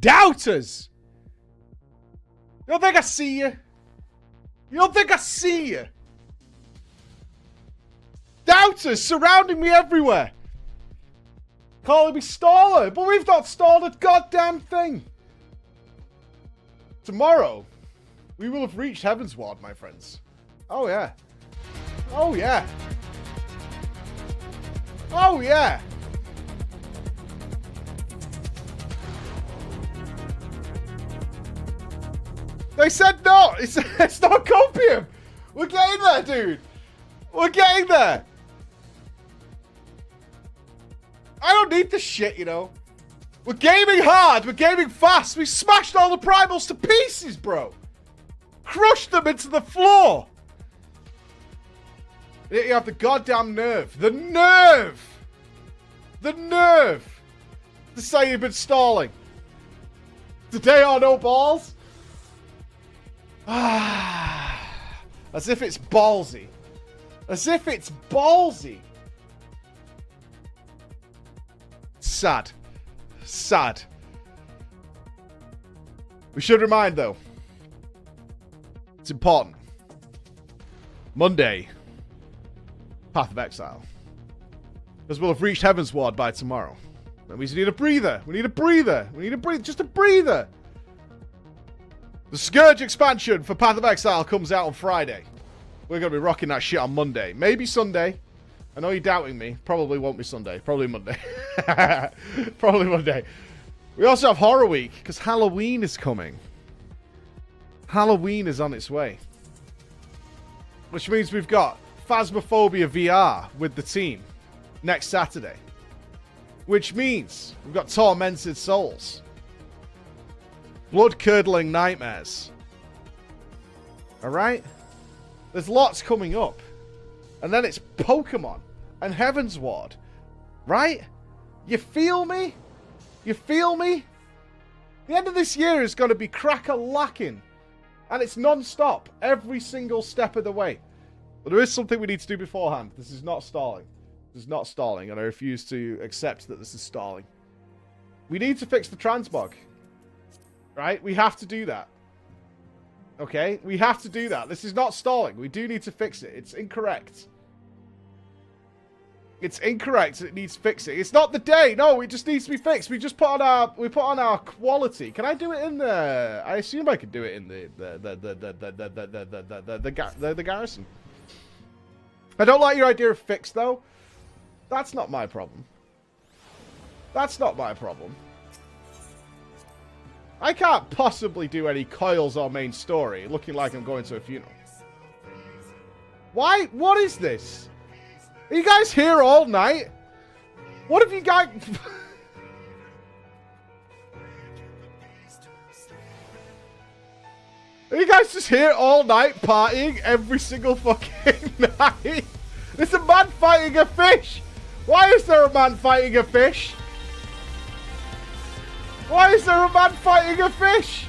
Doubters! You don't think I see you? You don't think I see you? Doubters surrounding me everywhere. Calling me staller, but we've not stalled a goddamn thing. Tomorrow, we will have reached Heavensward, my friends. Oh, yeah. Oh, yeah. Oh, yeah. They said no. It's not copium. We're getting there, dude. We're getting there. I don't need this shit, you know. We're gaming hard. We're gaming fast. We smashed all the primals to pieces, bro. Crushed them into the floor. Yet you have the goddamn nerve. The nerve. The nerve. To say you've been stalling. Today are no balls. As if it's ballsy. As if it's ballsy. Sad. Sad. We should remind, though. It's important. Monday. Path of Exile. Because we'll have reached Heavensward by tomorrow. That means we need a breather. We need a breather. We need a breather. Just a breather. The Scourge expansion for Path of Exile comes out on Friday. We're going to be rocking that shit on Monday. Maybe Sunday. I know you're doubting me. Probably won't be Sunday. Probably Monday. Probably Monday. We also have Horror Week, because Halloween is coming. Halloween is on its way. Which means we've got Phasmophobia VR with the team next Saturday. Which means we've got Tormented Souls. Blood-curdling nightmares. Alright? There's lots coming up. And then it's Pokemon and Heavensward. Right? You feel me? You feel me? The end of this year is going to be crack-a-lacking. And it's non-stop. Every single step of the way. But there is something we need to do beforehand. This is not stalling. This is not stalling. And I refuse to accept that this is stalling. We need to fix the transmog. Right? We have to do that. Okay? We have to do that. This is not stalling. We do need to fix it. It's incorrect. It's incorrect. It needs fixing. It's not the day. No, it just needs to be fixed. We just put on our quality. Can I do it in the? I assume I could do it in the garrison. I don't like your idea of fix though. That's not my problem. That's not my problem. I can't possibly do any coils or main story looking like I'm going to a funeral. Why? What is this? Are you guys here all night? What have you guys... Are you guys just here all night partying every single fucking night? There's a man fighting a fish! Why is there a man fighting a fish? Why is there a man fighting a fish?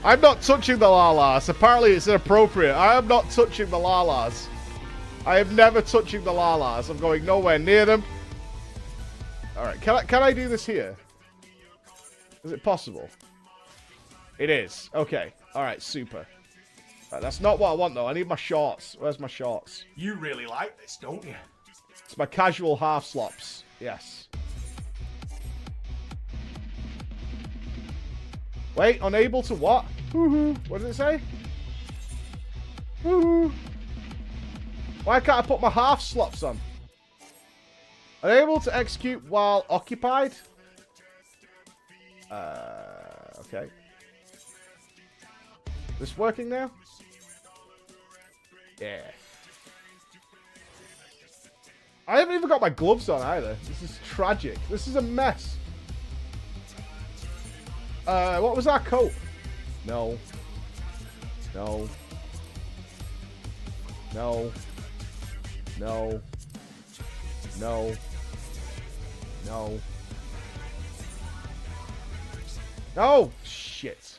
I'm not touching the Lalas. Apparently it's inappropriate. I am not touching the Lalas. I am never touching the Lalas. I'm going nowhere near them. Alright, can I do this here? Is it possible? It is. Okay. Alright, super. Right, that's not what I want though. I need my shorts. Where's my shorts? You really like this, don't you? It's my casual half slops. Yes. Wait, unable to what? Woohoo. What does it say? Woohoo. Why can't I put my half slops on? Unable to execute while occupied? Okay. This working now? Yeah. I haven't even got my gloves on either. This is tragic. This is a mess. What was our coat? No. No. No. No. No. No. No! Shit.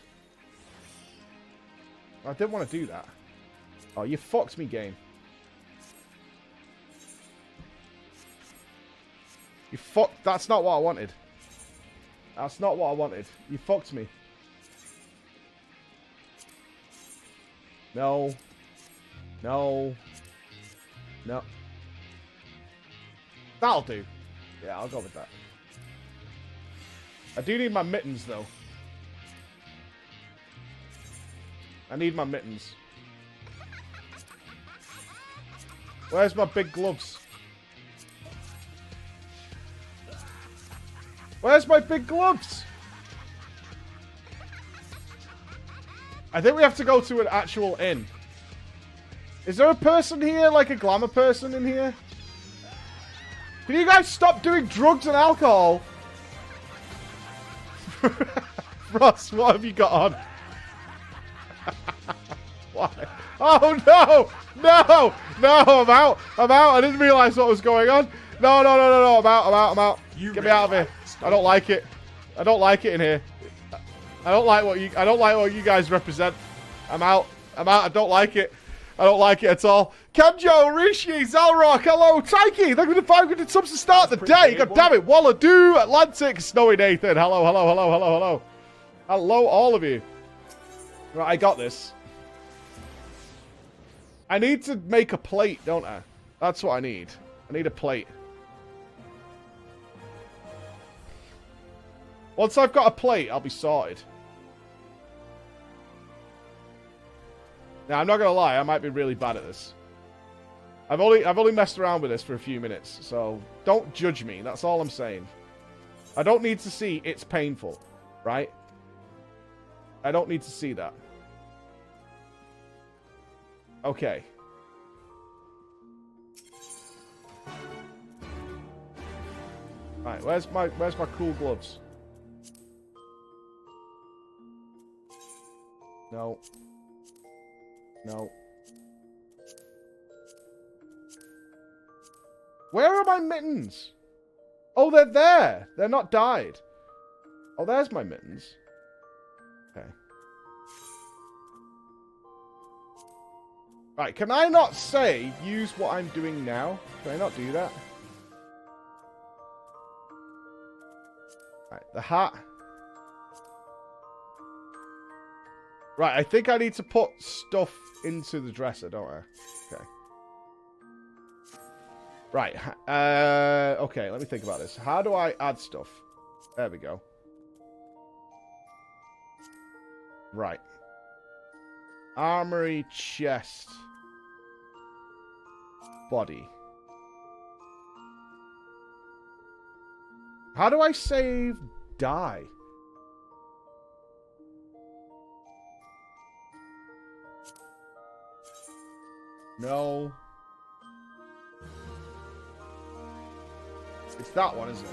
I didn't want to do that. Oh, you fucked me, game. You fucked. That's not what I wanted. That's not what I wanted. You fucked me. No. No. No. That'll do. Yeah, I'll go with that. I do need my mittens, though. I need my mittens. Where's my big gloves? Where's my big gloves? I think we have to go to an actual inn. Is there a person here, like a glamour person in here? Can you guys stop doing drugs and alcohol? Ross, what have you got on? Why? Oh, no! No! No, I'm out! I'm out! I didn't realise what was going on. No, no, no, no, no. I'm out, I'm out, I'm out. Get me out of here. I don't like it. I don't like it in here. I don't like what you guys represent. I'm out. I'm out. I don't like it. I don't like it at all. Kanjo, Rishi, Zalrock, hello, Taiki. Thank you for the 500 subs to start the day. God damn it. Walladoo, Atlantic, Snowy Nathan. Hello, hello, hello, hello, hello. Hello, all of you. Right, I got this. I need to make a plate, don't I? That's what I need. I need a plate. Once I've got a plate, I'll be sorted. Now, I'm not gonna lie, I might be really bad at this. I've only messed around with this for a few minutes, so don't judge me. That's all I'm saying. I don't need to see it's painful, right? I don't need to see that. Okay. Right, where's my cool gloves? No. No. Where are my mittens? Oh, they're there. They're not dyed. Oh, there's my mittens. Okay. Right, can I not say use what I'm doing now? Can I not do that? Right, the hat. Right, I think I need to put stuff into the dresser, don't I? Okay. Right, okay, let me think about this. How do I add stuff? There we go. Right. Armory, chest. Body. How do I save die? No. It's that one, isn't it?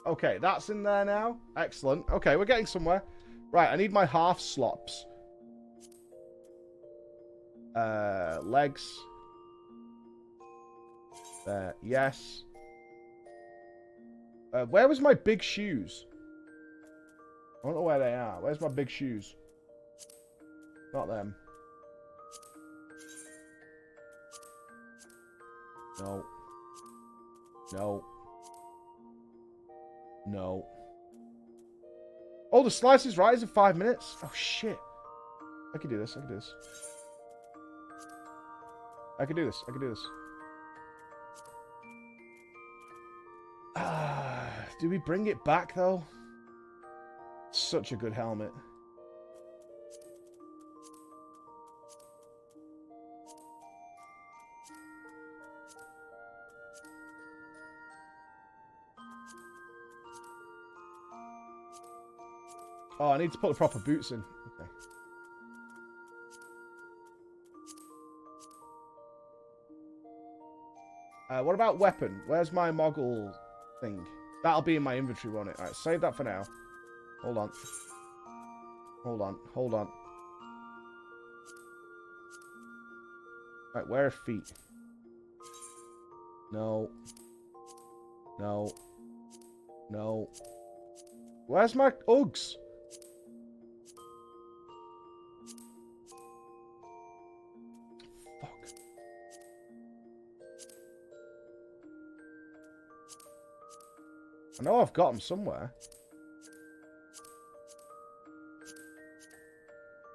Okay, that's in there now. Excellent. Okay, we're getting somewhere. Right, I need my half slops. Legs. There, yes. Where was my big shoes? I don't know where they are. Where's my big shoes? Not them. No. No. No. Oh, the slice is right. Is in 5 minutes? Oh, shit. I can do this. I can do this. I can do this. I can do this. Do we bring it back, though? Such a good helmet. Oh, I need to put the proper boots in. Okay. What about weapon? Where's my Moggle thing? That'll be in my inventory, won't it? Alright, save that for now. Hold on. Hold on. Hold on. Right, where are feet? No. No. No. Where's my Uggs? Fuck. I know I've got them somewhere.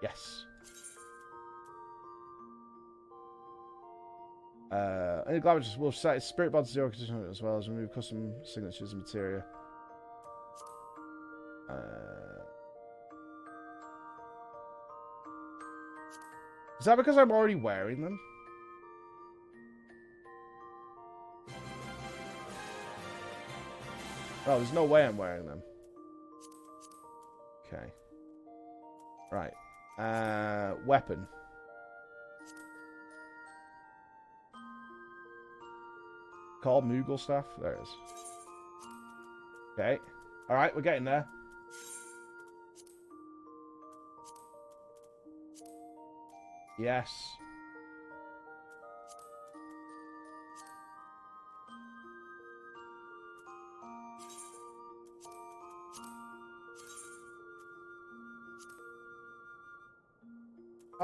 Yes. Any glavages will set its spirit bond to 0 condition as well as remove custom signatures and materia. Is that because I'm already wearing them? Oh, there's no way I'm wearing them. Okay. Right. Weapon. Call Moogle staff. There it is. Okay. Alright, we're getting there. Yes.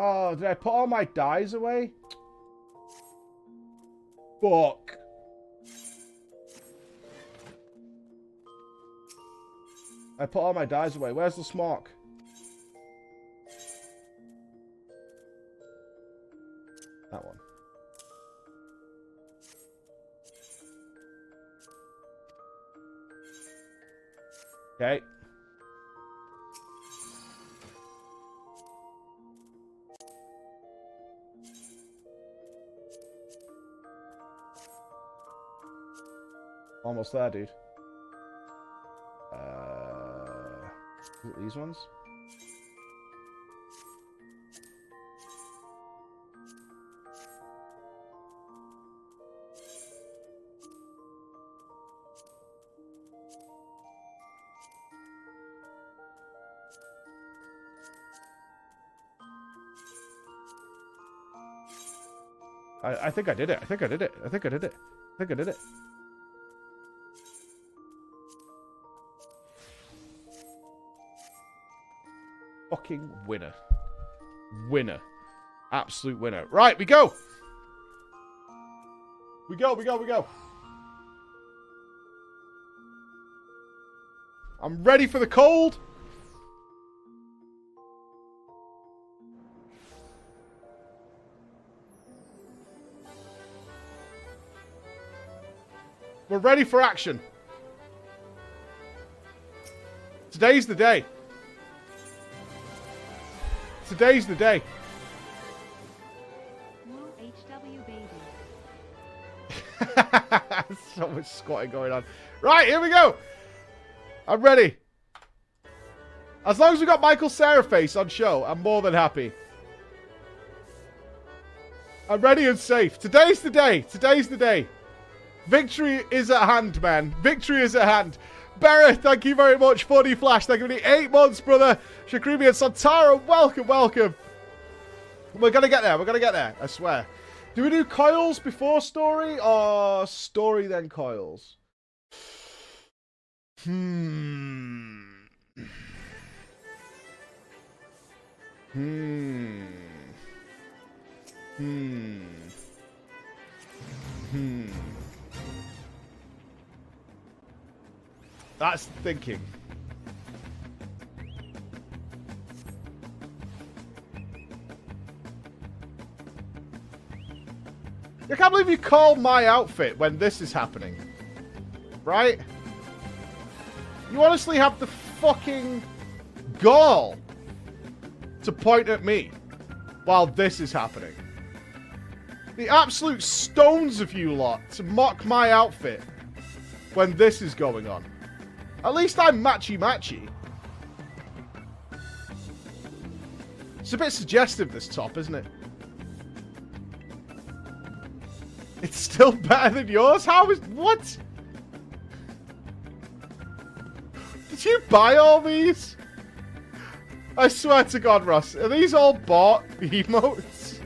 Oh, did I put all my dies away? Fuck. I put all my dies away. Where's the smock? That one. Okay. Almost there, dude. Is it these ones? I think I did it. I think I did it. I think I did it. I think I did it. Fucking winner. Winner. Absolute winner. Right, we go. We go, we go, we go. I'm ready for the cold. We're ready for action. Today's the day. Today's the day. HW baby. So much squatting going on. Right, here we go. I'm ready. As long as we got Michael Ceraface on show, I'm more than happy. I'm ready and safe. Today's the day. Today's the day. Victory is at hand, man. Victory is at hand. Barrett, thank you very much. 40 Flash, thank you for the 8 months, brother. Shakrimi and Santara, welcome, welcome. We're going to get there. We're going to get there, I swear. Do we do coils before story or story then coils? Hmm. That's thinking. I can't believe you called my outfit when this is happening. Right? You honestly have the fucking gall to point at me while this is happening. The absolute stones of you lot to mock my outfit when this is going on. At least I'm matchy-matchy. It's a bit suggestive, this top, isn't it? It's still better than yours? How is... What? Did you buy all these? I swear to God, Ross. Are these all bought emotes?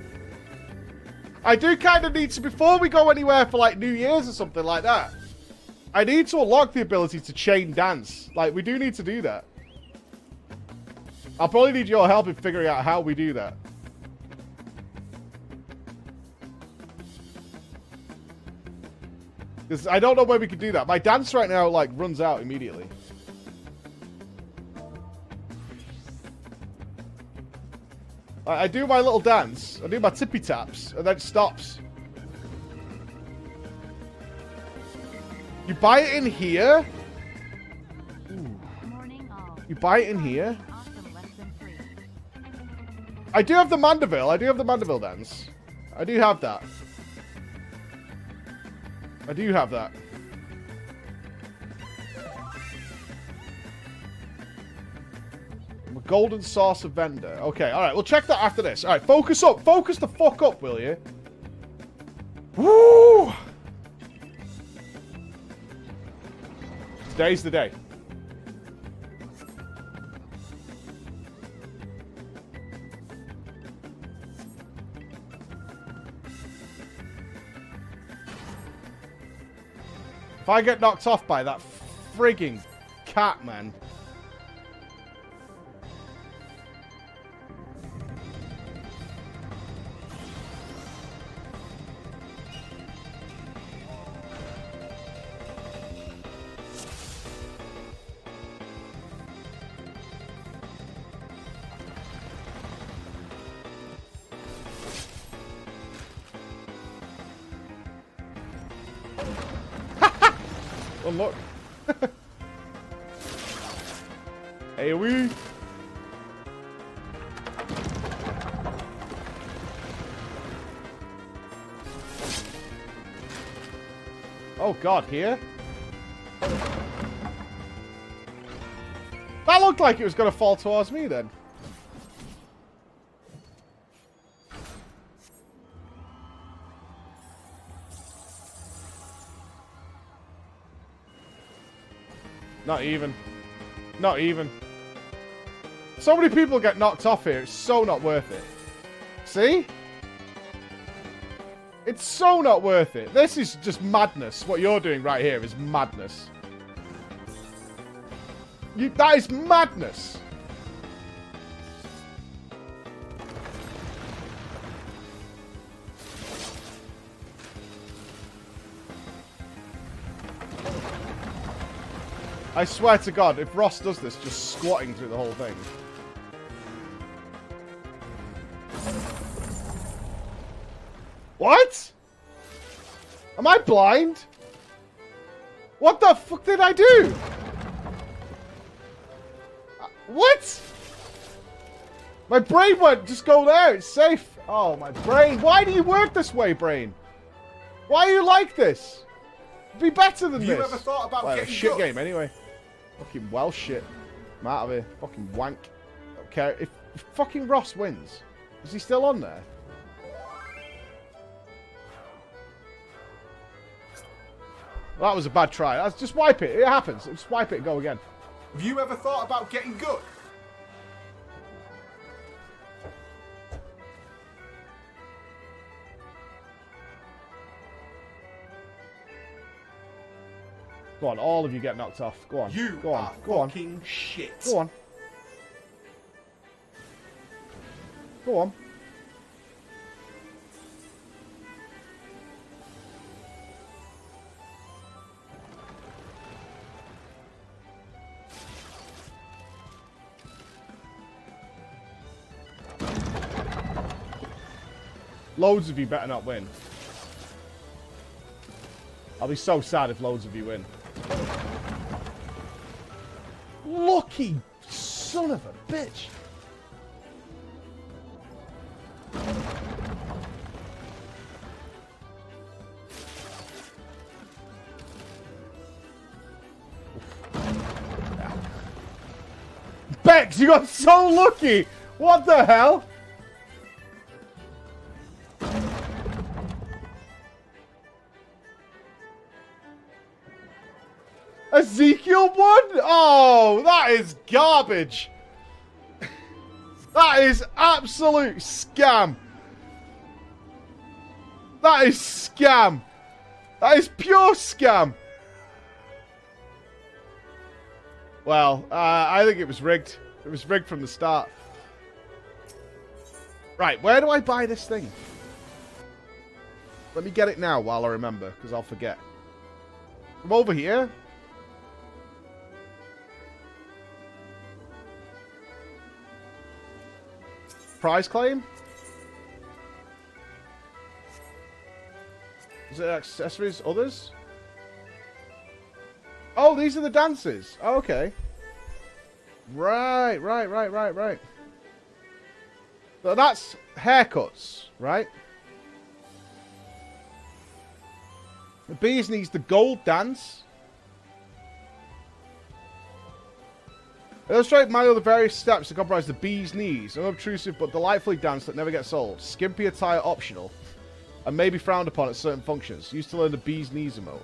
I do kind of need to... Before we go anywhere for, like, New Year's or something like that, I need to unlock the ability to chain dance. Like, we do need to do that. I'll probably need your help in figuring out how we do that. Because I don't know where we could do that. My dance right now, like, runs out immediately. I do my little dance. I do my tippy taps, and then it stops. You buy it in here? Ooh. You buy it in here? I do have the Mandeville. I do have the Mandeville dance. I do have that. I do have that. I'm a golden saucer vendor. Okay, alright, we'll check that after this. Alright, focus up. Focus the fuck up, will you? Woo! Today's the day. If I get knocked off by that frigging cat, man. Oh, look. AoE. Oh, God, here? That looked like it was going to fall towards me, then. Not even. Not even. So many people get knocked off here. It's so not worth it. See? It's so not worth it. This is just madness. What you're doing right here is madness. That is madness. I swear to God, if Ross does this, just squatting through the whole thing. What? Am I blind? What the fuck did I do? What? My brain went, just go there, it's safe. Oh, my brain. Why do you work this way, brain? Why are you like this? Be better than this. Have you ever thought about Well, getting a shit good? game anyway. Fucking Welsh shit. I'm out of here. Fucking wank. Don't care. If fucking Ross wins, is he still on there? Well, that was a bad try. Let's just wipe it. It happens. Just wipe it and go again. Have you ever thought about getting good? Go on, all of you get knocked off. Go on. You go on. are Go on. fucking shit. Go on. Go on. Loads of you better not win. I'll be so sad if loads of you win. Lucky son of a bitch. Bex, you got so lucky. What the hell? Ezekiel won? Oh, that is garbage. That is absolute scam. That is scam. That is pure scam. Well, I think it was rigged. It was rigged from the start. Right, where do I buy this thing? Let me get it now while I remember, because I'll forget. I'm over here. Prize claim? Is it accessories? Others? Oh, these are the dances. Oh, okay. Right. So that's haircuts, right? The bees needs the gold dance. Illustrate manual of the various steps to comprise the bee's knees. Unobtrusive but delightfully dance that never gets old. Skimpy attire optional. And may be frowned upon at certain functions. Used to learn the bee's knees emote.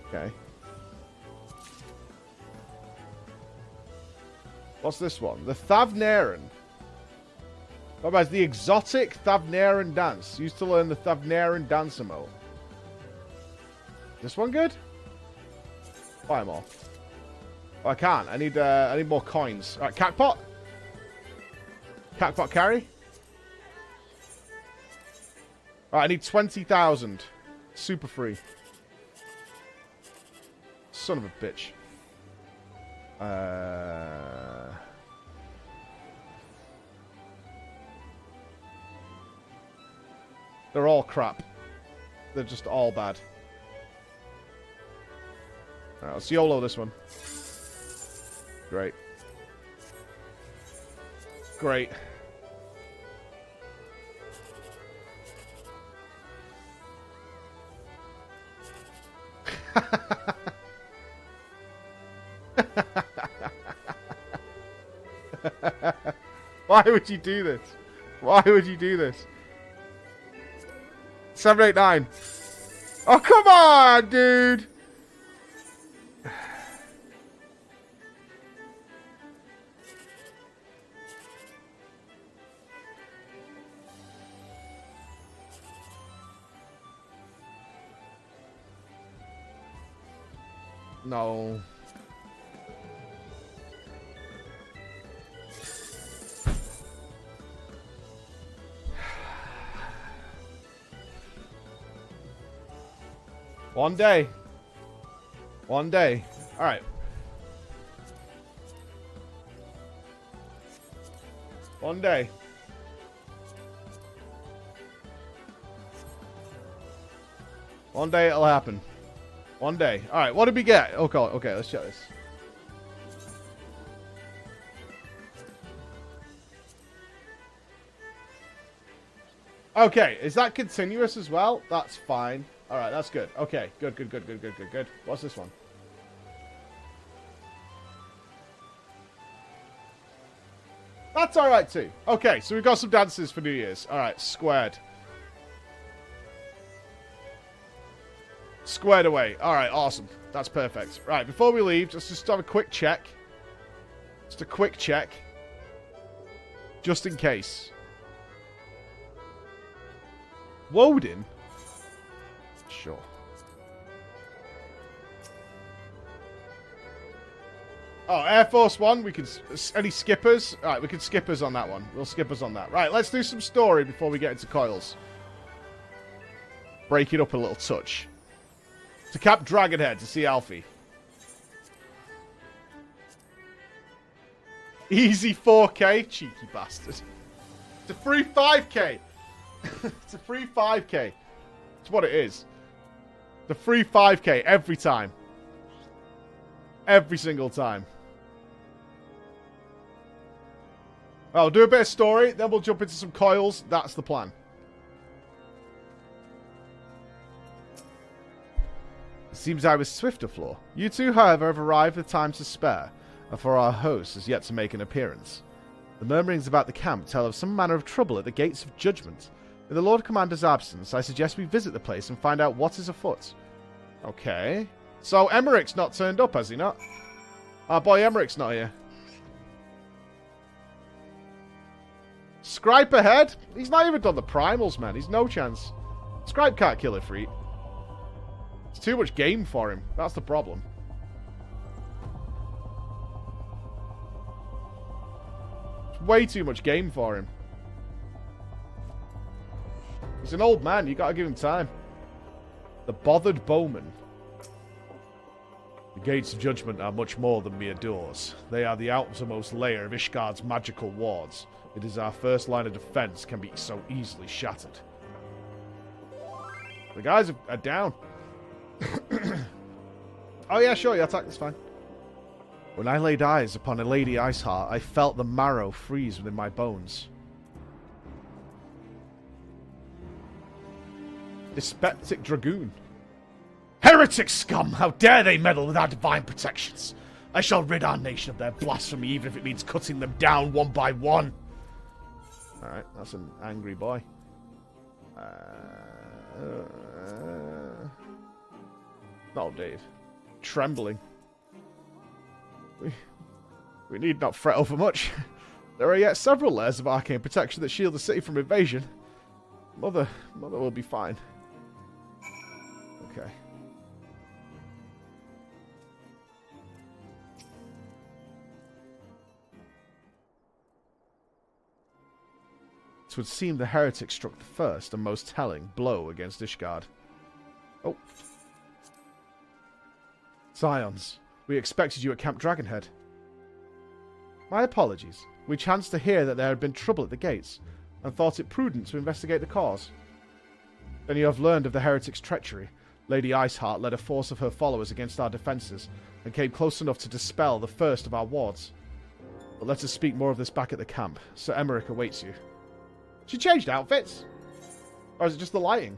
Okay. What's this one? The Thavnaran. Comprise the exotic Thavnaran dance. Used to learn the Thavnaran dance emote. This one good? Buy more. Oh, I can't. I need more coins. Alright, Cacpot. Cacpot carry. Alright, I need 20,000. Super free. Son of a bitch. They're all crap. They're just all bad. Alright, let's YOLO this one. Great. Great. Why would you do this? Why would you do this? 789. Oh, come on, dude. No. One day. One day. All right. One day. One day it'll happen. One day. All right. What did we get? Okay. Okay. Let's check this. Okay. Is that continuous as well? That's fine. All right. That's good. Okay. Good. Good. Good. Good. Good. Good. Good. What's this one? That's all right too. Okay. So we've got some dances for New Year's. All right. Squared. Squared away. Alright, awesome. That's perfect. Right, before we leave, just have a quick check. Just a quick check. Just in case. Woden? Sure. Oh, Air Force One. We can... Any skippers? Alright, we can skippers on that one. We'll skippers on that. Right, let's do some story before we get into coils. Break it up a little touch. To cap Dragonhead to see Alfie. Easy 4K? Cheeky bastard. It's a free 5K. It's a free 5K. It's what it is. The free 5K every time. Every single time. Well, we'll do a bit of story, then we'll jump into some coils. That's the plan. It seems I was swifter, Floor. You two, however, have arrived with time to spare, and for our host has yet to make an appearance. The murmurings about the camp tell of some manner of trouble at the gates of judgment. In the Lord Commander's absence, I suggest we visit the place and find out what is afoot. Okay. So, Emmerich's not turned up, has he not? Our boy Emmerich's not here. Scripe ahead? He's not even done the primals, man. He's no chance. Scripe can't kill a freak. It's too much game for him. That's the problem. It's way too much game for him. He's an old man. You gotta give him time. The Bothered Bowman. The Gates of Judgment are much more than mere doors. They are the outermost layer of Ishgard's magical wards. It is our first line of defense can be so easily shattered. The guys are down. Oh yeah, sure, your attack is fine. When I laid eyes upon a Lady Iceheart, I felt the marrow freeze within my bones. Dyspeptic Dragoon. Heretic scum! How dare they meddle with our divine protections! I shall rid our nation of their blasphemy, even if it means cutting them down one by one. Alright, that's an angry boy. Oh, Dave. Trembling. We need not fret over much. There are yet several layers of arcane protection that shield the city from invasion. Mother will be fine. Okay. It would seem the heretic struck the first and most telling blow against Ishgard. Oh. Scions, we expected you at Camp Dragonhead. My apologies. We chanced to hear that there had been trouble at the gates, and thought it prudent to investigate the cause. Then you have learned of the heretic's treachery. Lady Iceheart led a force of her followers against our defences, and came close enough to dispel the first of our wards. But let us speak more of this back at the camp. Sir Emmerich awaits you. She changed outfits? Or is it just the lighting?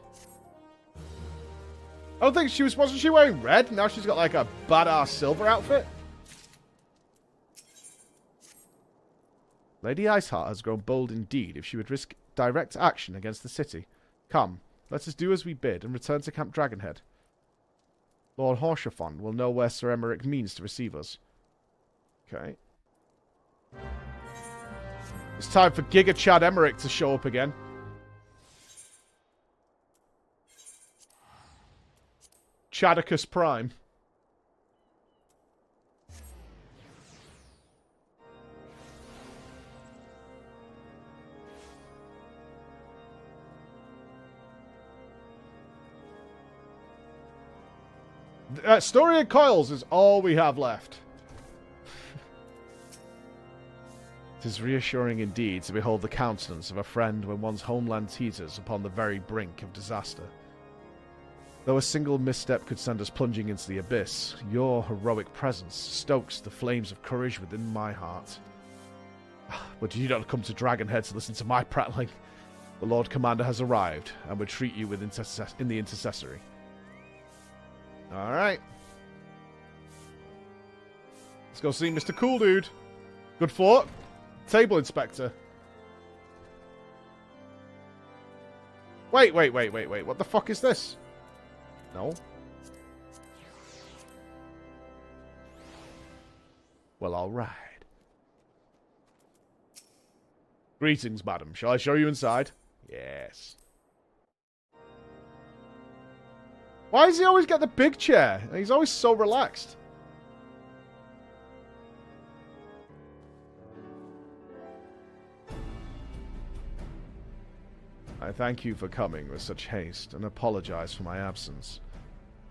I don't think she was... Wasn't she wearing red? Now she's got like a badass silver outfit? Lady Iceheart has grown bold indeed if she would risk direct action against the city. Come, let us do as we bid and return to Camp Dragonhead. Lord Horshafon will know where Sir Emmerich means to receive us. Okay. It's time for Giga Chad Emmerich to show up again. Chadicus Prime. Story of Coils is all we have left. It is reassuring indeed to behold the countenance of a friend when one's homeland teeters upon the very brink of disaster. Though a single misstep could send us plunging into the abyss, your heroic presence stokes the flames of courage within my heart. But did you not come to Dragonhead to listen to my prattling? The Lord Commander has arrived, and would treat you with in the intercessory. Alright. Let's go see Mr. Cool Dude. Good fort. Table Inspector. Wait. What the fuck is this? No. Well, alright. Greetings, madam. Shall I show you inside? Yes. Why does he always get the big chair? He's always so relaxed. I thank you for coming with such haste, and apologize for my absence.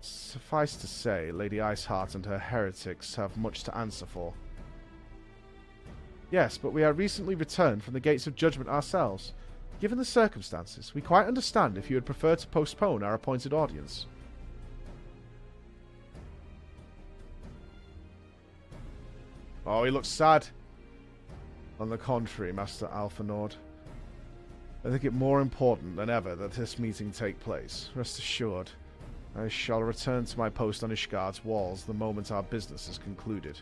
Suffice to say, Lady Iceheart and her heretics have much to answer for. Yes, but we are recently returned from the Gates of Judgment ourselves. Given the circumstances, we quite understand if you would prefer to postpone our appointed audience. Oh, he looks sad. On the contrary, Master Alphanord. I think it more important than ever that this meeting take place. Rest assured, I shall return to my post on Ishgard's walls the moment our business is concluded.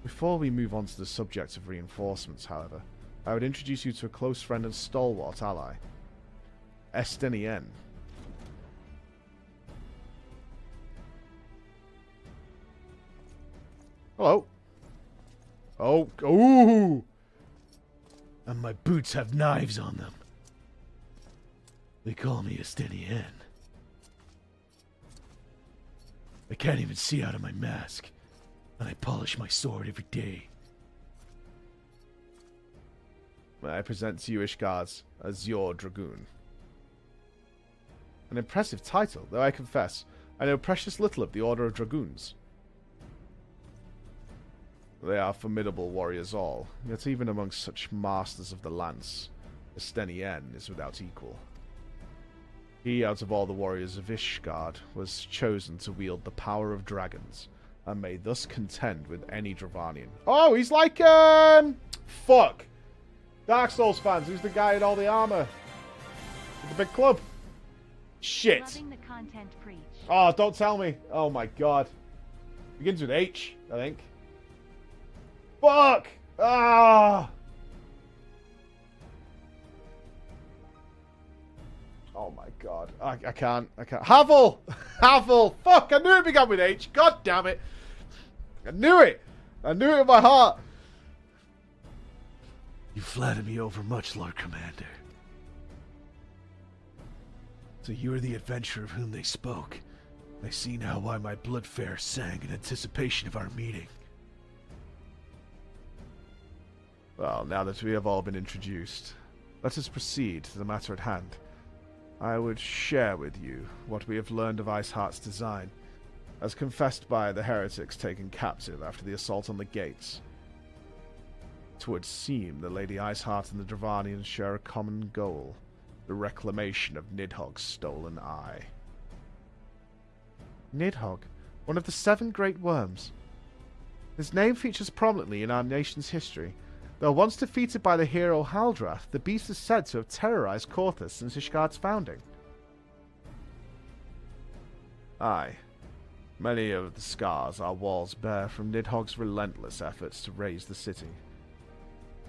Before we move on to the subject of reinforcements, however, I would introduce you to a close friend and stalwart ally. Estinien. Hello. Oh, ooh! And my boots have knives on them. They call me Estinien. I can't even see out of my mask, and I polish my sword every day. May I present to you Ishgard's Azure Dragoon. An impressive title, though I confess, I know precious little of the Order of Dragoons. They are formidable warriors all, yet even amongst such masters of the lance, Estenien is without equal. He, out of all the warriors of Ishgard, was chosen to wield the power of dragons, and may thus contend with any Dravanian. Oh, he's like, fuck! Dark Souls fans, who's the guy in all the armor? With the big club? Shit! Loving the content, Preach. Oh, don't tell me. Oh my god. Begins with H, I think. Fuck! Ah! Oh my god. I can't. Havel! Havel! Fuck! I knew it began with H. God damn it. I knew it! I knew it in my heart. You flatter me overmuch, Lord Commander. So you are the adventurer of whom they spoke. I see now why my blood fare sang in anticipation of our meeting. Well, now that we have all been introduced, let us proceed to the matter at hand. I would share with you what we have learned of Iceheart's design, as confessed by the heretics taken captive after the assault on the gates. It would seem that Lady Iceheart and the Dravanians share a common goal, the reclamation of Nidhogg's stolen eye. Nidhogg, one of the 7 great worms. His name features prominently in our nation's history. Though once defeated by the hero Haldrath, the beast is said to have terrorized Korthus since Ishgard's founding. Aye. Many of the scars our walls bear from Nidhogg's relentless efforts to raise the city.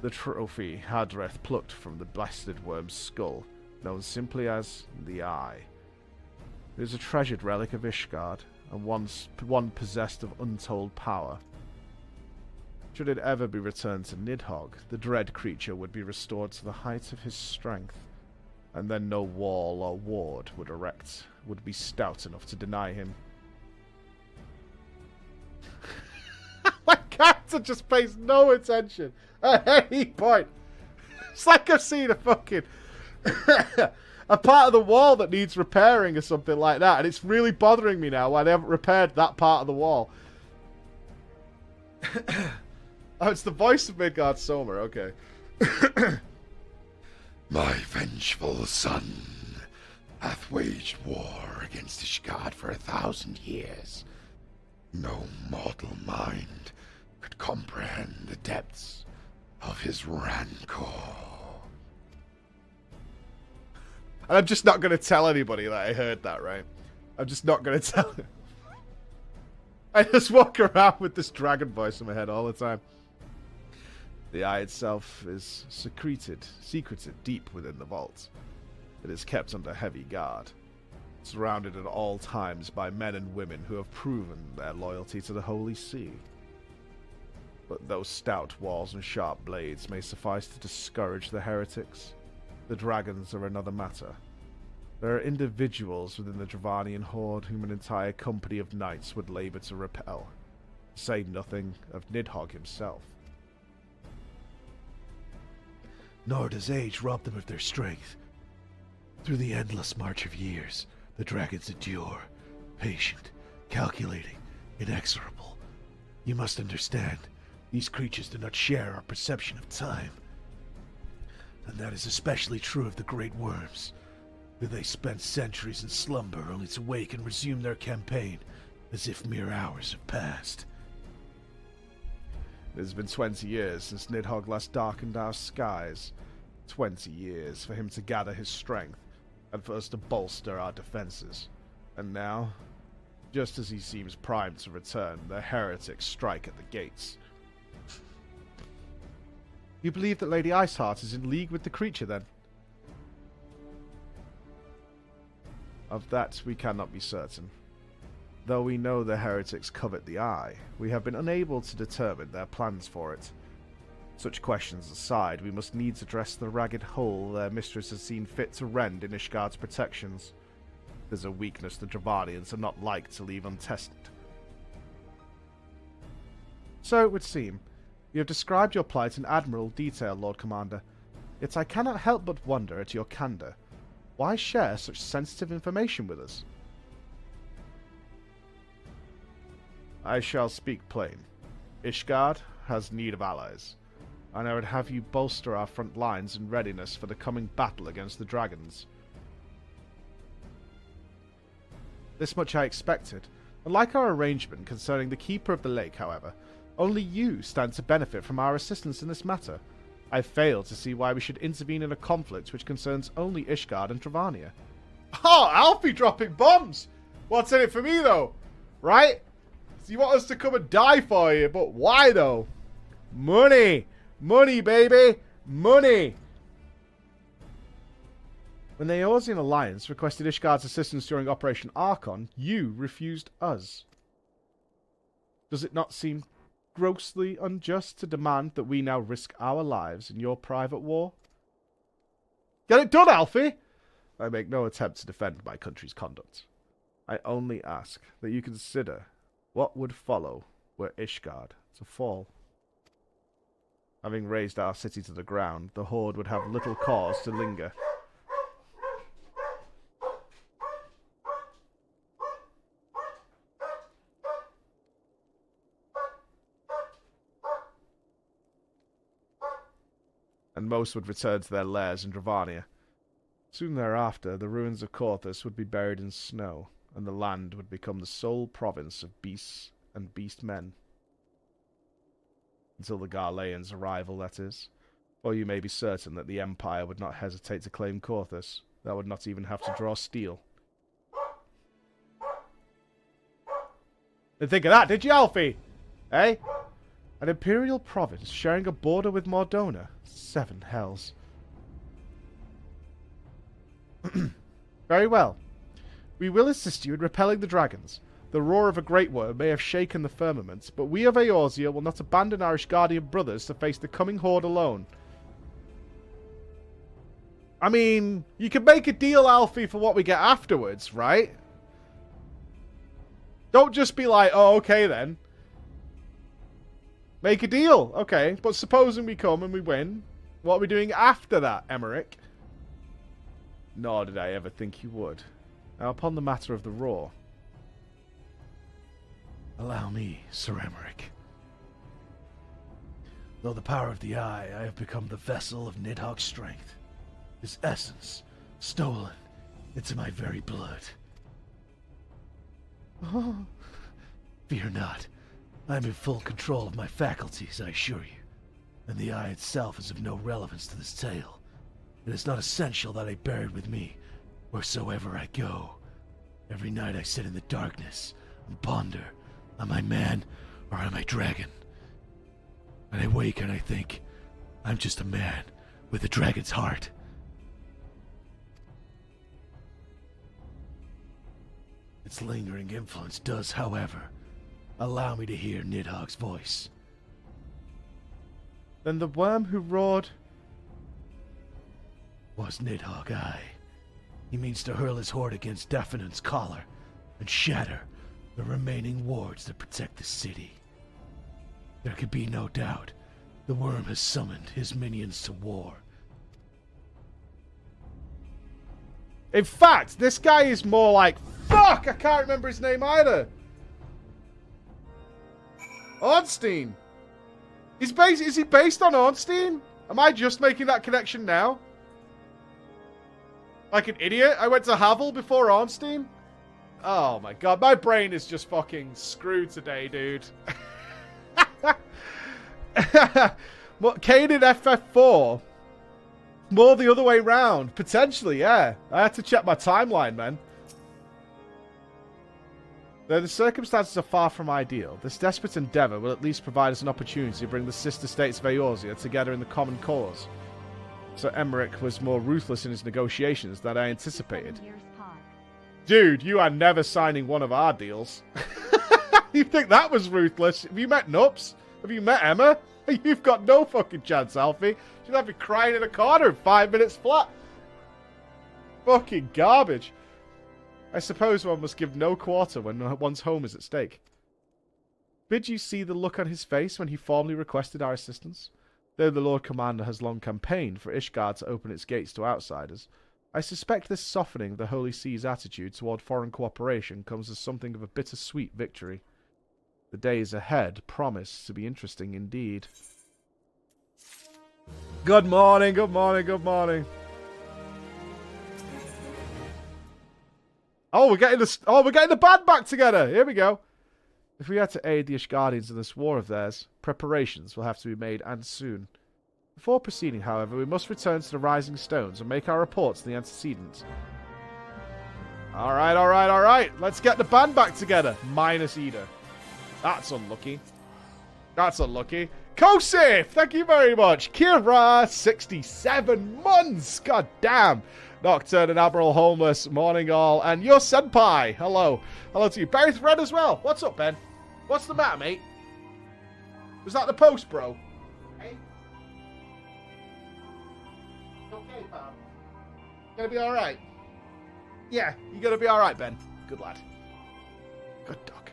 The trophy Hadreth plucked from the blasted worm's skull, known simply as the Eye. It is a treasured relic of Ishgard, and one possessed of untold power. Should it ever be returned to Nidhogg, the dread creature would be restored to the height of his strength, and then no wall or ward would be stout enough to deny him. My character just pays no attention at any point. It's like I've seen a fucking a part of the wall that needs repairing or something like that, and it's really bothering me now why they haven't repaired that part of the wall. Oh, it's the voice of Midgard Somer, okay. My vengeful son hath waged war against Ishgard for 1,000 years. No mortal mind could comprehend the depths of his rancor. And I'm just not going to tell anybody that I heard that, right? I'm just not going to tell them. I just walk around with this dragon voice in my head all the time. The eye itself is secreted deep within the vault. It is kept under heavy guard, surrounded at all times by men and women who have proven their loyalty to the Holy See. But those stout walls and sharp blades may suffice to discourage the heretics. The dragons are another matter. There are individuals within the Dravanian horde whom an entire company of knights would labor to repel, to say nothing of Nidhogg himself. Nor does age rob them of their strength. Through the endless march of years, the dragons endure, patient, calculating, inexorable. You must understand, these creatures do not share our perception of time. And that is especially true of the great worms. They spend centuries in slumber only to wake and resume their campaign as if mere hours have passed. It has been 20 years since Nidhogg last darkened our skies. 20 years for him to gather his strength, and for us to bolster our defenses. And now, just as he seems primed to return, the heretics strike at the gates. You believe that Lady Iceheart is in league with the creature, then? Of that we cannot be certain. Though we know the heretics covet the eye, we have been unable to determine their plans for it. Such questions aside, we must needs address the ragged hole their mistress has seen fit to rend in Ishgard's protections. There's a weakness the Dravanians are not like to leave untested. So it would seem, you have described your plight in admirable detail, Lord Commander, yet I cannot help but wonder at your candour. Why share such sensitive information with us? I shall speak plain. Ishgard, has need of allies, and I would have you bolster our front lines in readiness for the coming battle against the dragons. This much I expected. Unlike our arrangement concerning the Keeper of the Lake, however, only you stand to benefit from our assistance in this matter. I fail to see why we should intervene in a conflict which concerns only Ishgard and Travania. Oh, Alfie dropping bombs! What's in it for me, though? Right? So you want us to come and die for you, but why, though? Money! Money, baby! Money! When the Eorzean Alliance requested Ishgard's assistance during Operation Archon, you refused us. Does it not seem grossly unjust to demand that we now risk our lives in your private war? Get it done, Alfie! I make no attempt to defend my country's conduct. I only ask that you consider what would follow were Ishgard to fall. Having razed our city to the ground, the Horde would have little cause to linger. And most would return to their lairs in Dravania. Soon thereafter, the ruins of Korthus would be buried in snow, and the land would become the sole province of beasts and beast-men. Until the Garleans' arrival, that is. Or you may be certain that the Empire would not hesitate to claim Korthus. That would not even have to draw steel. Didn't think of that, did you, Alfie? Eh? An Imperial province sharing a border with Mordona. 7 hells. Very well. We will assist you in repelling the dragons. The roar of a great worm may have shaken the firmament, but we of Eorzea will not abandon our Ishgardian brothers to face the coming horde alone. I mean, you can make a deal, Alfie, for what we get afterwards, right? Don't just be like, oh, okay then. Make a deal. Okay, but supposing we come and we win, what are we doing after that, Emmerich? Nor did I ever think you would. Now, upon the matter of the roar. Allow me, Sir Emmerich. Though the power of the Eye, I have become the vessel of Nidhogg's strength. His essence, stolen into my very blood. Oh. Fear not. I am in full control of my faculties, I assure you. And the Eye itself is of no relevance to this tale. It is not essential that I bear it with me, wheresoever I go. Every night I sit in the darkness and ponder, am I man or am I dragon? And I wake and I think, I'm just a man with a dragon's heart. Its lingering influence does, however, allow me to hear Nidhogg's voice. Then the worm who roared was Nidhogg, aye. He means to hurl his horde against Definan's collar and shatter the remaining wards that protect the city. There could be no doubt the worm has summoned his minions to war. In fact, this guy is more like... Fuck! I can't remember his name either. Ornstein. Is he based on Ornstein? Am I just making that connection now? Like an idiot? I went to Havel before Ornstein? Oh my god, my brain is just fucking screwed today, dude. Kane in FF4? More the other way round. Potentially, yeah. I had to check my timeline, man. Though the circumstances are far from ideal, this desperate endeavour will at least provide us an opportunity to bring the sister states of Eorzea together in the common cause. So Emmerich was more ruthless in his negotiations than I anticipated. Dude, you are never signing one of our deals. You think that was ruthless? Have you met Nups? Have you met Emma? You've got no fucking chance, Alfie. She'll have you crying in a corner in 5 minutes flat. Fucking garbage. I suppose one must give no quarter when one's home is at stake. Did you see the look on his face when he formally requested our assistance? Though the Lord Commander has long campaigned for Ishgard to open its gates to outsiders, I suspect this softening of the Holy See's attitude toward foreign cooperation comes as something of a bittersweet victory. The days ahead promise to be interesting indeed. Good morning, good morning, good morning. Oh, we're getting the band back together. Here we go. If we are to aid the Ishgardians in this war of theirs, preparations will have to be made, and soon. Before proceeding, however, we must return to the Rising Stones and make our reports to the antecedents. Alright, alright, alright. Let's get the band back together. Minus Ida. That's unlucky. That's unlucky. Kosif, thank you very much. Kira, 67 months. God damn. Nocturne and Admiral Homeless, morning all. And your senpai, hello. Hello to you. Barry Thread as well. What's up, Ben? What's the matter, mate? Was that the post, bro? Hey? Okay, pal. Gonna be alright? Yeah, you gonna be alright, Ben? Good lad. Good dog.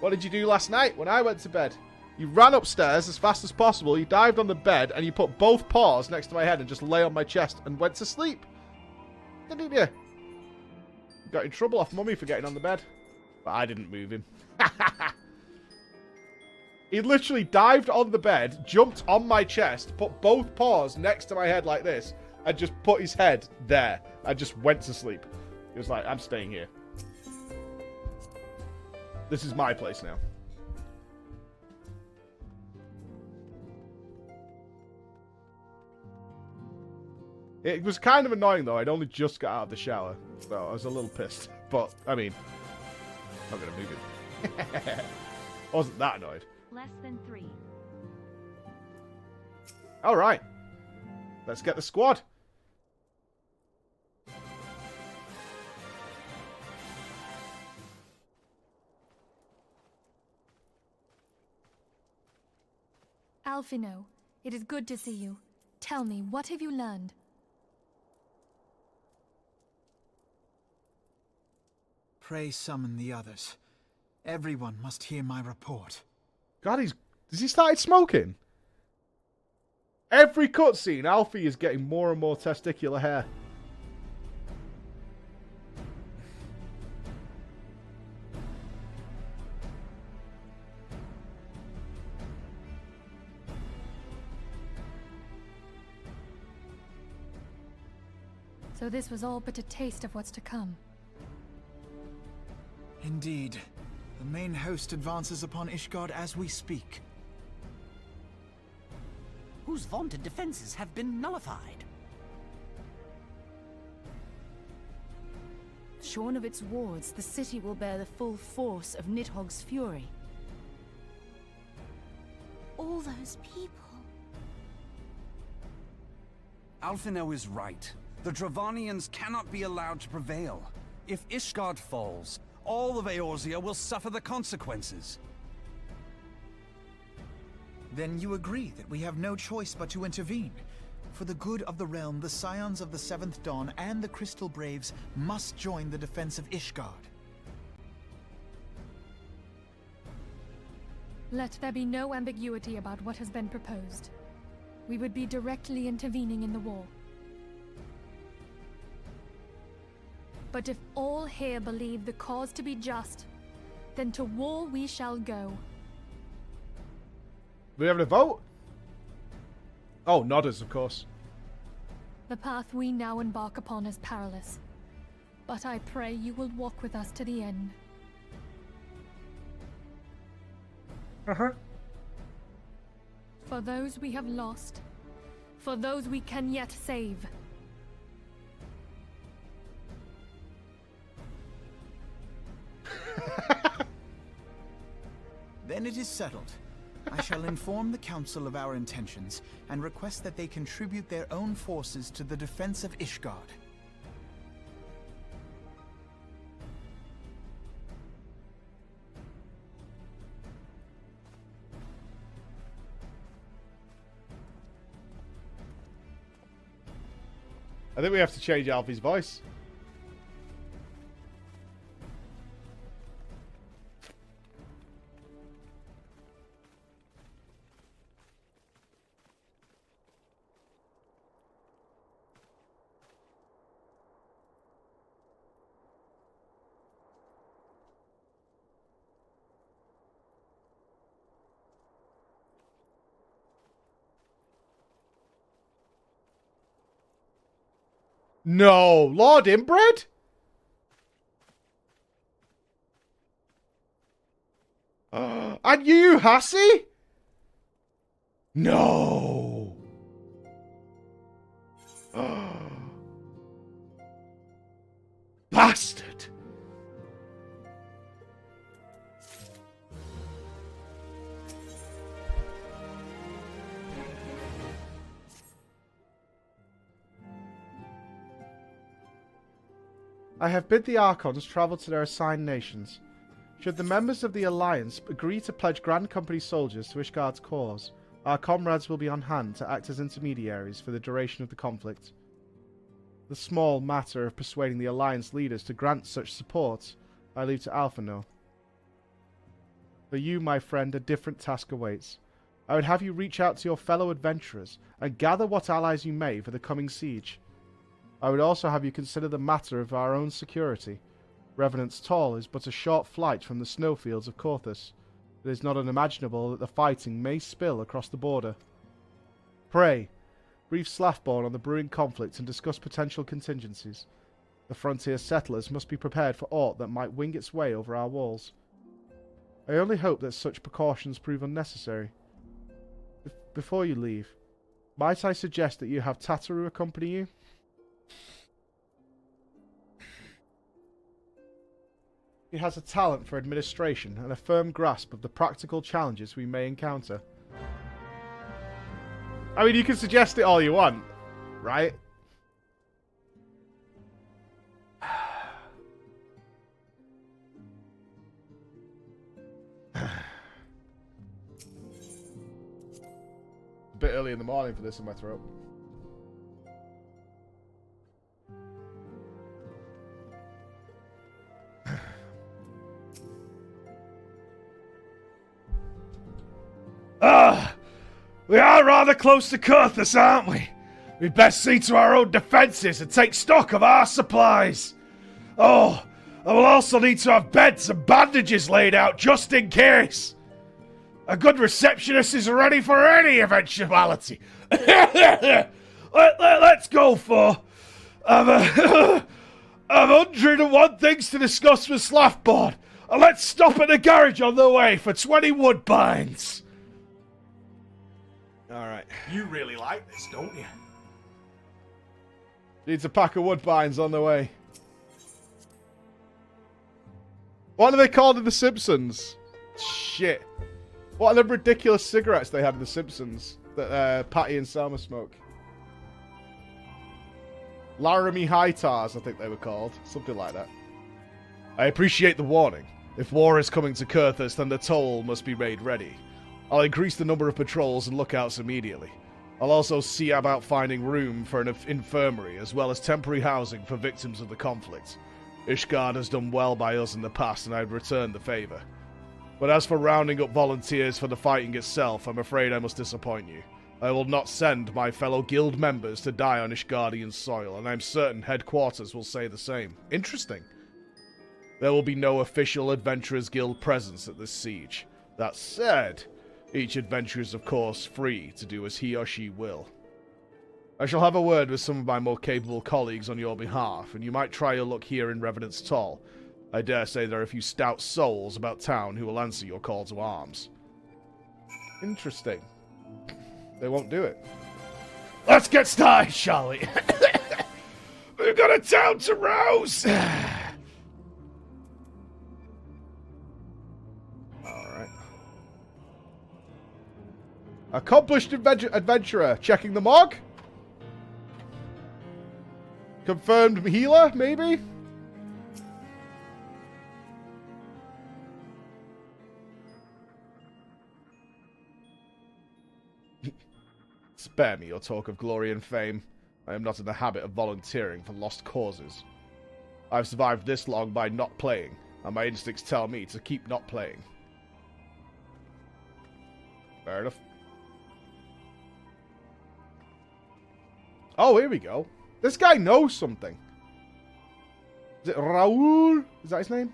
What did you do last night when I went to bed? You ran upstairs as fast as possible, you dived on the bed, and you put both paws next to my head and just lay on my chest and went to sleep. Didn't you? You got in trouble off Mummy for getting on the bed. But I didn't move him. He literally dived on the bed, jumped on my chest, put both paws next to my head like this, and just put his head there. I just went to sleep. He was like, I'm staying here. This is my place now. It was kind of annoying, though. I'd only just got out of the shower. So I was a little pissed. But, I mean, I'm not going to move it. I wasn't that annoyed. Less than 3. All right. Let's get the squad. Alphino, it is good to see you. Tell me, what have you learned? Pray summon the others. Everyone must hear my report. God, has he started smoking? Every cutscene, Alfie is getting more and more testicular hair. So this was all but a taste of what's to come. Indeed. The main host advances upon Ishgard as we speak. Whose vaunted defenses have been nullified. Shorn of its wards, the city will bear the full force of Nidhogg's fury. All those people. Alphino is right. The Dravanians cannot be allowed to prevail. If Ishgard falls, all of Eorzea will suffer the consequences. Then you agree that we have no choice but to intervene. For the good of the realm, the Scions of the Seventh Dawn and the Crystal Braves must join the defense of Ishgard. Let there be no ambiguity about what has been proposed. We would be directly intervening in the war. But if all here believe the cause to be just, then to war we shall go. We having a vote? Oh, nodders, of course. The path we now embark upon is perilous, but I pray you will walk with us to the end. For those we have lost, for those we can yet save. Then it is settled. I shall inform the Council of our intentions and request that they contribute their own forces to the defense of Ishgard. I think we have to change Alfie's voice. No, Lord Inbred? And you, Hassie? No. Bastard. I have bid the Archons travel to their assigned nations. Should the members of the Alliance agree to pledge Grand Company soldiers to Ishgard's cause, our comrades will be on hand to act as intermediaries for the duration of the conflict. The small matter of persuading the Alliance leaders to grant such support, I leave to Alphino. For you, my friend, a different task awaits. I would have you reach out to your fellow adventurers and gather what allies you may for the coming siege. I would also have you consider the matter of our own security. Revenant's Toll is but a short flight from the snowfields of Corthus. It is not unimaginable that the fighting may spill across the border. Pray, brief Slathborn on the brewing conflict and discuss potential contingencies. The frontier settlers must be prepared for aught that might wing its way over our walls. I only hope that such precautions prove unnecessary. Before you leave, might I suggest that you have Tataru accompany you? He has a talent for administration and a firm grasp of the practical challenges we may encounter. I mean, you can suggest it all you want, right? A bit early in the morning for this in my throat. We are rather close to Corthus, aren't we? We'd best see to our own defences and take stock of our supplies. Oh, I will also need to have beds and bandages laid out just in case. A good receptionist is ready for any eventuality. Let's go for... I've 101 things to discuss with Slathborn. And let's stop at the garage on the way for 20 woodbines. Alright. You really like this, don't you? Needs a pack of woodbines on the way. What are they called in The Simpsons? Shit. What are the ridiculous cigarettes they had in The Simpsons that Patty and Selma smoke? Laramie High Tars, I think they were called. Something like that. I appreciate the warning. If war is coming to Corthus, then the toll must be made ready. I'll increase the number of patrols and lookouts immediately. I'll also see about finding room for an infirmary, as well as temporary housing for victims of the conflict. Ishgard has done well by us in the past, and I'd return the favour. But as for rounding up volunteers for the fighting itself, I'm afraid I must disappoint you. I will not send my fellow guild members to die on Ishgardian soil, and I'm certain headquarters will say the same. Interesting. There will be no official Adventurers Guild presence at this siege. That said, each adventurer is of course free to do as he or she will. I shall have a word with some of my more capable colleagues on your behalf, and you might try your luck here in Revenant's Toll. I dare say there are a few stout souls about town who will answer your call to arms. Interesting. They won't do it. Let's get started, shall we? We've got a town to rouse! Alright. Accomplished adventurer. Checking the mog? Confirmed healer, maybe? Spare me your talk of glory and fame. I am not in the habit of volunteering for lost causes. I've survived this long by not playing, and my instincts tell me to keep not playing. Fair enough. Oh, here we go. This guy knows something. Is it Raoul? Is that his name?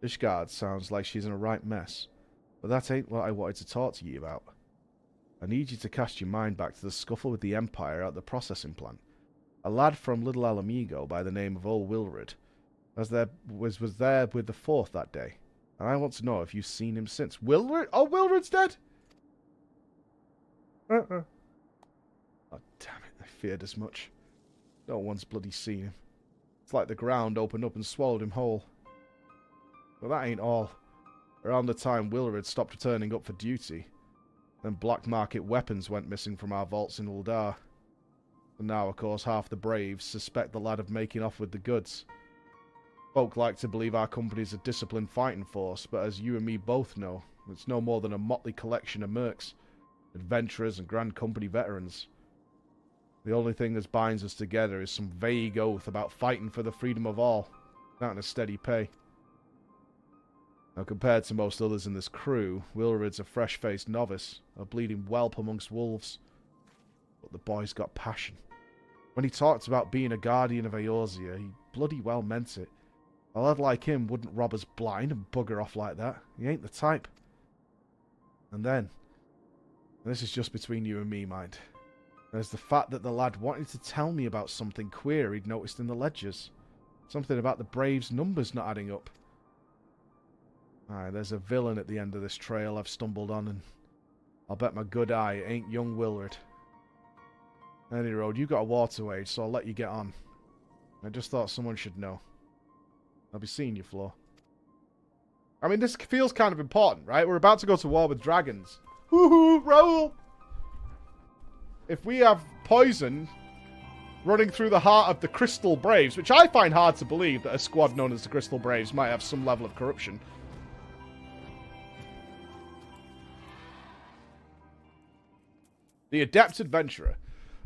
Ishgard sounds like she's in a right mess. But that ain't what I wanted to talk to you about. I need you to cast your mind back to the scuffle with the Empire at the processing plant. A lad from Little Alamigo by the name of Old Wilred was there with the 4th that day. And I want to know if you've seen him since. Wilred? Oh, Wilred's dead? Oh, damn it. I feared as much. No one's bloody seen him. It's like the ground opened up and swallowed him whole. But that ain't all. Around the time Wilred stopped turning up for duty, then black market weapons went missing from our vaults in Uldar. And now, of course, half the Braves suspect the lad of making off with the goods. Folk like to believe our company's a disciplined fighting force, but as you and me both know, it's no more than a motley collection of mercs, adventurers and Grand Company veterans. The only thing that binds us together is some vague oath about fighting for the freedom of all, not in a steady pay. Now, compared to most others in this crew, Wilred's a fresh-faced novice, a bleeding whelp amongst wolves. But the boy's got passion. When he talked about being a guardian of Eorzea, he bloody well meant it. A lad like him wouldn't rob us blind and bugger off like that. He ain't the type. And then, and this is just between you and me, mind, there's the fact that the lad wanted to tell me about something queer he'd noticed in the ledgers. Something about the Braves' numbers not adding up. Aye, there's a villain at the end of this trail I've stumbled on, and I'll bet my good eye it ain't young Wilred. Any road, you got a water wage, so I'll let you get on. I just thought someone should know. I'll be seeing you, Flo. I mean, this feels kind of important, right? We're about to go to war with dragons. Woohoo, roll! If we have poison running through the heart of the Crystal Braves, which I find hard to believe that a squad known as the Crystal Braves might have some level of corruption. The Adept Adventurer.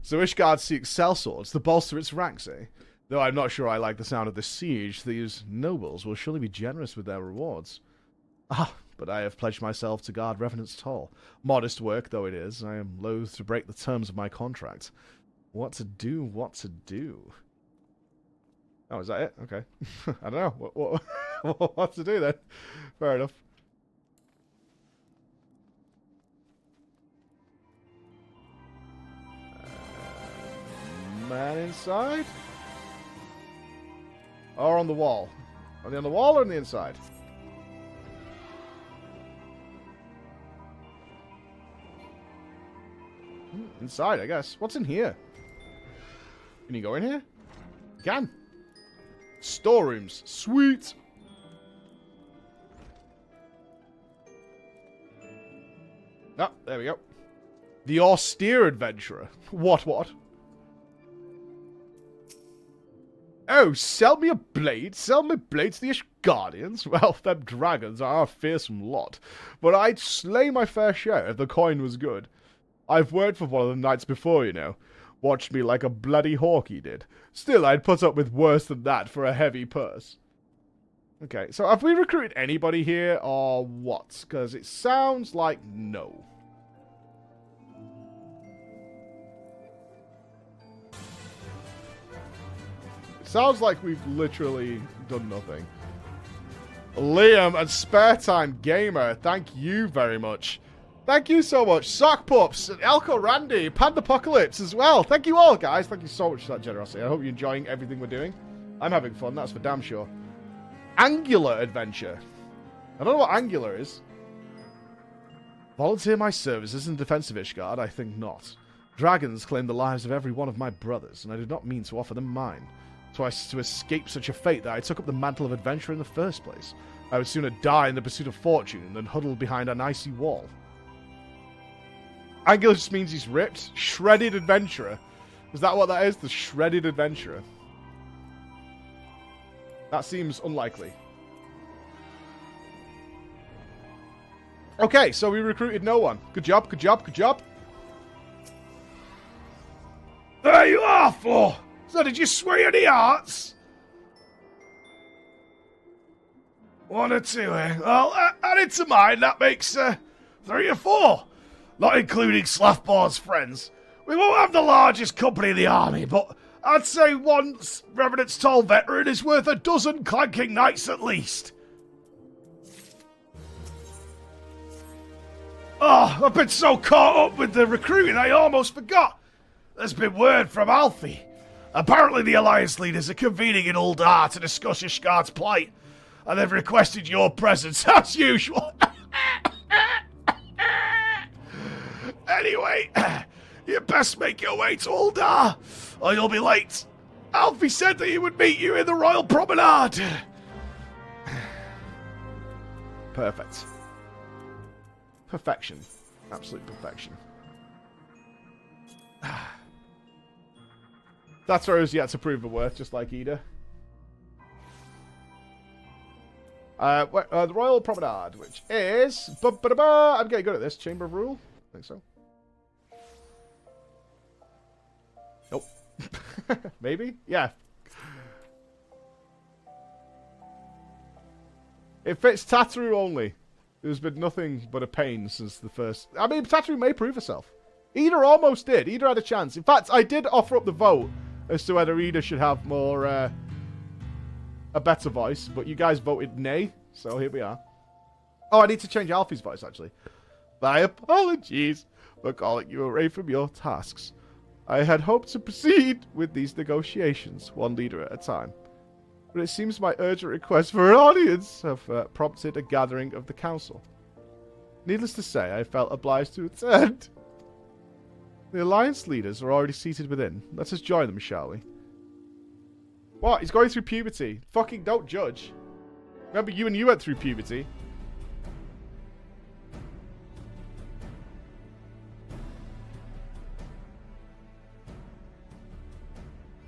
So Ishgard seeks sellswords to bolster its ranks, eh? Though I'm not sure I like the sound of this siege, these nobles will surely be generous with their rewards. Ah, but I have pledged myself to guard Revenant's Toll. Modest work though it is, I am loath to break the terms of my contract. What to do, what to do? Oh, is that it? Okay. I don't know. What to do then? Fair enough. Man inside? Or on the wall? Are they on the wall or on the inside? Inside, I guess. What's in here? Can you go in here? You can. Storerooms. Sweet. Oh, there we go. The Austere Adventurer. What? Oh, sell me a blade? Sell me blades to the Ishgardians? Well, them dragons are a fearsome lot. But I'd slay my fair share if the coin was good. I've worked for one of the knights before, you know. Watched me like a bloody hawk he did. Still, I'd put up with worse than that for a heavy purse. Okay, so have we recruited anybody here, or what? Because it sounds like no. Sounds like we've literally done nothing. Liam and Spare Time Gamer, thank you very much. Thank you so much. Sock Pups, Elko Randy, Pandapocalypse as well. Thank you all, guys. Thank you so much for that generosity. I hope you're enjoying everything we're doing. I'm having fun, that's for damn sure. Angular Adventure. I don't know what Angular is. Volunteer my services in defense of Ishgard? I think not. Dragons claim the lives of every one of my brothers, and I did not mean to offer them mine. Twice to escape such a fate that I took up the mantle of adventure in the first place. I would sooner die in the pursuit of fortune than huddle behind an icy wall. Angular just means he's ripped. Shredded Adventurer. Is that what that is? The Shredded Adventurer. That seems unlikely. Okay, so we recruited no one. Good job, good job, good job. There you are, Flo! So did you swear any hearts? One or two, eh? Well, add it to mine. That makes 3 or 4. Not including Slathboard's friends. We won't have the largest company in the army, but I'd say one Revenant's Toll veteran is worth a dozen clanking knights at least. Oh, I've been so caught up with the recruiting I almost forgot. There's been word from Alfie. Apparently the Alliance leaders are convening in Uldar to discuss Ishgard's plight, and they've requested your presence as usual. Anyway, you best make your way to Uldar, or you'll be late. Alfie said that he would meet you in the Royal Promenade. Perfect. Perfection. Absolute perfection. That's where yet to prove the worth, just like Ida. The Royal Promenade, which is... I'm getting good at this. Chamber of Rule? I think so. Nope. Maybe? Yeah. It fits Tataru only. There's been nothing but a pain since the first... I mean, Tataru may prove herself. Ida almost did. Ida had a chance. In fact, I did offer up the vote as to whether Ida should have more... a better voice, but you guys voted nay, so here we are. Oh, I need to change Alfie's voice, actually. My apologies for calling you away from your tasks. I had hoped to proceed with these negotiations, one leader at a time. But it seems my urgent request for an audience have prompted a gathering of the council. Needless to say, I felt obliged to attend. The Alliance leaders are already seated within. Let us join them, shall we? What? He's going through puberty. Fucking don't judge. Remember, you went through puberty.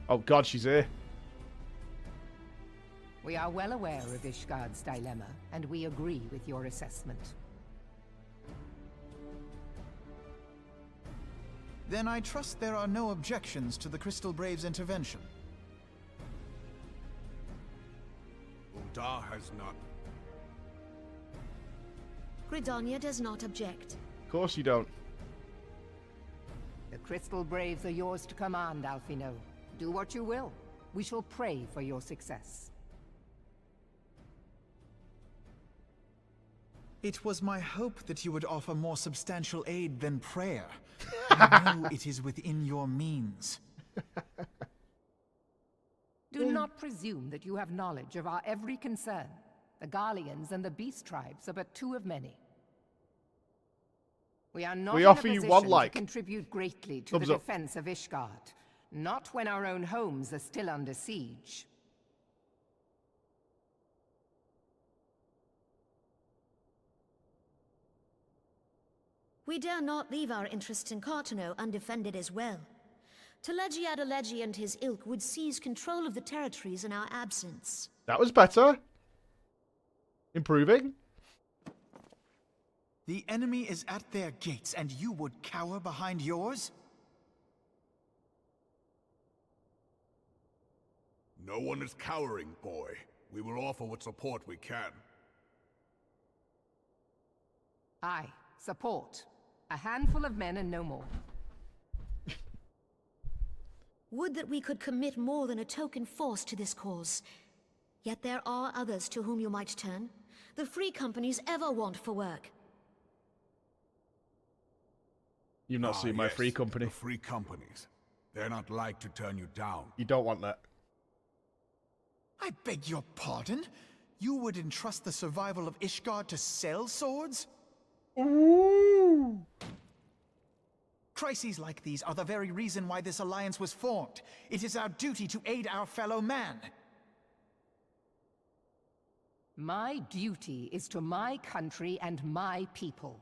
Oh god, she's here. We are well aware of Ishgard's dilemma, and we agree with your assessment. Then I trust there are no objections to the Crystal Brave's intervention. Uldar has none. Gridania does not object. Of course you don't. The Crystal Braves are yours to command, Alfino. Do what you will. We shall pray for your success. It was my hope that you would offer more substantial aid than prayer. I know it is within your means. Do not presume that you have knowledge of our every concern. The Garleans and the Beast Tribes are but two of many. We are not in a offer you position one like. to contribute greatly to the defense of Ishgard. Not when our own homes are still under siege. We dare not leave our interests in Cartano undefended as well. Telegi Adalegi and his ilk would seize control of the territories in our absence. That was better. Improving. The enemy is at their gates, and you would cower behind yours? No one is cowering, boy. We will offer what support we can. Aye, support. A handful of men and no more. Would that we could commit more than a token force to this cause. Yet there are others to whom you might turn. The free companies ever want for work. You've not seen my free company. The free companies. They're not like to turn you down. You don't want that. I beg your pardon? You would entrust the survival of Ishgard to sell swords? Ooh. Crises like these are the very reason why this alliance was formed. It is our duty to aid our fellow man. My duty is to my country and my people.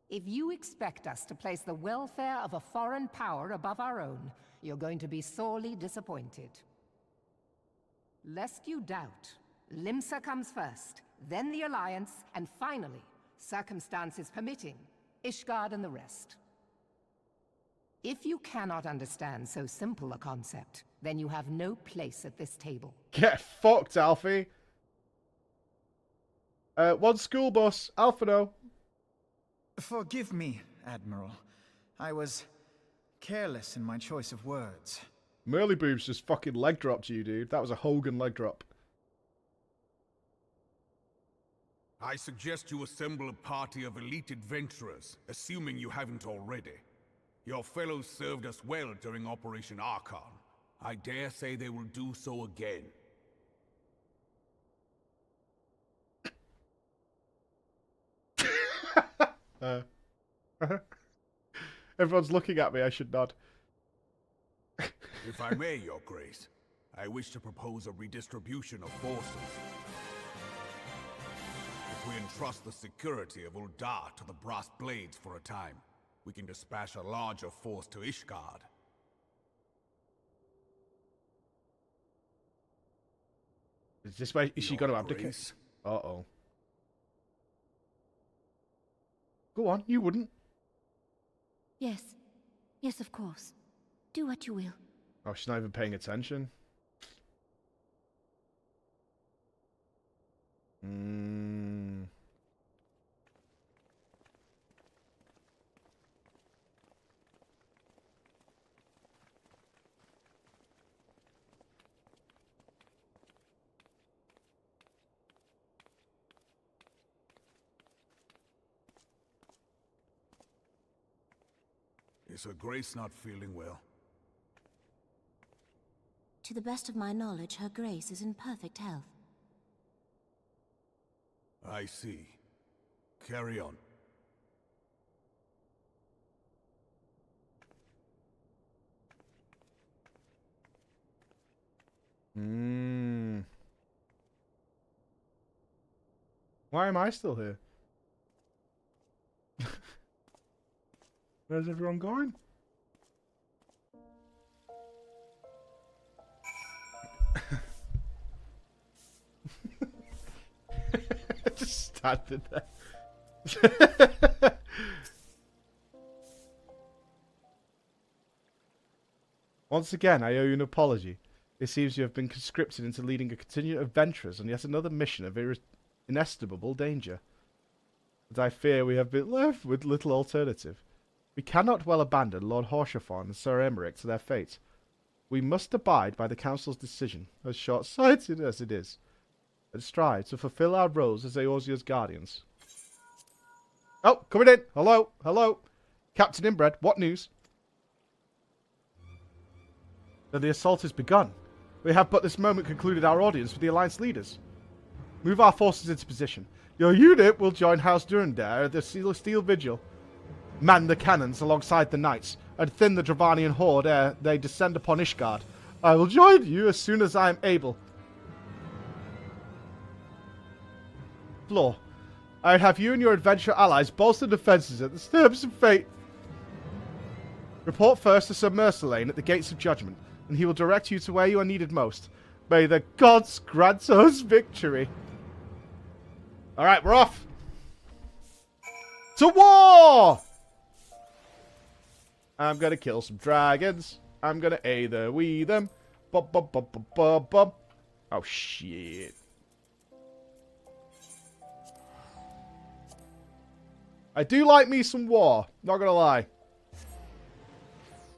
If you expect us to place the welfare of a foreign power above our own, you're going to be sorely disappointed. Lest you doubt, Limsa comes first, then the Alliance, and finally, circumstances permitting, Ishgard and the rest. If you cannot understand so simple a concept, then you have no place at this table. Get fucked, Alfie. One school bus. Alphino. Forgive me, Admiral. I was careless in my choice of words. Merly Boobs just fucking leg dropped you, dude. That was a Hogan leg drop. I suggest you assemble a party of elite adventurers, assuming you haven't already. Your fellows served us well during Operation Archon. I dare say they will do so again. Everyone's looking at me, I should nod. If I may, Your Grace, I wish to propose a redistribution of forces. If we entrust the security of Uldar to the Brass Blades for a time, we can dispatch a larger force to Ishgard. Is this where is she going to abdicate? Grace? Uh-oh. Go on, you wouldn't. Yes. Yes, of course. Do what you will. Oh, she's not even paying attention. Is Her Grace not feeling well? To the best of my knowledge, Her Grace is in perfect health. I see. Carry on. Why am I still here? Where's everyone going? Just standing there. Once again, I owe you an apology. It seems you have been conscripted into leading a contingent of adventurers on yet another mission of inestimable danger. But I fear we have been left with little alternative. We cannot well abandon Lord Haurchefort and Sir Emmerich to their fate. We must abide by the Council's decision, as short-sighted as it is, and strive to fulfill our roles as Eorzea's guardians. Oh, coming in! Hello, hello! Captain Inbred, what news? That the assault has begun. We have but this moment concluded our audience with the Alliance leaders. Move our forces into position. Your unit will join House Durandare at the Steel Vigil. Man the cannons alongside the knights, and thin the Dravanian horde ere they descend upon Ishgard. I will join you as soon as I am able. Floor, I would have you and your adventurer allies bolster defences at the steps of fate. Report first to Sir Mercilane at the Gates of Judgment, and he will direct you to where you are needed most. May the gods grant us victory. Alright, we're off. To war! I'm gonna kill some dragons. I'm gonna either wee them. Bum, bum, bum, bum, bum, bum. Oh, shit. I do like me some war. Not gonna lie.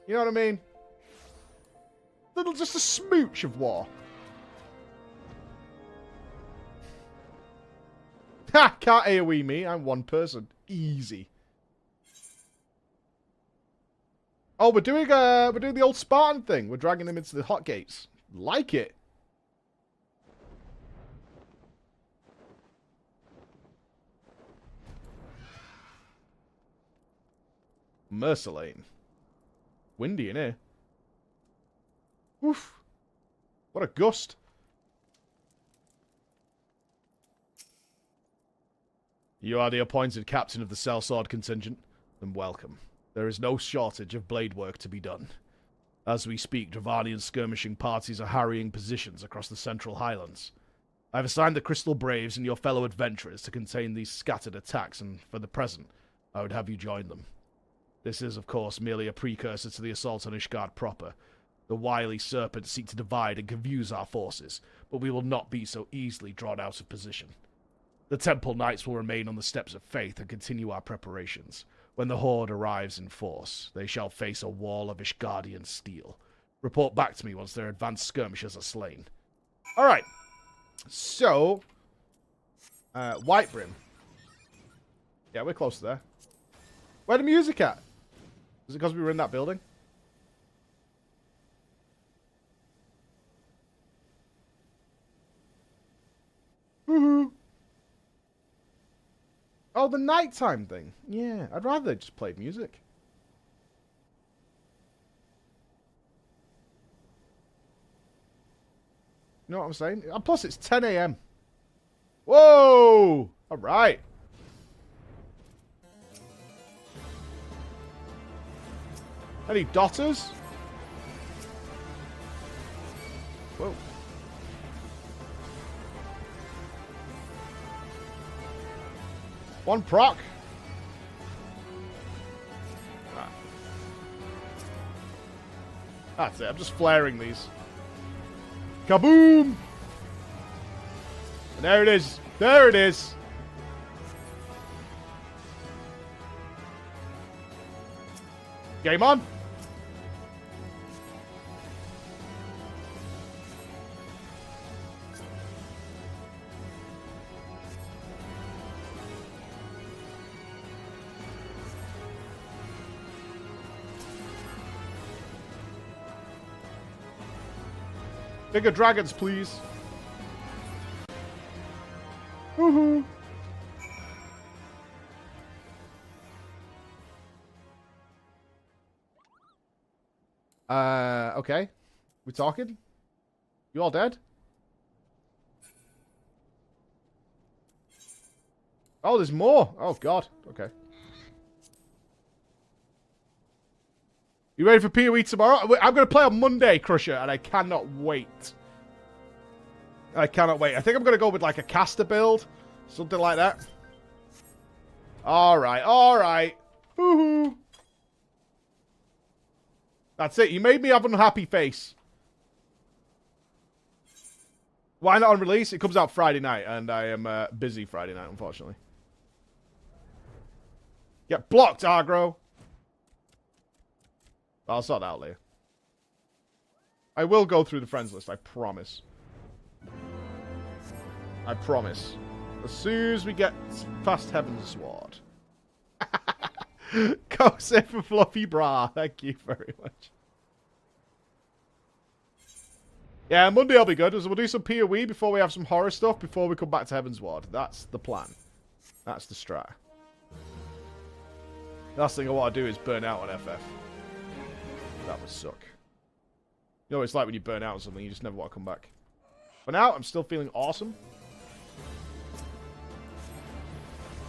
You know what I mean? Little, just a smooch of war. Ha! Can't AoE me. I'm one person. Easy. Oh, we're doing the old Spartan thing. We're dragging them into the hot gates. Like it. Mercilane. Windy in here. Oof. What a gust. You are the appointed captain of the Sellsword contingent. Then welcome. There is no shortage of blade work to be done. As we speak, Dravanian skirmishing parties are harrying positions across the Central Highlands. I have assigned the Crystal Braves and your fellow adventurers to contain these scattered attacks, and for the present, I would have you join them. This is, of course, merely a precursor to the assault on Ishgard proper. The wily serpents seek to divide and confuse our forces, but we will not be so easily drawn out of position. The Temple Knights will remain on the steps of faith and continue our preparations. When the Horde arrives in force, they shall face a wall of Ishgardian steel. Report back to me once their advanced skirmishers are slain. Alright. So, White Brim. Yeah, we're close to there. Where the music at? Is it because we were in that building? Woohoo! Oh, the nighttime thing. Yeah, I'd rather they just played music. You know what I'm saying? And plus, it's 10 a.m. Whoa! All right. Any dotters? Whoa. One proc. Ah. That's it. I'm just flaring these. Kaboom! And there it is. There it is. Game on. Bigger dragons, please. Woohoo! Okay. We talking? You all dead? Oh, there's more. Oh, God. Okay. You ready for PoE tomorrow? I'm going to play on Monday, Crusher, and I cannot wait. I cannot wait. I think I'm going to go with, like, a caster build. Something like that. Alright, alright. Woohoo! That's it. You made me have an unhappy face. Why not on release? It comes out Friday night, and I am busy Friday night, unfortunately. Get blocked, aggro. I'll sort that out later. I will go through the friends list, I promise. I promise. As soon as we get past Heavensward. Go sit for Fluffy Bra. Thank you very much. Yeah, Monday will be good. We'll do some PoE before we have some horror stuff before we come back to Heavensward. That's the plan. That's the strat. The last thing I want to do is burn out on FF. That would suck. You know, it's like when you burn out on something, you just never want to come back. For now, I'm still feeling awesome.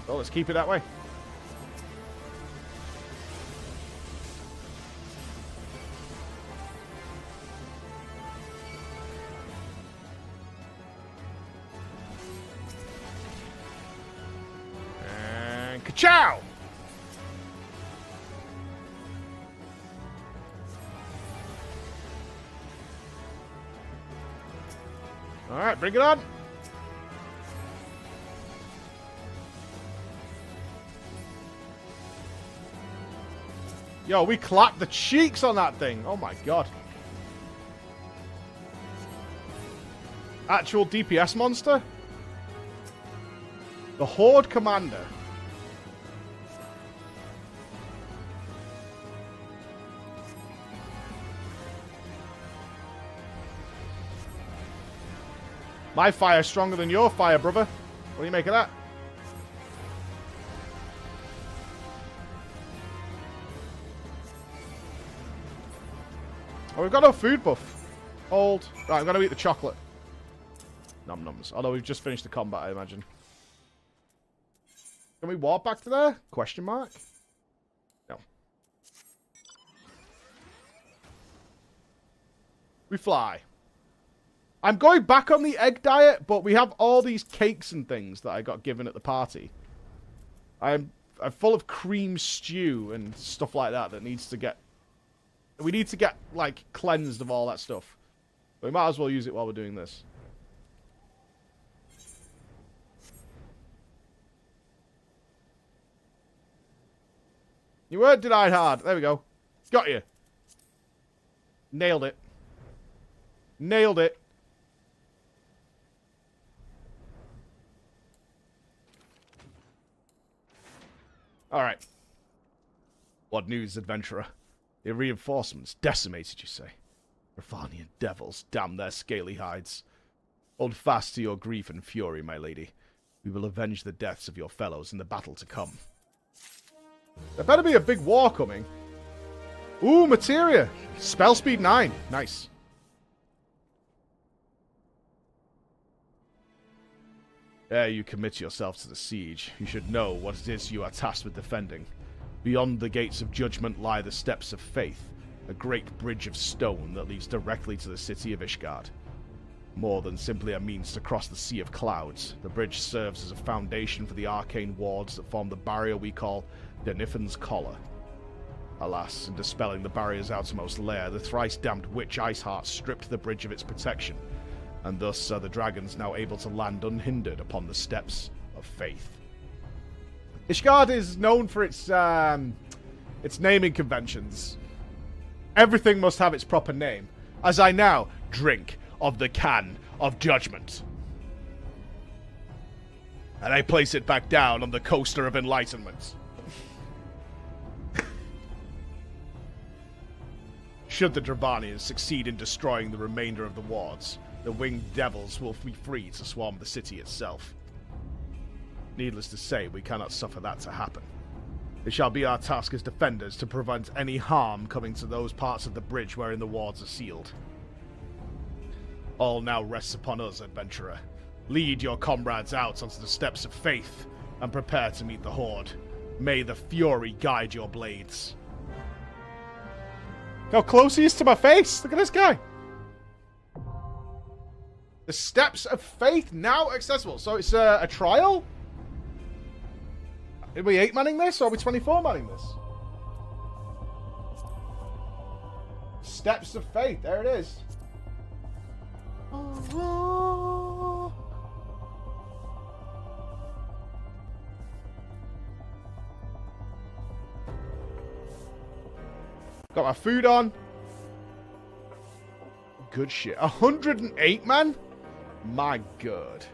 Well, let's keep it that way. And ka-chow! Alright, bring it on. Yo, we clapped the cheeks on that thing. Oh my god. Actual DPS monster? The Horde Commander. My fire's stronger than your fire, brother. What do you make of that? Oh, we've got no food buff. Hold. Right, I'm going to eat the chocolate. Num nums. Although we've just finished the combat, I imagine. Can we walk back to there? Question mark? No. We fly. I'm going back on the egg diet, but we have all these cakes and things that I got given at the party. I'm full of cream stew and stuff like that that needs to get... We need to get, like, cleansed of all that stuff. But we might as well use it while we're doing this. You weren't denied hard. There we go. Got you. Nailed it. Nailed it. Alright. What news, adventurer? The reinforcements decimated, you say? Ravanian devils, damn their scaly hides. Hold fast to your grief and fury, my lady. We will avenge the deaths of your fellows in the battle to come. There better be a big war coming. Ooh, materia. Spell speed 9. Nice. Ere you commit yourself to the siege, you should know what it is you are tasked with defending. Beyond the gates of judgment lie the steps of faith, a great bridge of stone that leads directly to the city of Ishgard. More than simply a means to cross the Sea of Clouds, the bridge serves as a foundation for the arcane wards that form the barrier we call Denifan's Collar. Alas, in dispelling the barrier's outermost layer, the thrice-damned witch Iceheart stripped the bridge of its protection, and thus are the dragons now able to land unhindered upon the steps of faith. Ishgard is known for its naming conventions. Everything must have its proper name, as I now drink of the can of judgment. And I place it back down on the coaster of enlightenment. Should the Dravanians succeed in destroying the remainder of the wards, the winged devils will be free to swarm the city itself. Needless to say, we cannot suffer that to happen. It shall be our task as defenders to prevent any harm coming to those parts of the bridge wherein the wards are sealed. All now rests upon us, adventurer. Lead your comrades out onto the steps of faith, and prepare to meet the Horde. May the fury guide your blades. How close he is to my face! Look at this guy! The steps of faith now accessible. So it's a trial? Are we 8-manning this, or are we 24-manning this? Steps of faith, there it is. Got my food on. Good shit. 108, man? My God.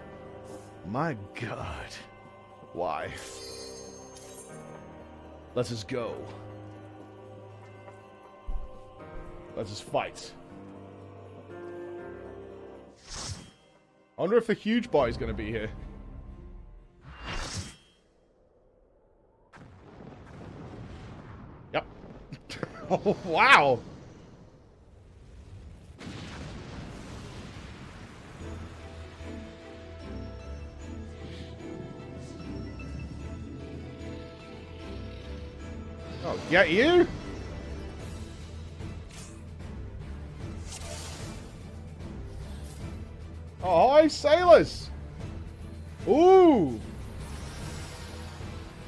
My God. Why? Let us go. Let us fight. I wonder if the huge boy is going to be here. Yep. Oh, wow. Oh, get you? Oh, hi, sailors! Ooh!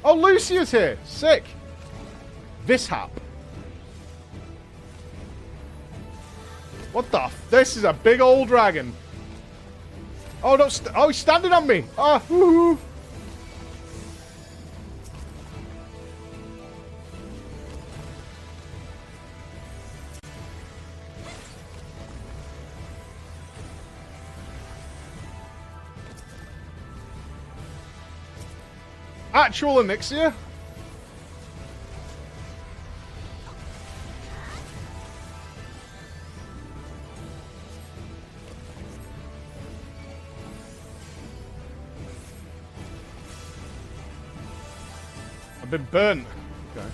Oh, Lucia's here! Sick! Vishap. What the f... This is a big old dragon. Oh, no, oh, he's standing on me! Ah, woohoo! Actual Onyxia? I've been burnt. Okay.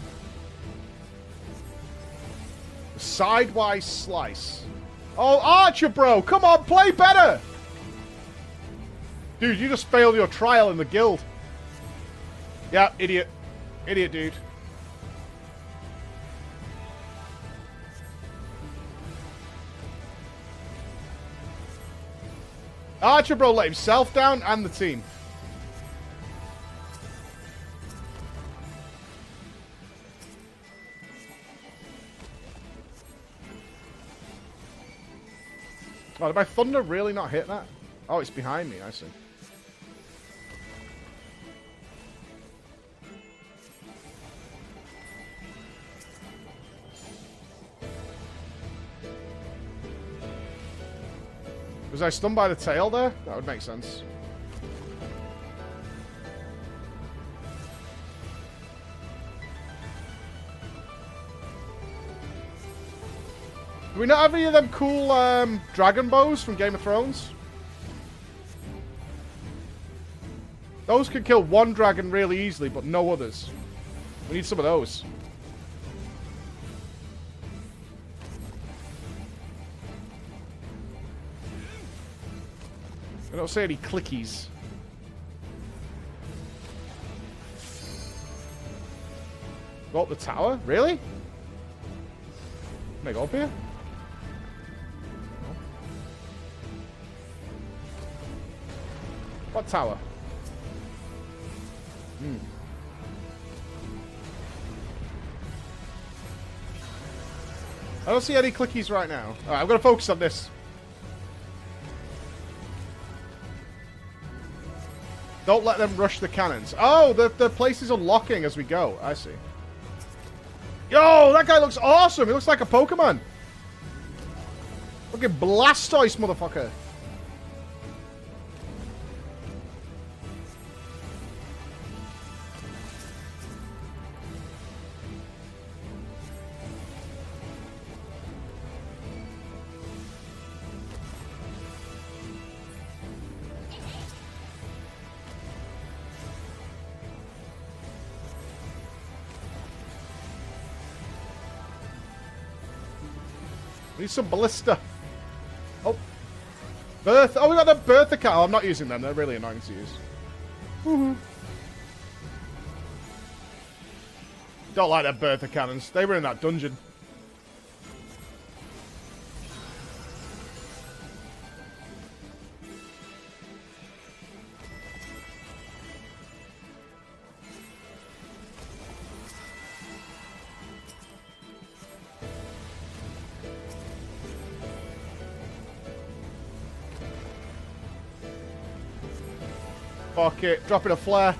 Sidewise slice. Oh, Archer, bro! Come on, play better! Dude, you just failed your trial in the guild. Yeah, idiot. Idiot, dude. Archer bro let himself down and the team. Oh, did my thunder really not hit that? Oh, it's behind me, I see. Was I stunned by the tail there? That would make sense. Do we not have any of them cool dragon bows from Game of Thrones? Those can kill one dragon really easily, but no others. We need some of those. I don't see any clickies. Go up the tower? Really? Can I go up here? No. What tower? I don't see any clickies right now. Alright, I'm going to focus on this. Don't let them rush the cannons. Oh, the place is unlocking as we go. I see. Yo, that guy looks awesome. He looks like a Pokemon. Fucking Blastoise, motherfucker. We need some ballista. Oh. Birth. Oh, we got the Bertha cat. Oh, I'm not using them. They're really annoying to use. Woohoo. Don't like that Bertha cannons. They were in that dungeon. Fuck it. Dropping a flare.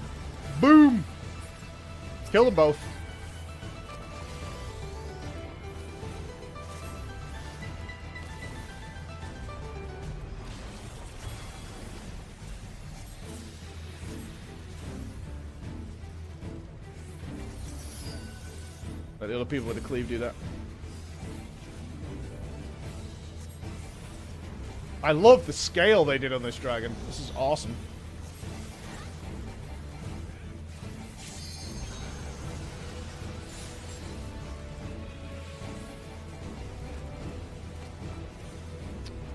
Boom! Kill them both. Let the other people with the cleave do that. I love the scale they did on this dragon. This is awesome.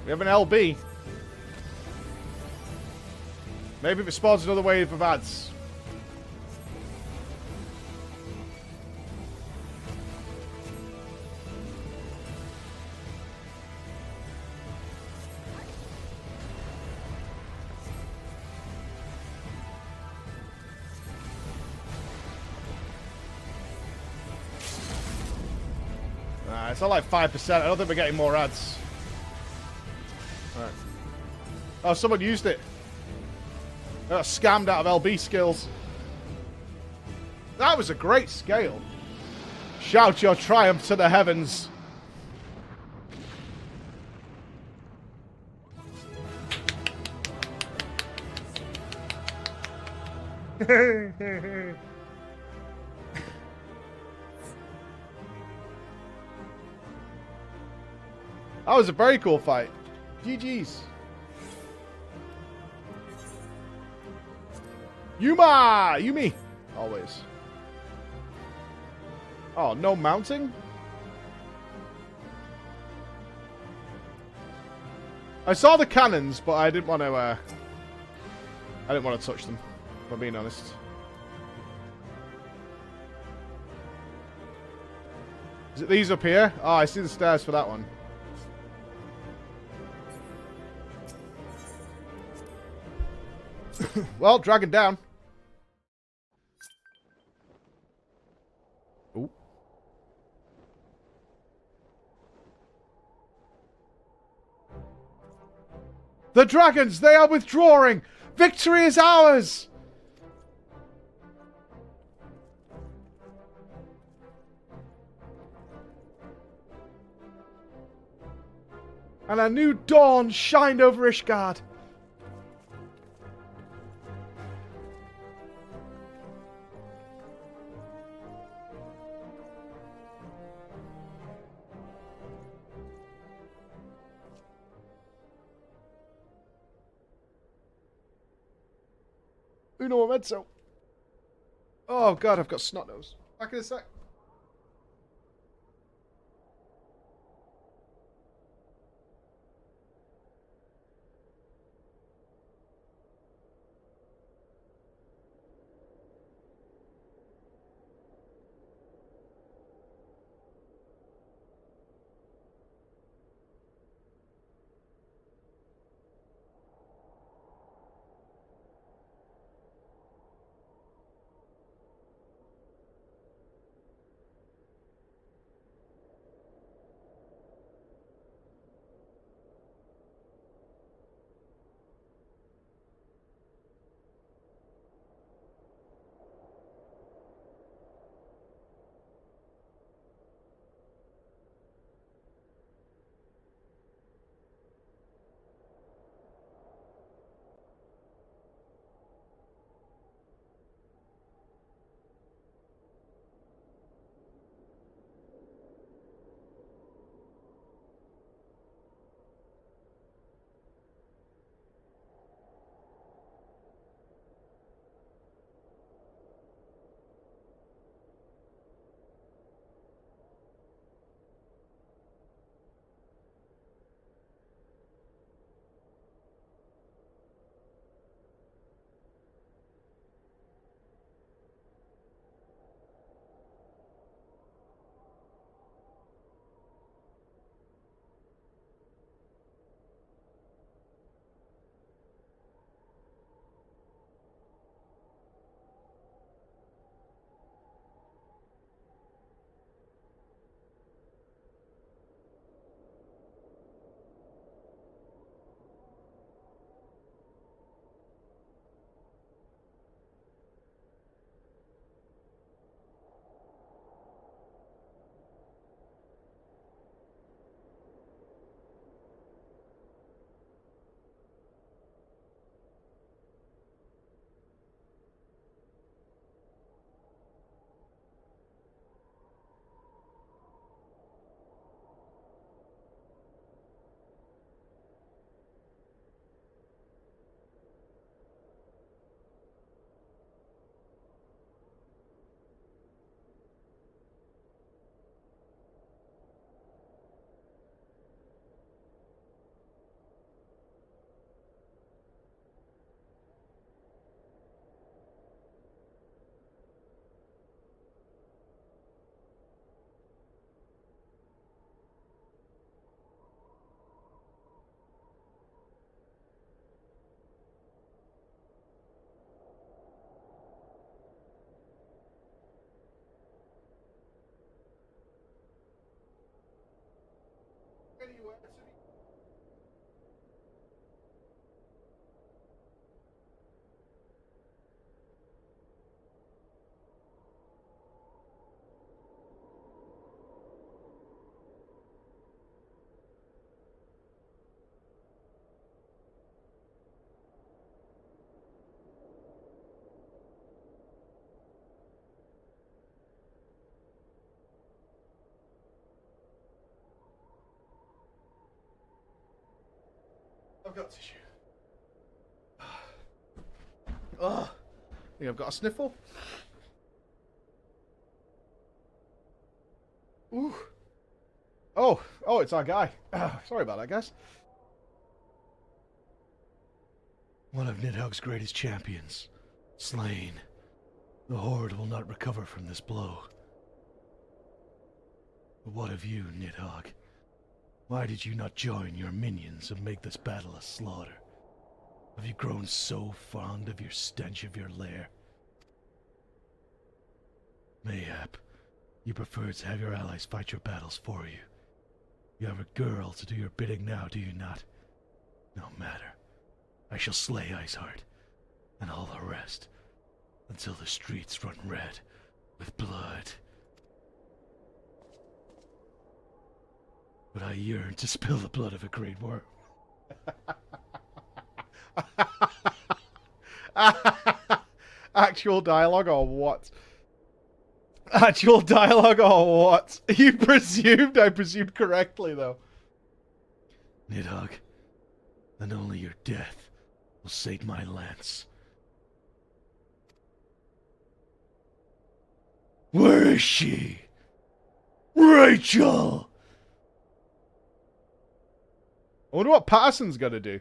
We have an LB. Maybe if it spawns another wave of ads. Nah, it's not like 5%. I don't think we're getting more ads. Right. Oh, someone used it. They got scammed out of LB skills. That was a great scale. Shout your triumph to the heavens. That was a very cool fight. GG's. Yumi! Always. Oh, no mounting? I saw the cannons, but I didn't want to, I didn't want to touch them, if I'm being honest. Is it these up here? Oh, I see the stairs for that one. Well, dragon down. Ooh. The dragons, they are withdrawing. Victory is ours. And a new dawn shined over Ishgard. Uno momento. Oh god, I've got snot nose. Back in a sec. I've got tissue. Oh, I think I've got a sniffle. Ooh. Oh, it's our guy. Sorry about that, guys. One of Nidhogg's greatest champions, slain. The Horde will not recover from this blow. But what of you, Nidhogg? Why did you not join your minions and make this battle a slaughter? Have you grown so fond of your stench of your lair? Mayhap, you prefer to have your allies fight your battles for you. You have a girl to do your bidding now, do you not? No matter. I shall slay Iceheart, and all the rest, until the streets run red with blood. But I yearn to spill the blood of a great worm. Actual dialogue or what? Actual dialogue or what? You presumed, I presumed correctly though. Nidhogg, and only your death will sate my lance. Where is she? Rachel! I wonder what Patterson's gonna do.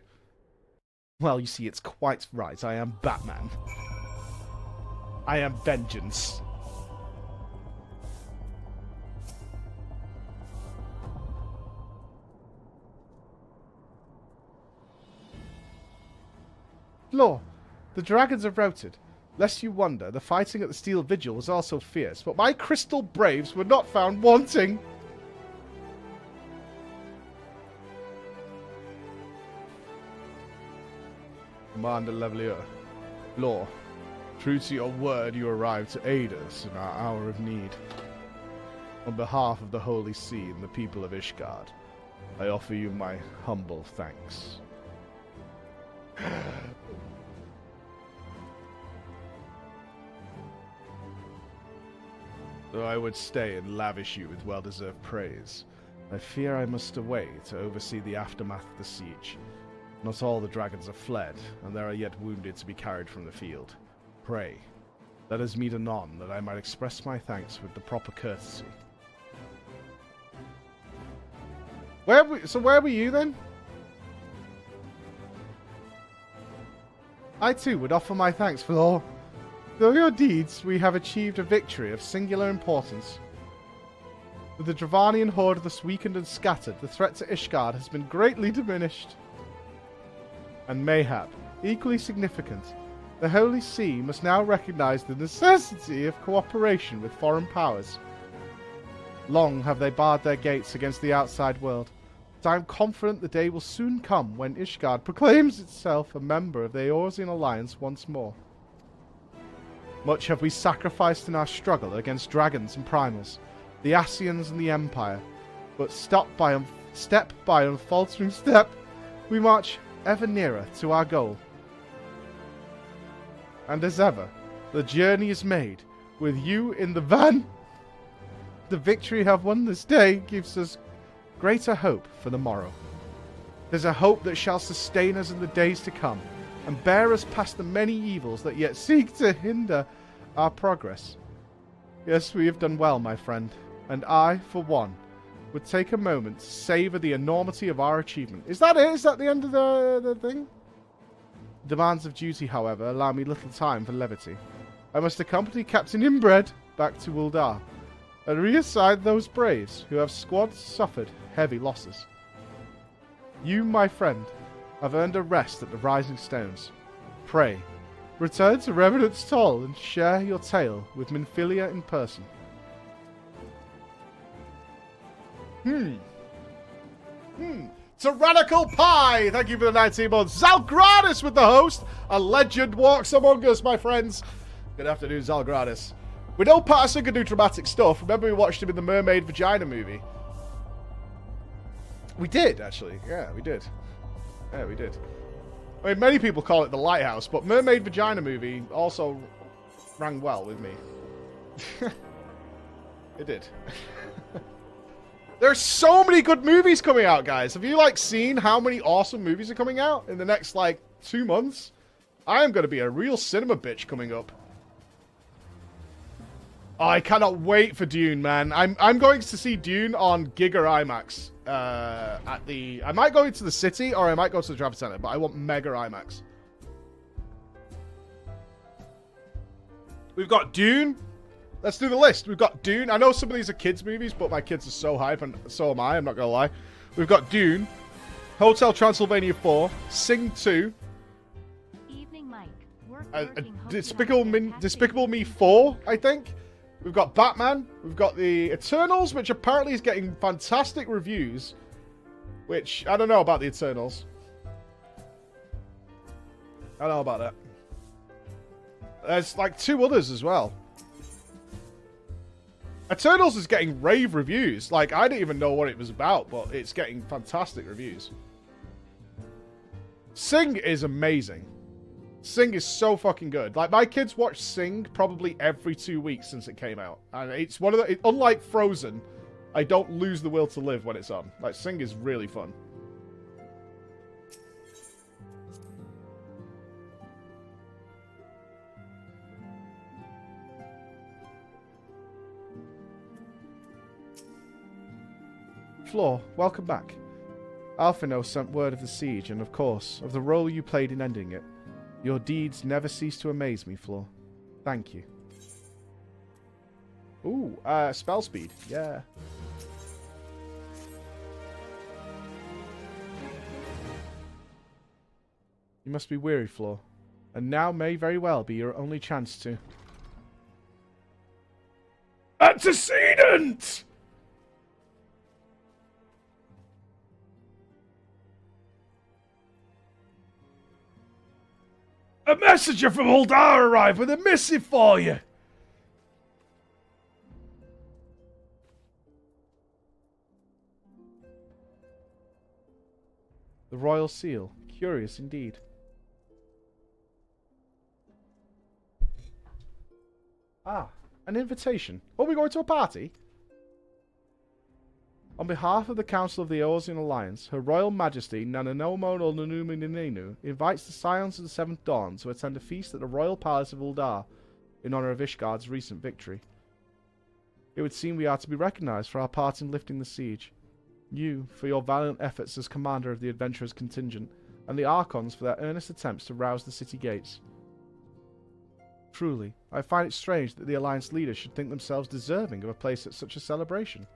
Well, you see, it's quite right. I am Batman. I am vengeance. Lore, the dragons have routed. Lest you wonder, the fighting at the Steel Vigil was also fierce, but my crystal braves were not found wanting. Commander Levelier, Lore, true to your word, you arrived to aid us in our hour of need. On behalf of the Holy See and the people of Ishgard, I offer you my humble thanks. Though I would stay and lavish you with well-deserved praise, I fear I must away to oversee the aftermath of the siege. Not all the dragons have fled, and there are yet wounded to be carried from the field. Pray, let us meet anon, that I might express my thanks with the proper courtesy. Where were you then? I too would offer my thanks for all. Through your deeds, we have achieved a victory of singular importance. With the Dravanian horde thus weakened and scattered, the threat to Ishgard has been greatly diminished. And mayhap, equally significant, the Holy See must now recognize the necessity of cooperation with foreign powers. Long have they barred their gates against the outside world, but I am confident the day will soon come when Ishgard proclaims itself a member of the Eorzean Alliance once more. Much have we sacrificed in our struggle against dragons and primals, the Ascians and the Empire, but step by unfaltering step, we march ever nearer to our goal. And as ever, the journey is made, with you in the van. The victory we have won this day gives us greater hope for the morrow. There's a hope that shall sustain us in the days to come, and bear us past the many evils that yet seek to hinder our progress. Yes, we have done well, my friend, and I, for one, would take a moment to savour the enormity of our achievement. Is that it? Is that the end of the thing? Demands of duty, however, allow me little time for levity. I must accompany Captain Inbred back to Uldar, and reassign those braves who have suffered heavy losses. You, my friend, have earned a rest at the Rising Stones. Pray, return to Revenant's Toll and share your tale with Minfilia in person. Tyrannical Pie! Thank you for the 19 months. Zalgradis with the host. A legend walks among us, my friends. Good afternoon, Zalgradis. We know Patterson can do dramatic stuff. Remember we watched him in the Mermaid Vagina movie? We did, actually. Yeah, we did. Yeah, we did. I mean, many people call it The Lighthouse, but Mermaid Vagina movie also rang well with me. It did. There's so many good movies coming out, guys. Have you, seen how many awesome movies are coming out in the next, 2 months? I am going to be a real cinema bitch coming up. Oh, I cannot wait for Dune, man. I'm going to see Dune on Giga IMAX. I might go into the city, or I might go to the Trafford Center, but I want Mega IMAX. We've got Dune. Let's do the list. We've got Dune. I know some of these are kids' movies, but my kids are so hype, and so am I. I'm not going to lie. We've got Dune, Hotel Transylvania 4, Sing 2, Evening, Mike. Despicable Me 4, I think. We've got Batman. We've got the Eternals, which apparently is getting fantastic reviews. Which, I don't know about the Eternals. I don't know about that. There's 2 others as well. Eternals is getting rave reviews. I didn't even know what it was about, but it's getting fantastic reviews. Sing is amazing. Sing is so fucking good. My kids watch Sing probably every 2 weeks since it came out. And it's one of the... unlike Frozen, I don't lose the will to live when it's on. Sing is really fun. Floor, welcome back. Alphino sent word of the siege and, of course, of the role you played in ending it. Your deeds never cease to amaze me, Floor. Thank you. Ooh, spell speed. Yeah. You must be weary, Floor. And now may very well be your only chance to... Antecedent! A messenger from Uldar arrived with a missive for you. The royal seal. Curious indeed. Ah, an invitation. Are we going to a party? On behalf of the Council of the Eorzean Alliance, Her Royal Majesty Nananomo Nanumininu invites the Scions of the Seventh Dawn to attend a feast at the Royal Palace of Uldar in honor of Ishgard's recent victory. It would seem we are to be recognized for our part in lifting the siege. You, for your valiant efforts as commander of the adventurers' contingent, and the Archons for their earnest attempts to rouse the city gates. Truly, I find it strange that the Alliance leaders should think themselves deserving of a place at such a celebration.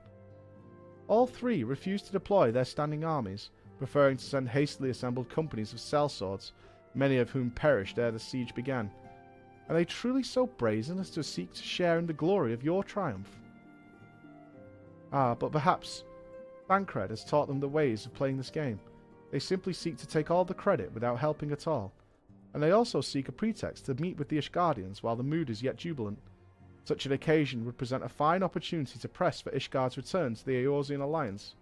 All three refused to deploy their standing armies, preferring to send hastily assembled companies of sellswords, many of whom perished ere the siege began. Are they truly so brazen as to seek to share in the glory of your triumph? Ah, but perhaps Thancred has taught them the ways of playing this game. They simply seek to take all the credit without helping at all. And they also seek a pretext to meet with the Ishgardians while the mood is yet jubilant. Such an occasion would present a fine opportunity to press for Ishgard's return to the Eorzean Alliance.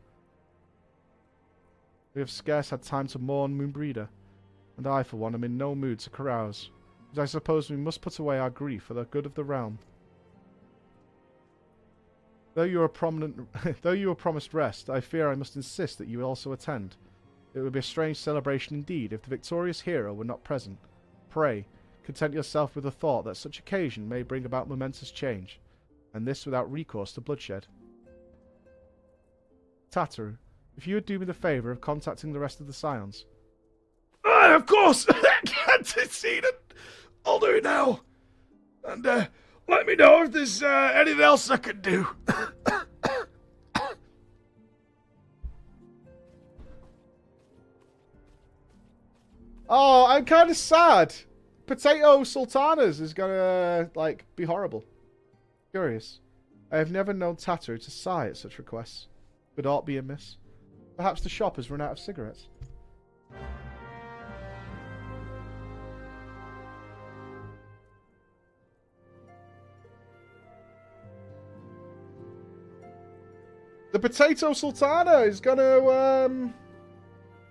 We have scarce had time to mourn Moonbreeder, and I for one am in no mood to carouse, but I suppose we must put away our grief for the good of the realm. Though you are promised rest, I fear I must insist that you also attend. It would be a strange celebration indeed if the victorious hero were not present. Pray, content yourself with the thought that such occasion may bring about momentous change, and this without recourse to bloodshed. Tataru, if you would do me the favour of contacting the rest of the Scions. Of course! Antecedent! I'll do it now. And let me know if there's anything else I can do. Oh, I'm kind of sad. Potato Sultanas is gonna, like, be horrible. Curious. I have never known Tataru to sigh at such requests. Could aught be amiss? Perhaps the shop has run out of cigarettes. The Potato Sultana is gonna,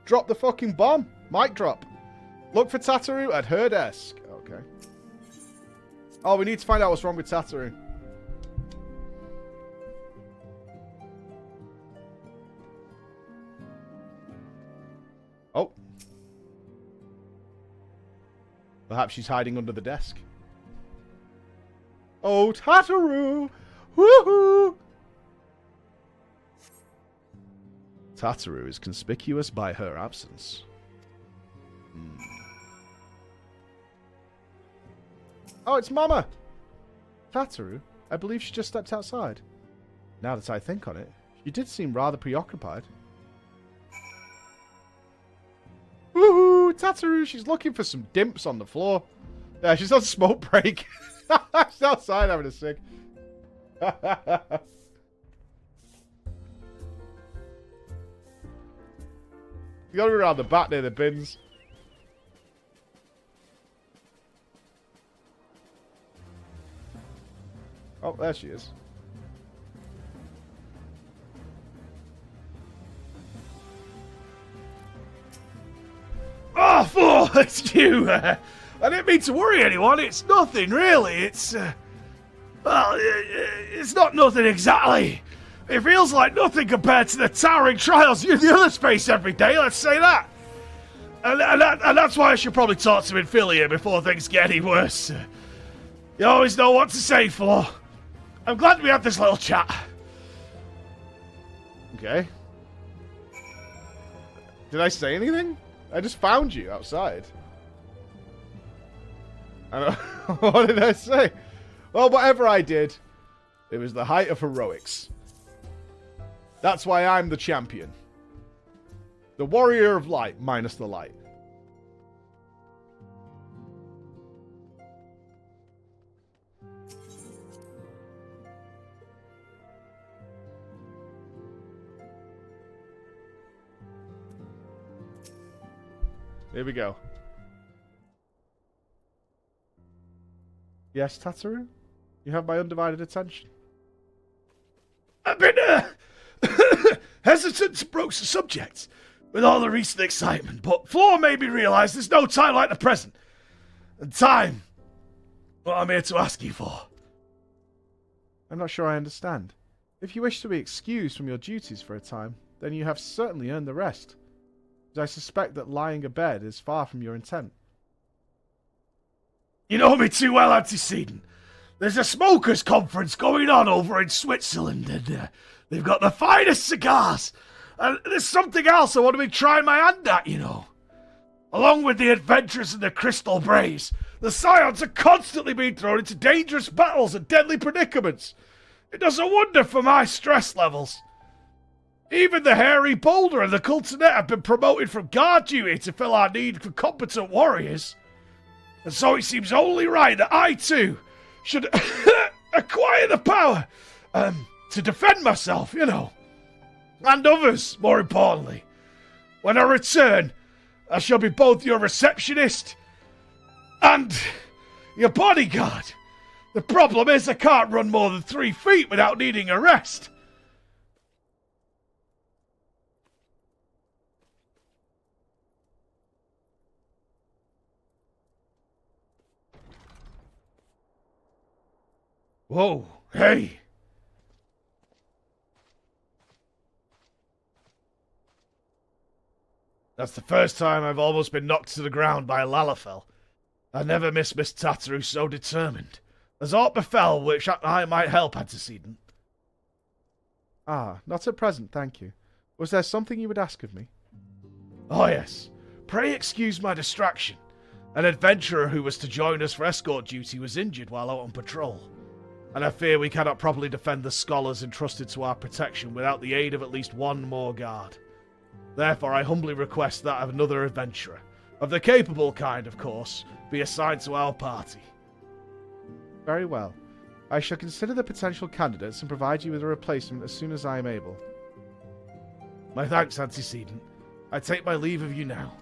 drop the fucking bomb. Mic drop. Look for Tataru at her desk. Okay. Oh, we need to find out what's wrong with Tataru. Oh. Perhaps she's hiding under the desk. Oh, Tataru! Woohoo! Tataru is conspicuous by her absence. Oh, it's Mama! Tataru, I believe she just stepped outside. Now that I think on it, she did seem rather preoccupied. Woohoo! Tataru, she's looking for some dimps on the floor. Yeah, she's on smoke break. She's outside having a cig. You gotta be around the back near the bins. Oh, there she is. Oh, fool! It's you! I didn't mean to worry anyone. It's nothing, really. It's, well, it's not nothing exactly. It feels like nothing compared to the towering trials you and the others face every day, let's say that. And that's why I should probably talk to Infilia before things get any worse. You always know what to say, Flo. I'm glad we had this little chat. Okay. Did I say anything? I just found you outside. I don't what did I say? Well, whatever I did, it was the height of heroics. That's why I'm the champion. The warrior of light minus the light. Here we go. Yes, Tataru? You have my undivided attention. I've been hesitant to broach the subject with all the recent excitement, but Floor made me realise there's no time like the present. And time, what I'm here to ask you for. I'm not sure I understand. If you wish to be excused from your duties for a time, then you have certainly earned the rest. As I suspect that lying abed is far from your intent. You know me too well, Antecedent. There's a smokers' conference going on over in Switzerland, and they've got the finest cigars. And there's something else I want to be trying my hand at, you know. Along with the adventurers and the crystal braves, the scions are constantly being thrown into dangerous battles and deadly predicaments. It doesn't wonder for my stress levels. Even the hairy boulder and the cultinet have been promoted from guard duty to fill our need for competent warriors. And so it seems only right that I too should acquire the power to defend myself, you know. And others, more importantly. When I return, I shall be both your receptionist and your bodyguard. The problem is I can't run more than 3 feet without needing a rest. Whoa, hey! That's the first time I've almost been knocked to the ground by a Lalafell. I never miss Miss Tataru so determined. There's aught befell which I might help, Antecedent. Ah, not at present, thank you. Was there something you would ask of me? Oh yes. Pray excuse my distraction. An adventurer who was to join us for escort duty was injured while out on patrol. And I fear we cannot properly defend the scholars entrusted to our protection without the aid of at least one more guard. Therefore, I humbly request that another adventurer, of the capable kind, of course, be assigned to our party. Very well. I shall consider the potential candidates and provide you with a replacement as soon as I am able. My thanks, Antecedent. I take my leave of you now.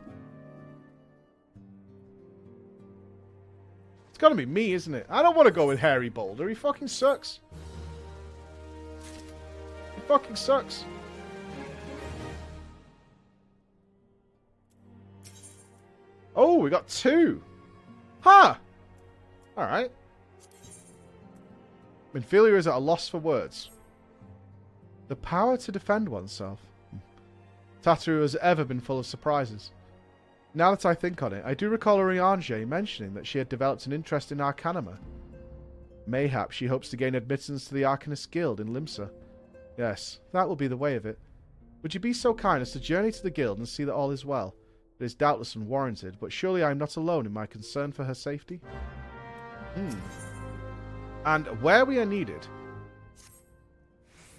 It's gotta be me, isn't it? I don't want to go with Hairy Boulder. He fucking sucks. He fucking sucks. Oh, we got 2. Ha! Huh. Alright. Minfilia is at a loss for words. The power to defend oneself. Tataru has ever been full of surprises. Now that I think on it, I do recall Urianger mentioning that she had developed an interest in Arcanima. Mayhap she hopes to gain admittance to the Arcanist Guild in Limsa. Yes, that will be the way of it. Would you be so kind as to journey to the guild and see that all is well? It is doubtless unwarranted, but surely I am not alone in my concern for her safety? And where we are needed.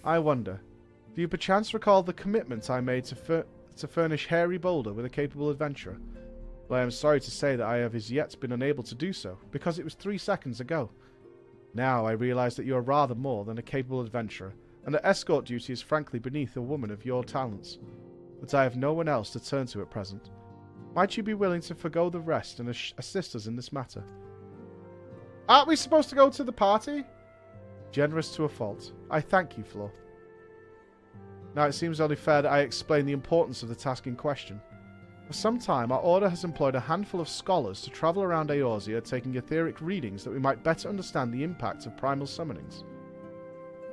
I wonder, do you perchance recall the commitment I made to furnish Hairy Boulder with a capable adventurer? Well, I am sorry to say that I have as yet been unable to do so, because it was 3 seconds ago. Now I realise that you are rather more than a capable adventurer, and that escort duty is frankly beneath a woman of your talents. But I have no one else to turn to at present. Might you be willing to forgo the rest and assist us in this matter? Aren't we supposed to go to the party? Generous to a fault. I thank you, Flo. Now it seems only fair that I explain the importance of the task in question. For some time, our order has employed a handful of scholars to travel around Eorzea taking etheric readings that we might better understand the impact of primal summonings.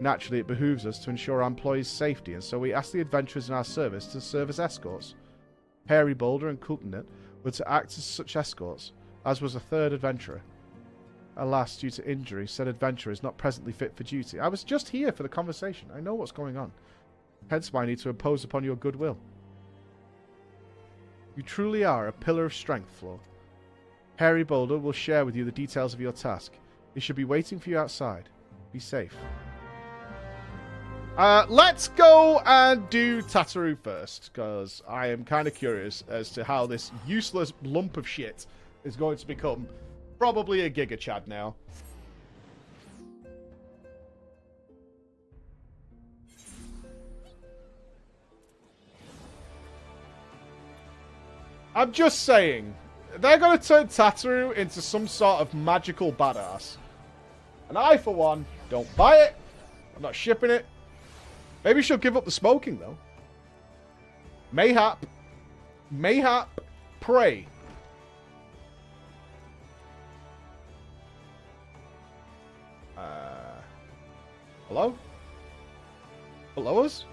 Naturally, it behooves us to ensure our employees' safety, and so we ask the adventurers in our service to serve as escorts. Hairy Boulder and Kultinet were to act as such escorts, as was a third adventurer. Alas, due to injury, said adventurer is not presently fit for duty. I was just here for the conversation. I know what's going on. Hence why I need to impose upon your goodwill. You truly are a pillar of strength, Flo. Harry Boulder will share with you the details of your task. He should be waiting for you outside. Be safe. Let's go and do Tataru first, because I am kind of curious as to how this useless lump of shit is going to become probably a Giga Chad now. I'm just saying, they're going to turn Tataru into some sort of magical badass. And I, for one, don't buy it. I'm not shipping it. Maybe she'll give up the smoking, though. Mayhap. Pray. Hello? Below us?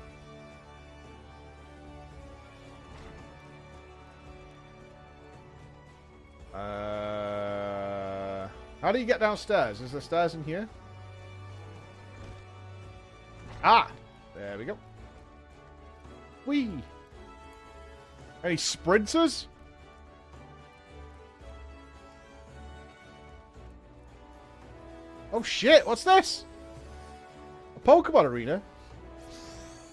How do you get downstairs? Is there stairs in here? Ah! There we go. Whee! Any sprinters? Oh shit, what's this? A Pokemon arena?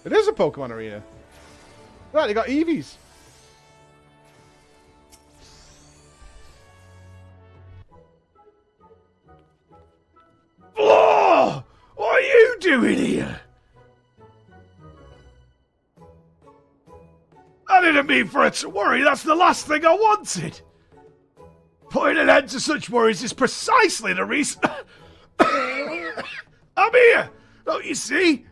It is a Pokemon arena. Right, they got Eevees. Oh! What are you doing here? I didn't mean for it to worry. That's the last thing I wanted. Putting an end to such worries is precisely the reason... I'm here! Don't you see?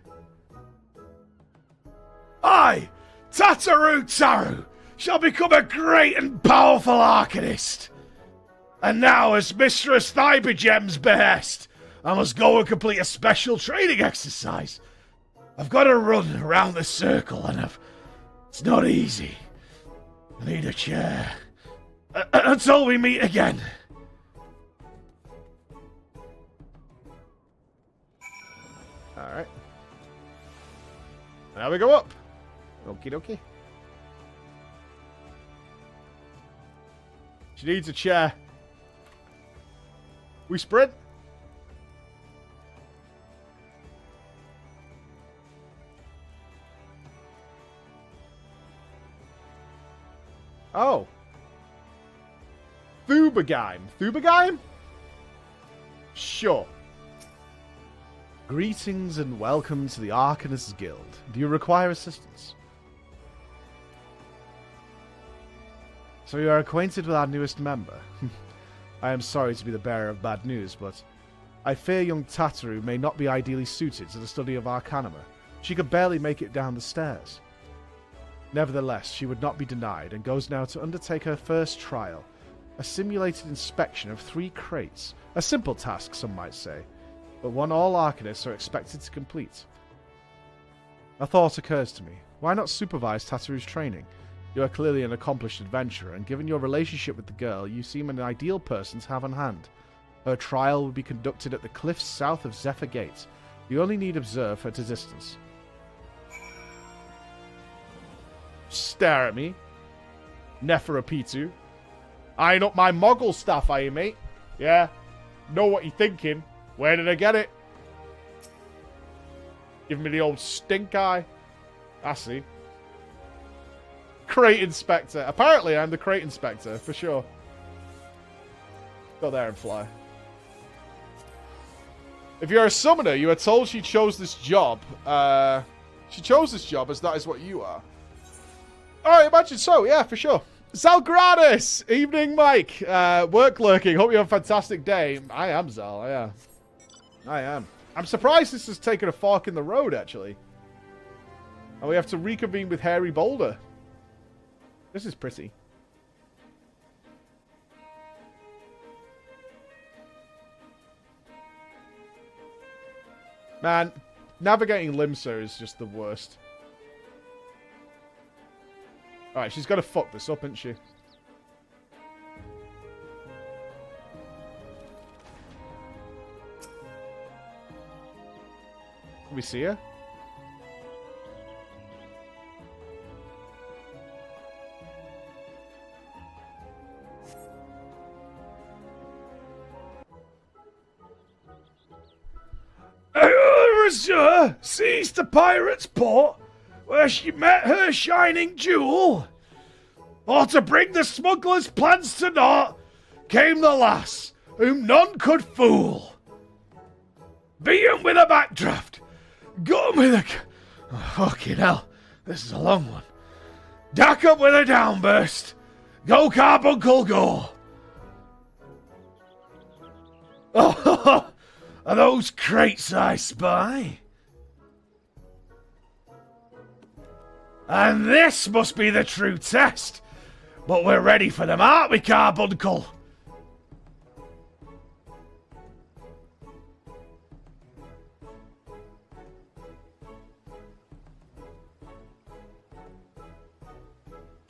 I, Tataru Taru, shall become a great and powerful Arcanist. And now, as Mistress Thibagem's behest, I must go and complete a special training exercise. I've got to run around the circle, and it's not easy. I need a chair. Until we meet again. Alright. Now we go up. Okie dokie. She needs a chair. We sprint. Oh. Thubergeim? Sure. Greetings and welcome to the Arcanists Guild. Do you require assistance? So you are acquainted with our newest member. I am sorry to be the bearer of bad news, but I fear young Tataru may not be ideally suited to the study of Arcanima. She could barely make it down the stairs. Nevertheless, she would not be denied and goes now to undertake her first trial, a simulated inspection of 3 crates. A simple task, some might say, but one all Arcanists are expected to complete. A thought occurs to me. Why not supervise Tataru's training? You are clearly an accomplished adventurer, and given your relationship with the girl, you seem an ideal person to have on hand. Her trial will be conducted at the cliffs south of Zephyr Gate. You only need observe her to distance. Stare at me. Neferapitu. Eyeing up my Moggle stuff, are you, mate? Yeah. Know what you're thinking. Where did I get it? Give me the old stink eye. I see. Crate Inspector. Apparently, I'm the Crate Inspector, for sure. Go there and fly. If you're a summoner, you are told she chose this job. She chose this job as that is what you are. I imagine so, yeah, for sure. Zalgradis! Evening, Mike. Work lurking. Hope you have a fantastic day. I am Zal, yeah. I am. I'm surprised this has taken a fork in the road, actually. And we have to reconvene with Harry Boulder. This is pretty. Man, navigating Limsa is just the worst. Alright, she's got to fuck this up, isn't she? Can we see her? your Azure seized the pirate's port where she met her shining jewel, or to bring the smuggler's plans to naught, came the lass whom none could fool. Beat 'em with a backdraft, gut 'em with a... Oh, fucking hell, this is a long one. Dack up with a downburst. Go carbuncle go. Oh, are those crates I spy? And this must be the true test. But we're ready for them, aren't we, carbuncle?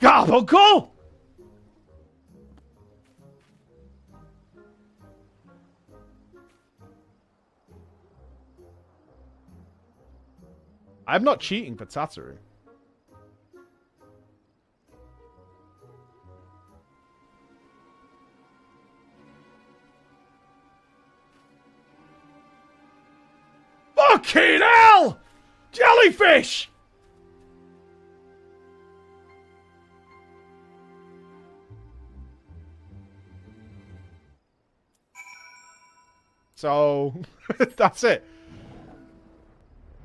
Carbuncle? I'm not cheating for Tataru. Fucking hell! Jellyfish! So, that's it.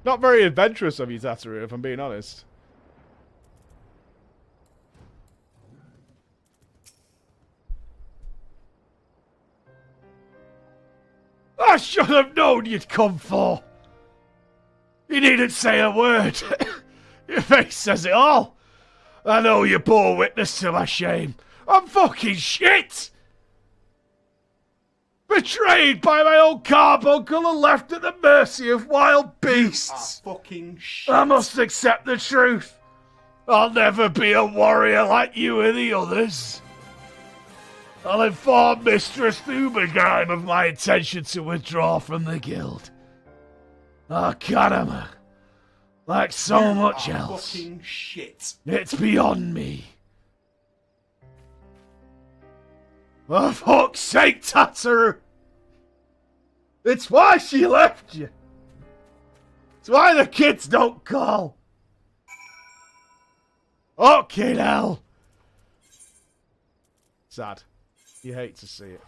Not very adventurous of you, Tataru, if I'm being honest. I should have known you'd come for. You needn't say a word. Your face says it all. I know you bore witness to my shame. I'm fucking shit! Betrayed by my own carbuncle and left at the mercy of wild beasts. Fucking shit. I must accept the truth. I'll never be a warrior like you or the others. I'll inform Mistress Thubergheim of my intention to withdraw from the guild. Arcanema, like so much else, Fucking shit. it's beyond me. For fuck's sake, Tataru! It's why she left you. It's why the kids don't call. Fucking hell. Sad. You hate to see it.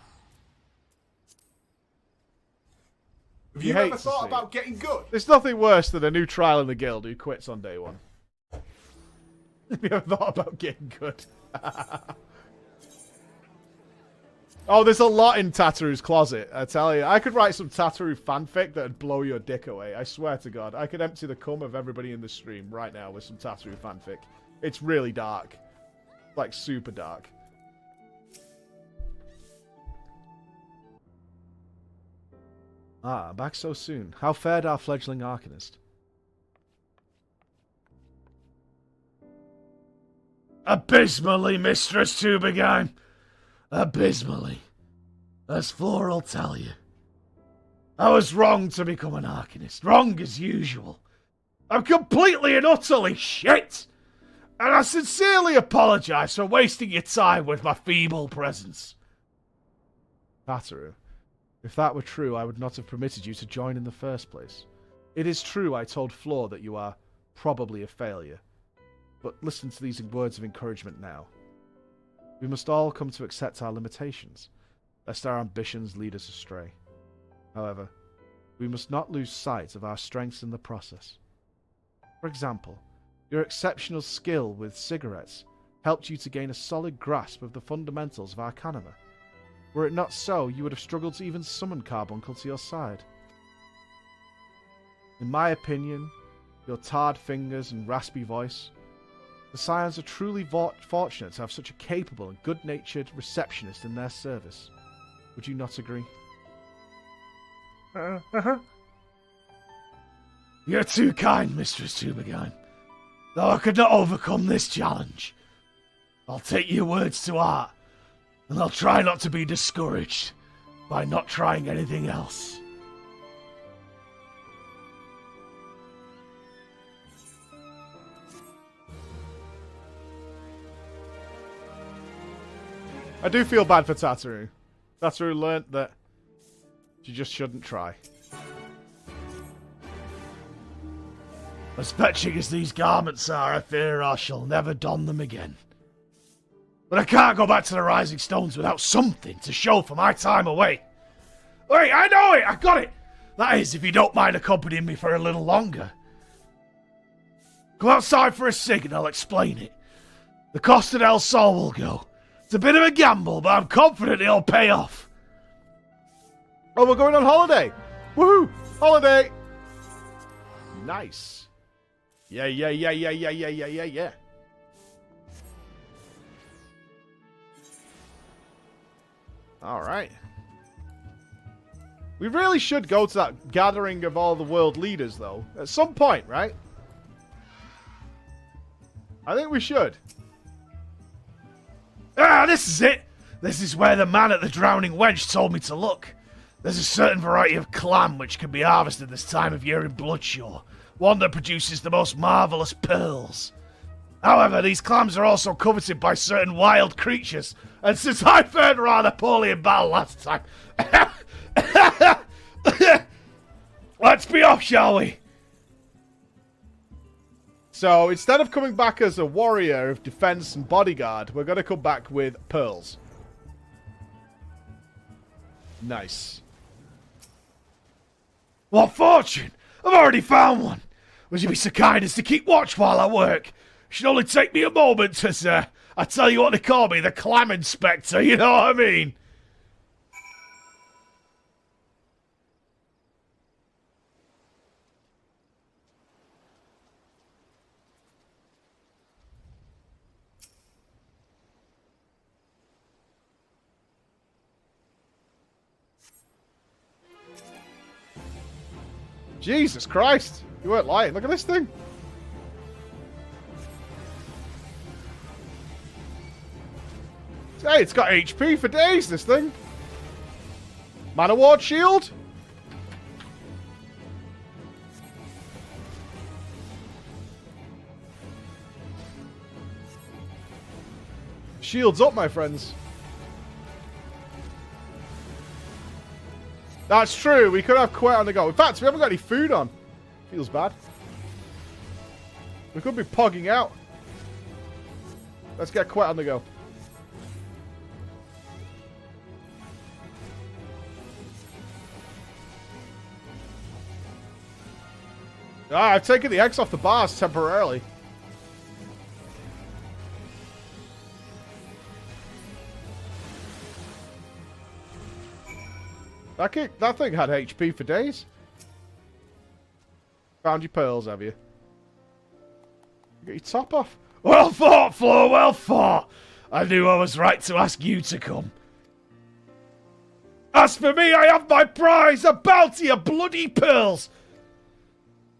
Have you ever thought about getting good? There's nothing worse than a new trial in the guild who quits on day one. Have you ever thought about getting good? Oh, there's a lot in Tataru's closet, I tell you. I could write some Tataru fanfic that'd blow your dick away. I swear to God. I could empty the cum of everybody in the stream right now with some Tataru fanfic. It's really dark. Like, super dark. Ah, back so soon. How fared our fledgling Arcanist? Abysmally, Mistress Thubergheim. Abysmally. As Floor'll tell you. I was wrong to become an Arcanist. Wrong as usual. I'm completely and utterly shit. And I sincerely apologise for wasting your time with my feeble presence. Tataru, if that were true, I would not have permitted you to join in the first place. It is true I told Floor that you are probably a failure. But listen to these words of encouragement now. We must all come to accept our limitations, lest our ambitions lead us astray. However, we must not lose sight of our strengths in the process. For example, your exceptional skill with cigarettes helped you to gain a solid grasp of the fundamentals of Arcanema. Were it not so, you would have struggled to even summon Carbuncle to your side. In my opinion, your tarred fingers and raspy voice, the Scions are truly fortunate to have such a capable and good-natured receptionist in their service. Would you not agree? You're too kind, Mistress Thubergheim. Though I could not overcome this challenge. I'll take your words to heart, and I'll try not to be discouraged by not trying anything else. I do feel bad for Tataru. Tataru learnt that she just shouldn't try. As fetching as these garments are, I fear I shall never don them again. But I can't go back to the Rising Stones without something to show for my time away. Wait, I know it! I got it! That is, if you don't mind accompanying me for a little longer. Go outside for a cig and I'll explain it. The cost of El Sol will go. It's a bit of a gamble, but I'm confident it'll pay off. Oh, we're going on holiday! Woohoo! Holiday! Nice. Yeah. Alright. We really should go to that gathering of all the world leaders, though. At some point, right? I think we should. Ah, this is it! This is where the man at the Drowning Wench told me to look. There's a certain variety of clam which can be harvested this time of year in Bloodshore. One that produces the most marvellous pearls. However, these clams are also coveted by certain wild creatures, and since I fared rather poorly in battle last time... Let's be off, shall we? So, instead of coming back as a warrior of defense and bodyguard, we're going to come back with pearls. Nice. What fortune! I've already found one! Would you be so kind as to keep watch while I work? It should only take me a moment as, I tell you what they call me, the Clam Inspector, you know what I mean? Jesus Christ! You weren't lying. Look at this thing. Hey, it's got HP for days, this thing. Mana Ward Shield. Shields up, my friends. That's true. We could have quit on the go. In fact, we haven't got any food on. Feels bad. We could be pogging out. Let's get quit on the go. Ah, I've taken the X off the bars temporarily. That thing had HP for days. Found your pearls, have you? You got your top off? Well fought, Flo, well fought. I knew I was right to ask you to come. As for me, I have my prize, a bounty of bloody pearls.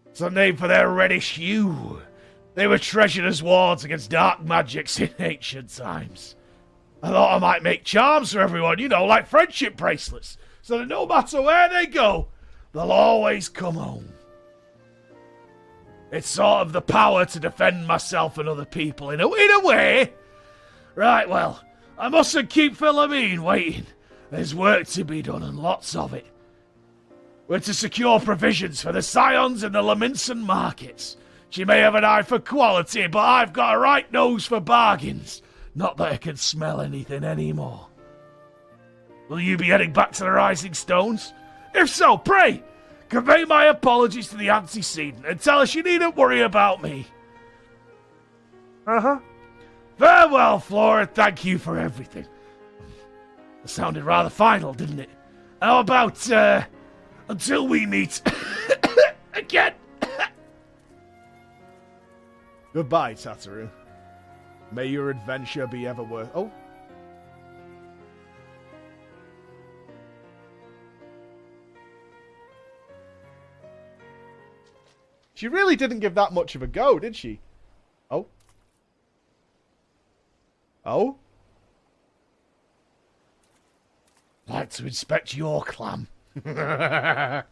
It's a name for their reddish hue. They were treasured as wards against dark magics in ancient times. I thought I might make charms for everyone, you know, like friendship bracelets, so that no matter where they go, they'll always come home. It's sort of the power to defend myself and other people in a way. Right, well, I mustn't keep Philomene waiting. There's work to be done and lots of it. We're to secure provisions for the Scions and the Laminson markets. She may have an eye for quality, but I've got a right nose for bargains. Not that I can smell anything anymore. Will you be heading back to the Rising Stones? If so, pray, convey my apologies to the antecedent and tell her she needn't worry about me. Uh-huh. Farewell, Flora, thank you for everything. It sounded rather final, didn't it? How about, until we meet again? Goodbye, Tataru. May your adventure be ever worth... Oh. She really didn't give that much of a go, did she? Oh. Oh? I'd like to inspect your clam. Alright.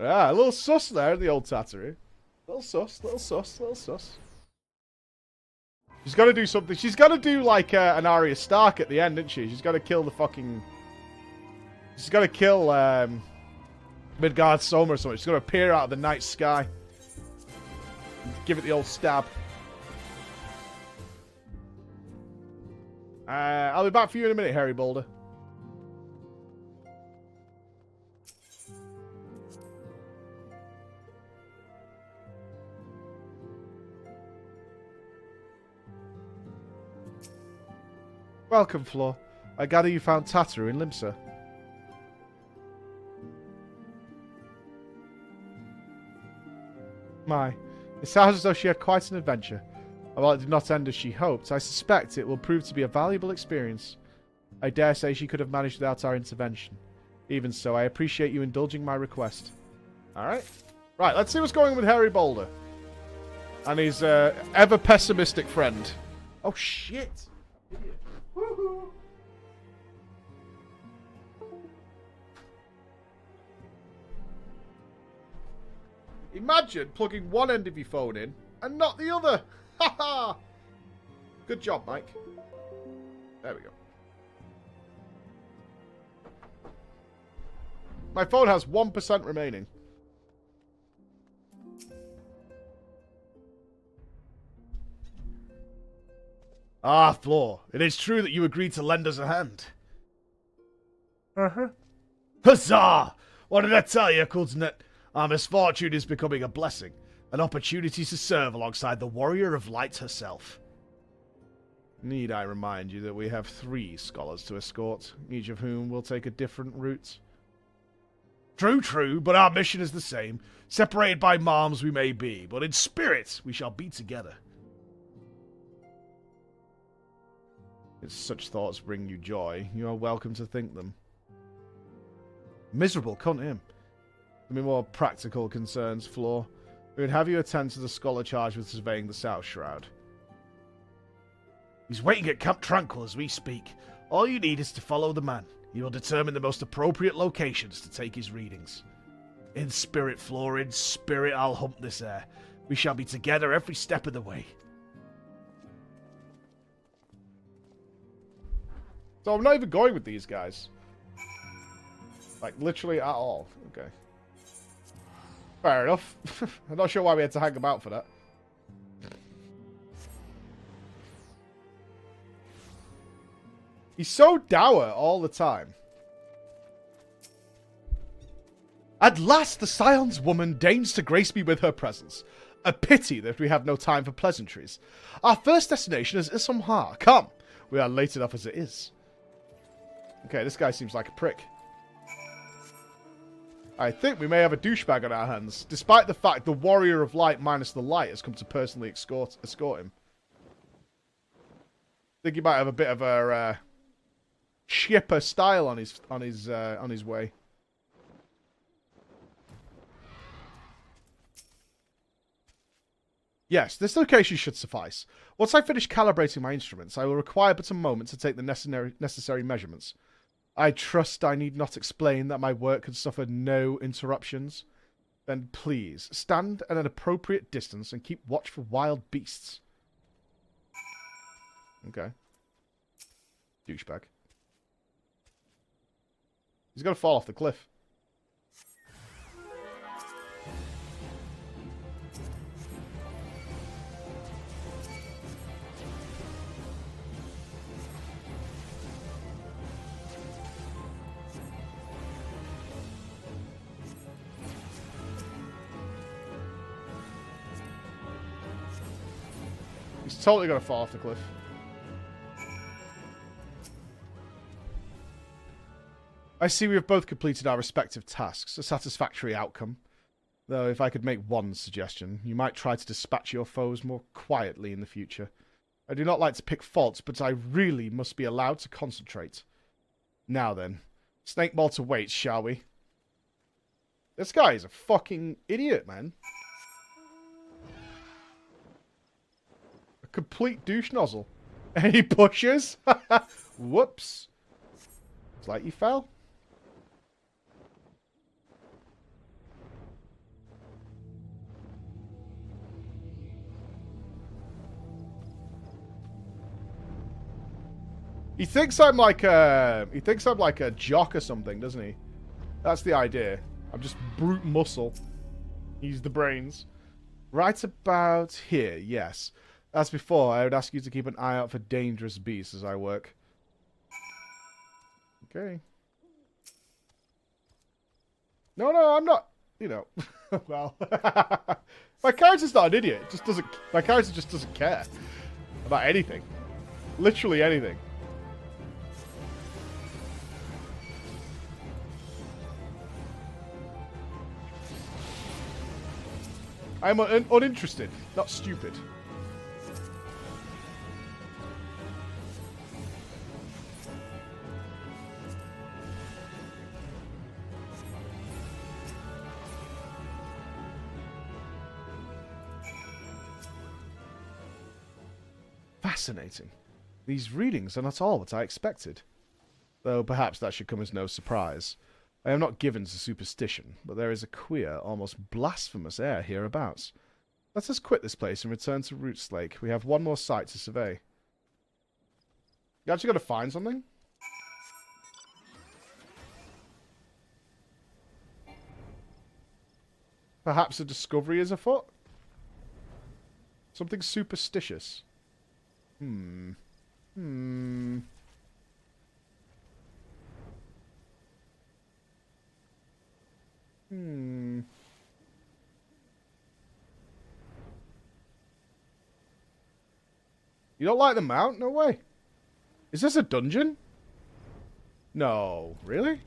Ah, a little sus there, the old Tataru. Little sus, little sus, little sus. She's got to do something. She's got to do like an Arya Stark at the end, isn't she? She's got to kill the fucking... She's got to kill Midgard Soma or something. She's got to appear out of the night sky. Give it the old stab. I'll be back for you in a minute, Harry Boulder. Welcome, Flor. I gather you found Tataru in Limsa. My, it sounds as though she had quite an adventure. While it did not end as she hoped, I suspect it will prove to be a valuable experience. I dare say she could have managed without our intervention. Even so, I appreciate you indulging my request. Alright. Right, let's see what's going on with Harry Boulder. And his ever-pessimistic friend. Oh, shit! Woohoo! Imagine plugging one end of your phone in and not the other. Haha! Good job, Mike. There we go. My phone has 1% remaining. Ah, Flor, it is true that you agreed to lend us a hand. Uh-huh. Huzzah! What did I tell you, Kultnet? Our misfortune is becoming a blessing. An opportunity to serve alongside the Warrior of Light herself. Need I remind you that we have 3 scholars to escort, each of whom will take a different route? True, true, but our mission is the same. Separated by malms we may be, but in spirit we shall be together. If such thoughts bring you joy, you are welcome to think them. Miserable, cunt him. There be more practical concerns, Flor. We would have you attend to the scholar charged with surveying the South Shroud. He's waiting at Camp Tranquil as we speak. All you need is to follow the man. He will determine the most appropriate locations to take his readings. In spirit, Flor, in spirit, I'll hump this air. We shall be together every step of the way. So I'm not even going with these guys. Like, literally at all. Okay. Fair enough. I'm not sure why we had to hang about for that. He's so dour all the time. At last the Scion's woman deigns to grace me with her presence. A pity that we have no time for pleasantries. Our first destination is Issamhar. Come! We are late enough as it is. Okay, this guy seems like a prick. I think we may have a douchebag on our hands, despite the fact the Warrior of Light minus the Light has come to personally escort him. I think he might have a bit of a chipper style on his way. Yes, this location should suffice. Once I finish calibrating my instruments, I will require but a moment to take the necessary measurements. I trust I need not explain that my work can suffer no interruptions. Then please, stand at an appropriate distance and keep watch for wild beasts. Okay. Douchebag. He's gonna fall off the cliff. He's totally gonna fall off the cliff. I see we have both completed our respective tasks, a satisfactory outcome. Though if I could make one suggestion, you might try to dispatch your foes more quietly in the future. I do not like to pick faults, but I really must be allowed to concentrate. Now then, Snake Malta waits, shall we? This guy is a fucking idiot, man. A complete douche nozzle. And he pushes? Whoops. It's like you fell. He thinks I'm like a jock or something, doesn't he? That's the idea. I'm just brute muscle. He's the brains. Right about here, yes. As before, I would ask you to keep an eye out for dangerous beasts as I work. Okay. No, I'm not. You know, well, my character's not an idiot. It just doesn't. My character just doesn't care about anything. Literally anything. I'm uninterested, not stupid. Fascinating. These readings are not all what I expected. Though perhaps that should come as no surprise. I am not given to superstition, but there is a queer, almost blasphemous air hereabouts. Let us quit this place and return to Roots Lake. We have one more site to survey. You actually got to find something? Perhaps a discovery is afoot? Something superstitious. You don't like the mount? No way. Is this a dungeon? No. Really?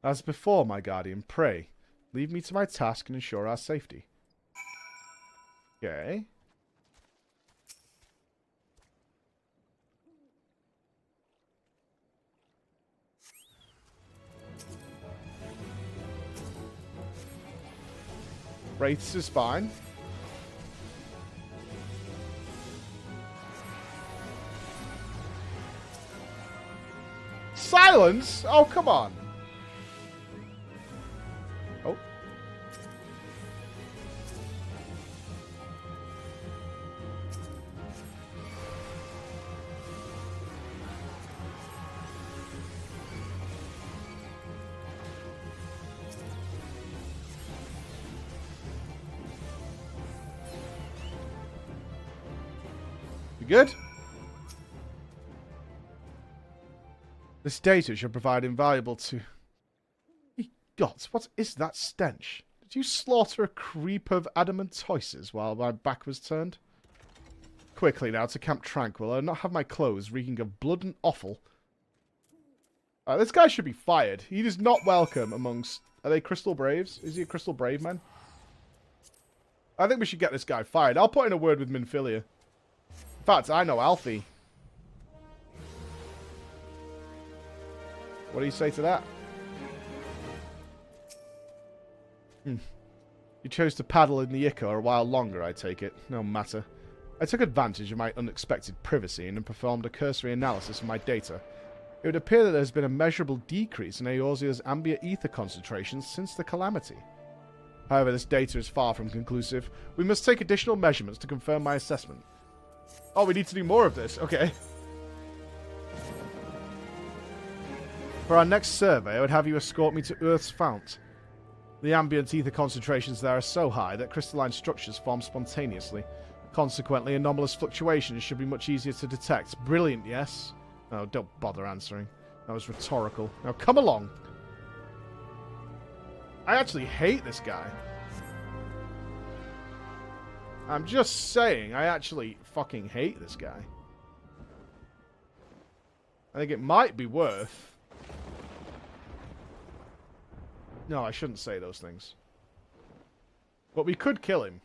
As before, my guardian, pray, leave me to my task and ensure our safety. Okay. Wraiths is fine. Silence? Oh, come on. Oh. You good? This data should provide invaluable to... God, what is that stench? Did you slaughter a creep of adamantoises while my back was turned? Quickly now to Camp Tranquil. I'll not have my clothes reeking of blood and offal. This guy should be fired. He is not welcome amongst... Are they Crystal Braves? Is he a Crystal Brave man? I think we should get this guy fired. I'll put in a word with Minfilia. In fact, I know Alfie. What do you say to that? You chose to paddle in the Ichor a while longer, I take it. No matter. I took advantage of my unexpected privacy and performed a cursory analysis of my data. It would appear that there has been a measurable decrease in Eorzea's ambient ether concentrations since the calamity. However, this data is far from conclusive. We must take additional measurements to confirm my assessment. Oh, we need to do more of this. Okay. For our next survey, I would have you escort me to Earth's Fount. The ambient ether concentrations there are so high that crystalline structures form spontaneously. Consequently, anomalous fluctuations should be much easier to detect. Brilliant, yes? Oh, don't bother answering. That was rhetorical. Now, come along. I actually hate this guy. I'm just saying, I actually fucking hate this guy. I think it might be worth... No, I shouldn't say those things. But we could kill him.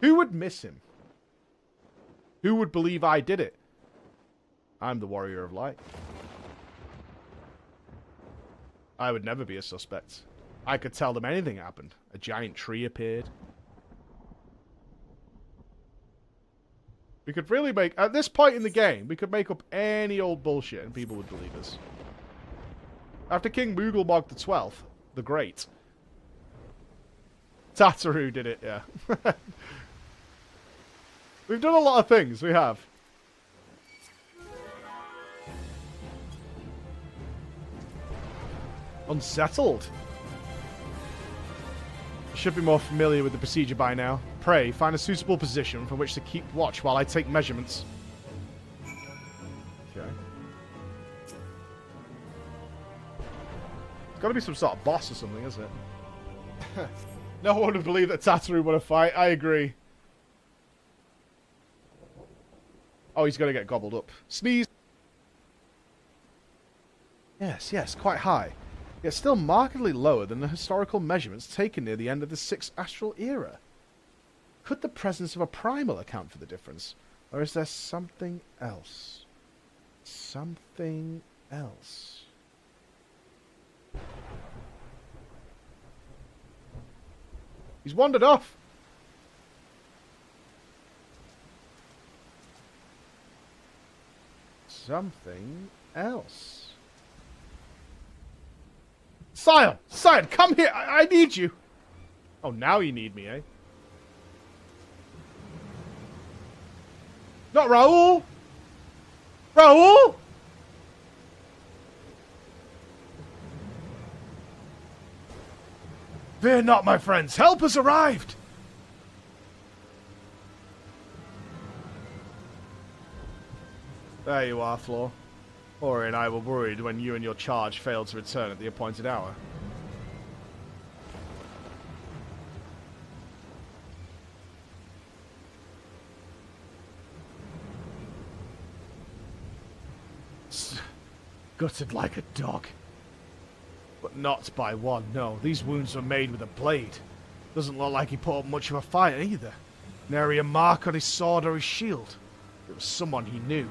Who would miss him? Who would believe I did it? I'm the Warrior of Light. I would never be a suspect. I could tell them anything happened. A giant tree appeared. We could really make... At this point in the game, we could make up any old bullshit and people would believe us. After King Mooglebog the 12th, the Great, Tataru did it, yeah. We've done a lot of things, we have. Unsettled. You should be more familiar with the procedure by now. Pray, find a suitable position from which to keep watch while I take measurements. Okay. It's got to be some sort of boss or something, isn't it? No one would believe that Tataru won a fight. I agree. Oh, he's going to get gobbled up. Sneeze. Yes, yes, quite high. Yet still markedly lower than the historical measurements taken near the end of the 6th astral era. Could the presence of a primal account for the difference? Or is there something else? Something else. He's wandered off. Something else. Scion! Scion, come here! I need you! Oh, now you need me, eh? Not Raoul! Raoul! Fear not, my friends. Help has arrived! There you are, Floor. Ori and I were worried when you and your charge failed to return at the appointed hour. Gutted like a dog. But not by one, no. These wounds were made with a blade. Doesn't look like he put up much of a fight either. Nary a mark on his sword or his shield. It was someone he knew.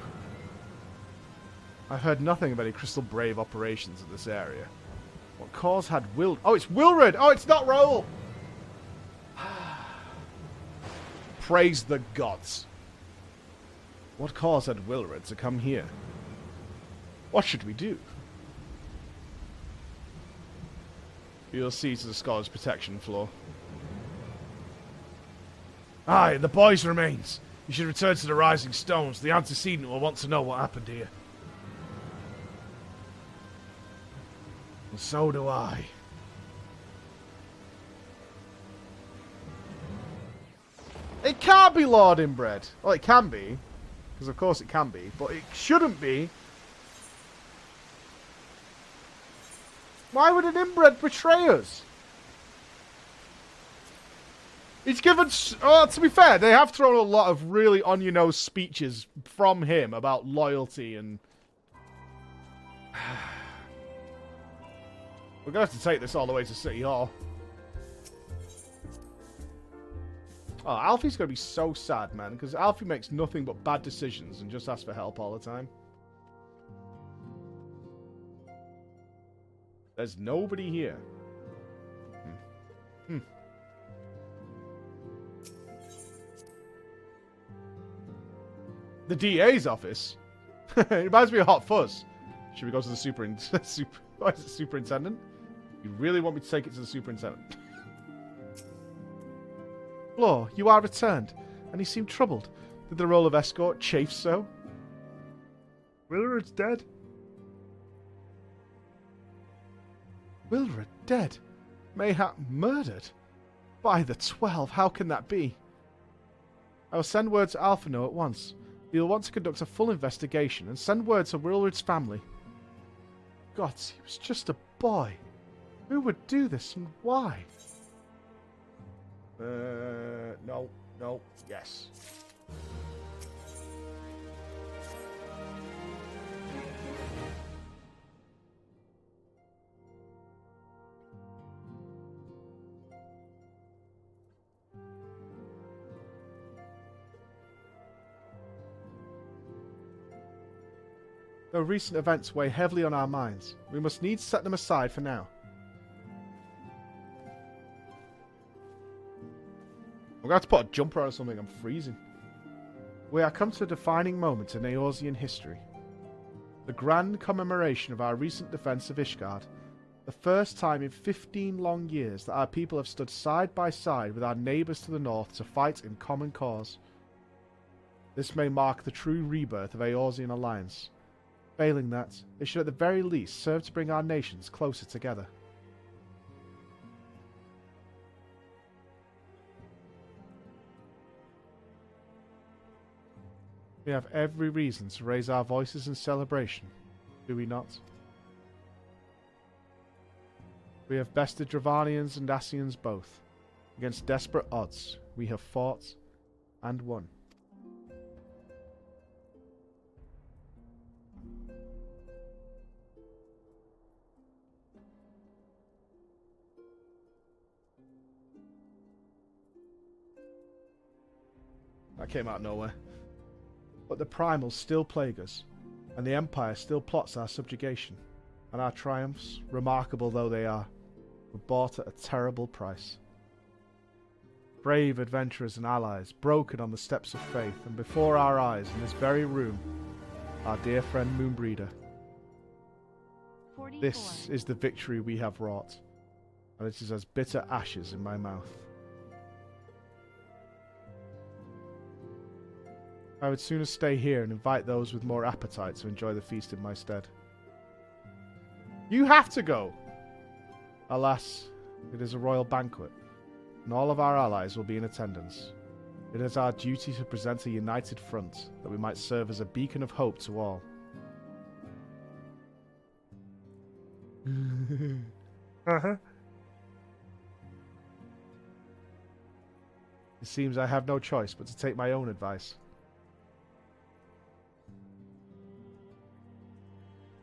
I've heard nothing of any Crystal Brave operations in this area. What cause had Oh, it's Wilred! Oh, it's not Raoul! Praise the gods. What cause had Wilred to come here? What should we do? You'll see to the Scholar's protection, Floor. Aye, the boy's remains. You should return to the Rising Stones. The antecedent will want to know what happened here. And so do I. It can't be Lord Inbred. Well, it can be. Because of course it can be. But it shouldn't be. Why would an inbred betray us? He's given... to be fair, they have thrown a lot of really on-your-nose speeches from him about loyalty and... We're going to have to take this all the way to City Hall. Oh, Alfie's going to be so sad, man, because Alfie makes nothing but bad decisions and just asks for help all the time. There's nobody here. The DA's office? It reminds me of Hot Fuzz. Should we go to the superintendent? You really want me to take it to the superintendent? Floor, you are returned, and he seemed troubled. Did the role of escort chafe so? Wilred's dead. Wilred dead? Mayhap murdered? By the 12, how can that be? I will send word to Alphino at once. He will want to conduct a full investigation and send word to Wilred's family. Gods, he was just a boy. Who would do this and why? No, yes. Though recent events weigh heavily on our minds, we must needs set them aside for now. I'm going to have to put a jumper on or something, I'm freezing. We are come to a defining moment in Eorzean history. The grand commemoration of our recent defense of Ishgard. The first time in 15 long years that our people have stood side by side with our neighbours to the north to fight in common cause. This may mark the true rebirth of Eorzean alliance. Failing that, it should at the very least serve to bring our nations closer together. We have every reason to raise our voices in celebration, do we not? We have bested Dravanians and Ascians both. Against desperate odds, we have fought and won. That came out of nowhere. But the primals still plague us, and the Empire still plots our subjugation, and our triumphs, remarkable though they are, were bought at a terrible price. Brave adventurers and allies broken on the steps of faith, and before our eyes in this very room, our dear friend Moonbreeder. 44. This is the victory we have wrought, and it is as bitter ashes in my mouth. I would sooner stay here and invite those with more appetite to enjoy the feast in my stead. You have to go! Alas, it is a royal banquet, and all of our allies will be in attendance. It is our duty to present a united front, that we might serve as a beacon of hope to all. Uh-huh. It seems I have no choice but to take my own advice.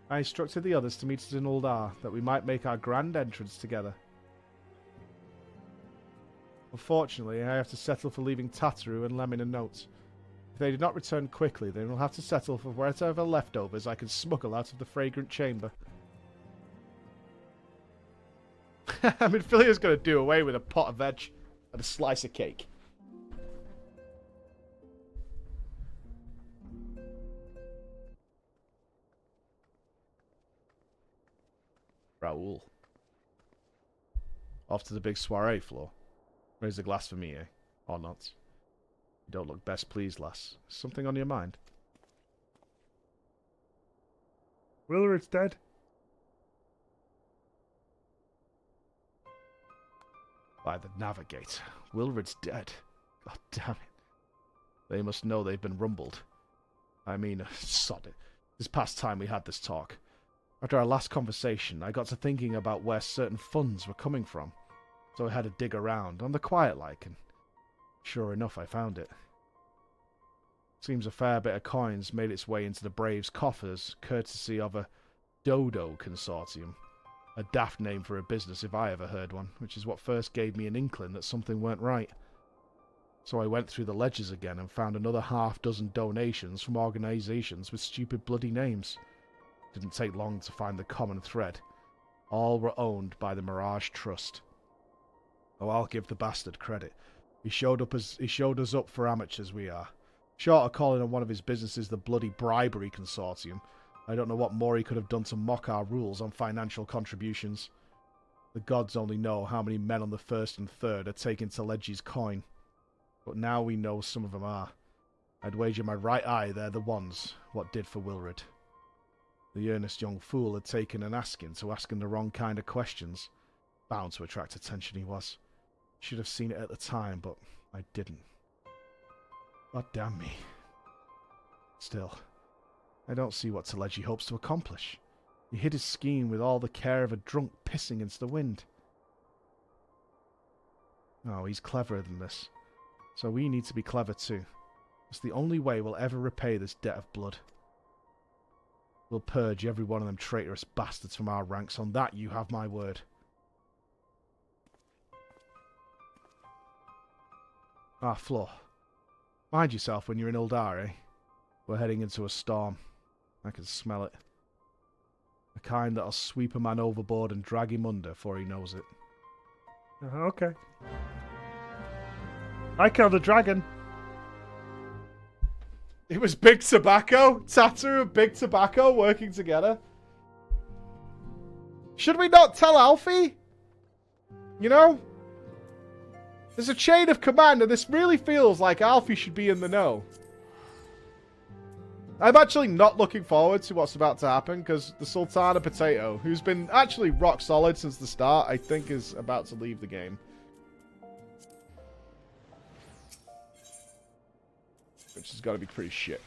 I instructed the others to meet us in Uldar, that we might make our grand entrance together. Unfortunately, I have to settle for leaving Tataru and Lemon a note. If they do not return quickly, then we'll have to settle for whatever leftovers I can smuggle out of the fragrant chamber. I mean, Philia's going to do away with a pot of veg and a slice of cake. Raoul. Off to the big soiree floor. Raise a glass for me, eh? Or not? You don't look best pleased, lass. Something on your mind? Willard's dead. By the Navigator. Willard's dead. God damn it. They must know they've been rumbled. I mean, sod it. This past time we had this talk. After our last conversation, I got to thinking about where certain funds were coming from. So I had to dig around, on the quiet like, and sure enough I found it. Seems a fair bit of coins made its way into the Braves' coffers, courtesy of a Dodo Consortium. A daft name for a business if I ever heard one, which is what first gave me an inkling that something weren't right. So I went through the ledgers again and found another half-dozen donations from organisations with stupid bloody names. Didn't take long to find the common thread. All were owned by the Mirage Trust. Oh, I'll give the bastard credit. He showed us up for amateurs we are. Short of calling on one of his businesses the bloody bribery consortium, I don't know what more he could have done to mock our rules on financial contributions. The gods only know how many men on the first and third are taking Telegi's coin. But now we know some of them are. I'd wager my right eye they're the ones what did for Wilred. The earnest young fool had taken an asking to asking the wrong kind of questions. Bound to attract attention he was. Should have seen it at the time, but I didn't. God damn me. Still, I don't see what Telegi hopes to accomplish. He hid his scheme with all the care of a drunk pissing into the wind. Oh, he's cleverer than this. So we need to be clever too. It's the only way we'll ever repay this debt of blood. We'll purge every one of them traitorous bastards from our ranks. On that you have my word. Ah, Flo. Mind yourself when you're in Uldar, eh? We're heading into a storm. I can smell it. The kind that'll sweep a man overboard and drag him under before he knows it. Okay. I killed a dragon. It was Big Tobacco, Tatu and Big Tobacco working together. Should we not tell Alfie? You know? There's a chain of command, and this really feels like Alfie should be in the know. I'm actually not looking forward to what's about to happen, because the Sultana Potato, who's been actually rock solid since the start, I think is about to leave the game. Which has got to be pretty shit.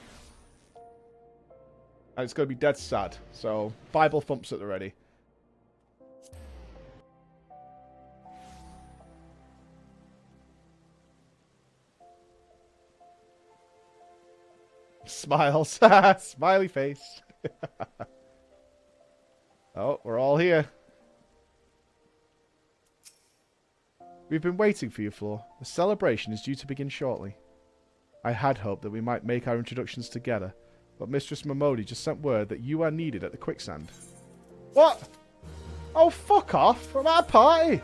And it's going to be dead sad, so Bible thumps at the ready. Smiles. Smiley face. Oh, we're all here. We've been waiting for you, Floor. The celebration is due to begin shortly. I had hoped that we might make our introductions together, but Mistress Momodi just sent word that you are needed at the quicksand. What? Oh, fuck off. I'm at a party.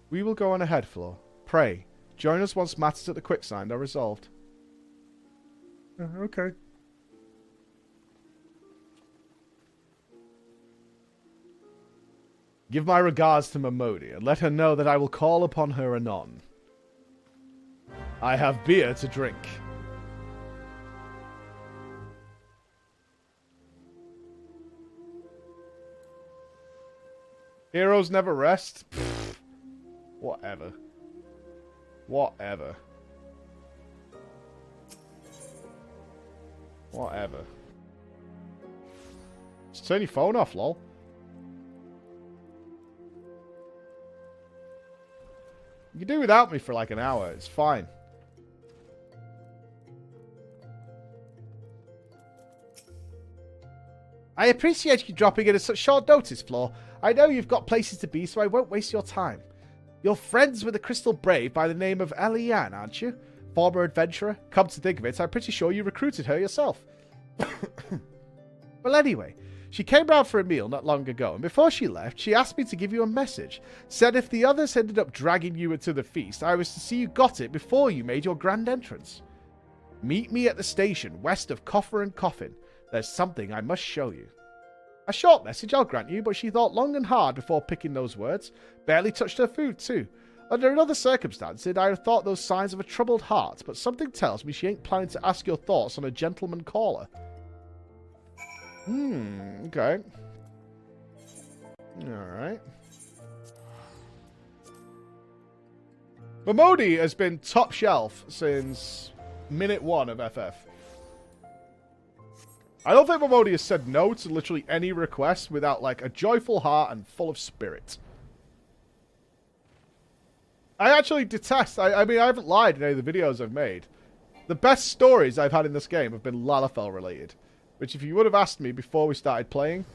We will go on ahead, Floor. Pray, join us once matters at the quicksand are resolved. Okay. Give my regards to Momodi, and let her know that I will call upon her anon. I have beer to drink. Heroes never rest? Pfft. Whatever. Whatever. Whatever. Just turn your phone off, lol. You can do without me for like an hour. It's fine. I appreciate you dropping in at such short notice, Floor. I know you've got places to be, so I won't waste your time. You're friends with a Crystal Brave by the name of Eliane, aren't you? Former adventurer? Come to think of it, I'm pretty sure you recruited her yourself. Well, anyway, she came round for a meal not long ago, and before she left, she asked me to give you a message. Said if the others ended up dragging you into the feast, I was to see you got it before you made your grand entrance. Meet me at the station west of Coffer and Coffin. There's something I must show you. A short message, I'll grant you, but she thought long and hard before picking those words. Barely touched her food, too. Under another circumstance, I'd have thought those signs of a troubled heart, but something tells me she ain't planning to ask your thoughts on a gentleman caller. Okay. Alright. Momodi has been top shelf since minute 1 of FF. I don't think Momodi has said no to literally any request without, like, a joyful heart and full of spirit. I actually detest... I mean, I haven't lied in any of the videos I've made. The best stories I've had in this game have been Lalafell related. Which, if you would have asked me before we started playing,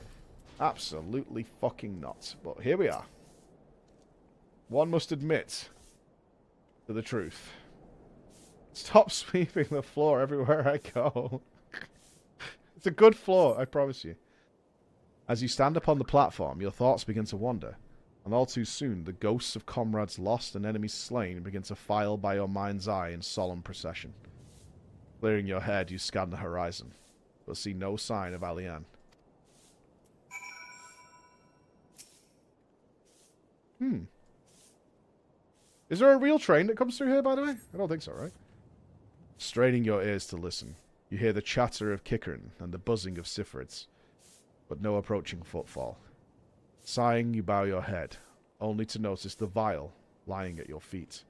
absolutely fucking not. But here we are. One must admit to the truth. Stop sweeping the floor everywhere I go. It's a good floor, I promise you. As you stand upon the platform, your thoughts begin to wander. And all too soon, the ghosts of comrades lost and enemies slain begin to file by your mind's eye in solemn procession. Clearing your head, you scan the horizon, but see no sign of Eliane. Is there a real train that comes through here, by the way? I don't think so, right? Straining your ears to listen, you hear the chatter of Kickern and the buzzing of Sifrids, but no approaching footfall. Sighing, you bow your head, only to notice the vial lying at your feet.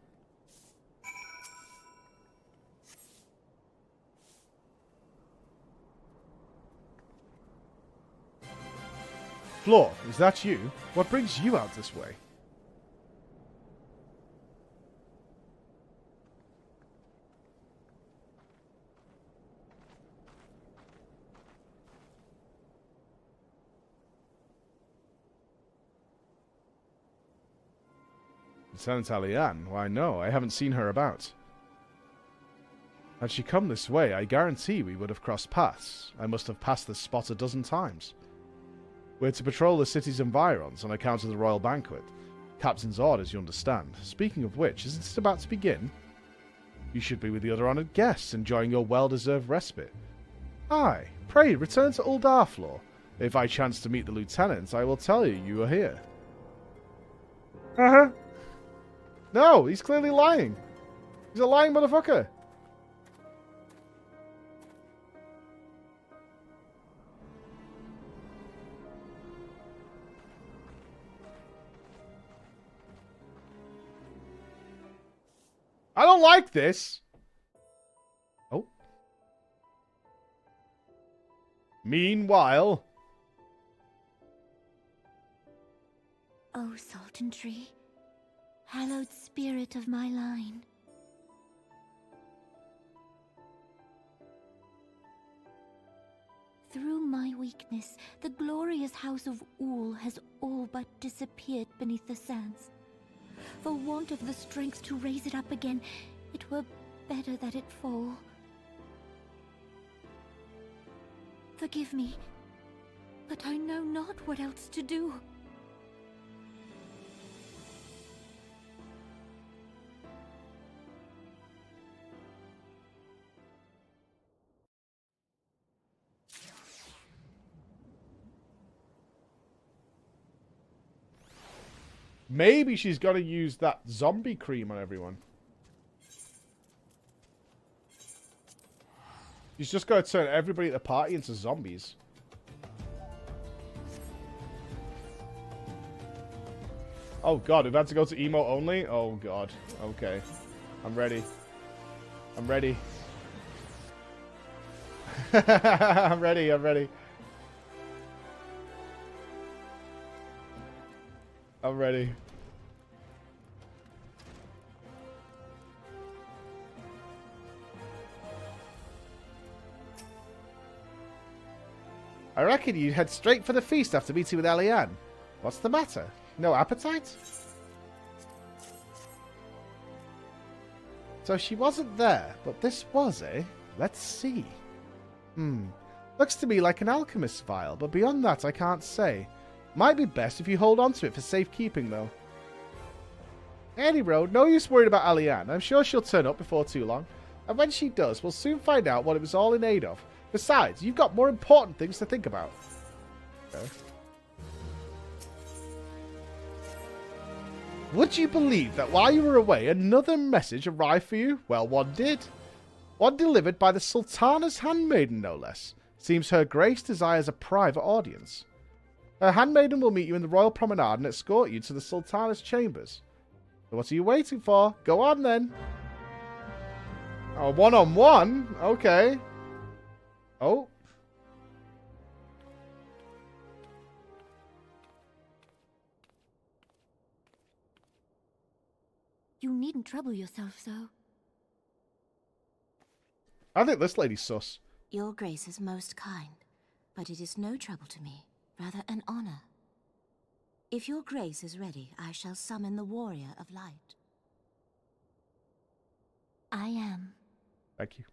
Floor, is that you? What brings you out this way? Lieutenant Eliane? Why, no, I haven't seen her about. Had she come this way, I guarantee we would have crossed paths. I must have passed this spot a dozen times. We're to patrol the city's environs on account of the royal banquet. Captain's orders, you understand. Speaking of which, isn't it about to begin? You should be with the other honoured guests, enjoying your well-deserved respite. Aye, pray return to Uldarflor. If I chance to meet the lieutenant, I will tell you you are here. Uh-huh. No, he's clearly lying. He's a lying motherfucker. I don't like this. Oh. Meanwhile. O Sultan Tree, hallowed spirit of my line. Through my weakness, the glorious house of Ul has all but disappeared beneath the sands. For want of the strength to raise it up again, it were better that it fall. Forgive me, but I know not what else to do. Maybe she's got to use that zombie cream on everyone. She's just got to turn everybody at the party into zombies. Oh god, we've had to go to emo only? Oh god. Okay. I'm ready. I'm ready. I'm ready, I'm ready. I'm ready. I reckon you'd head straight for the feast after meeting with Eliane. What's the matter? No appetite? So she wasn't there, but this was, eh? Let's see. Looks to me like an alchemist's vial, but beyond that I can't say. Might be best if you hold on to it for safekeeping, though. Any road, no use worried about Eliane. I'm sure she'll turn up before too long. And when she does, we'll soon find out what it was all in aid of. Besides, you've got more important things to think about. Okay. Would you believe that while you were away, another message arrived for you? Well, one did. One delivered by the Sultana's handmaiden, no less. Seems Her Grace desires a private audience. Her handmaiden will meet you in the royal promenade and escort you to the Sultana's chambers. So what are you waiting for? Go on, then. Oh, one-on-one? Okay. Oh. You needn't trouble yourself so. I think this lady's sus. Your Grace is most kind, but it is no trouble to me, rather an honor. If your Grace is ready, I shall summon the Warrior of Light. I am. Thank you.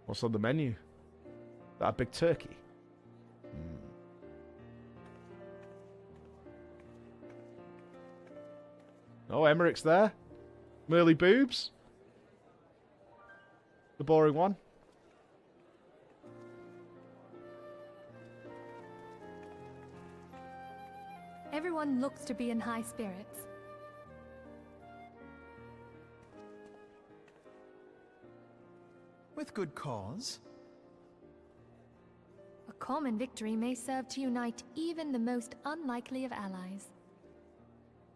What's on the menu? That big turkey. Oh, Emmerich's there. Merly boobs. The boring one. Everyone looks to be in high spirits. With good cause. A common victory may serve to unite even the most unlikely of allies.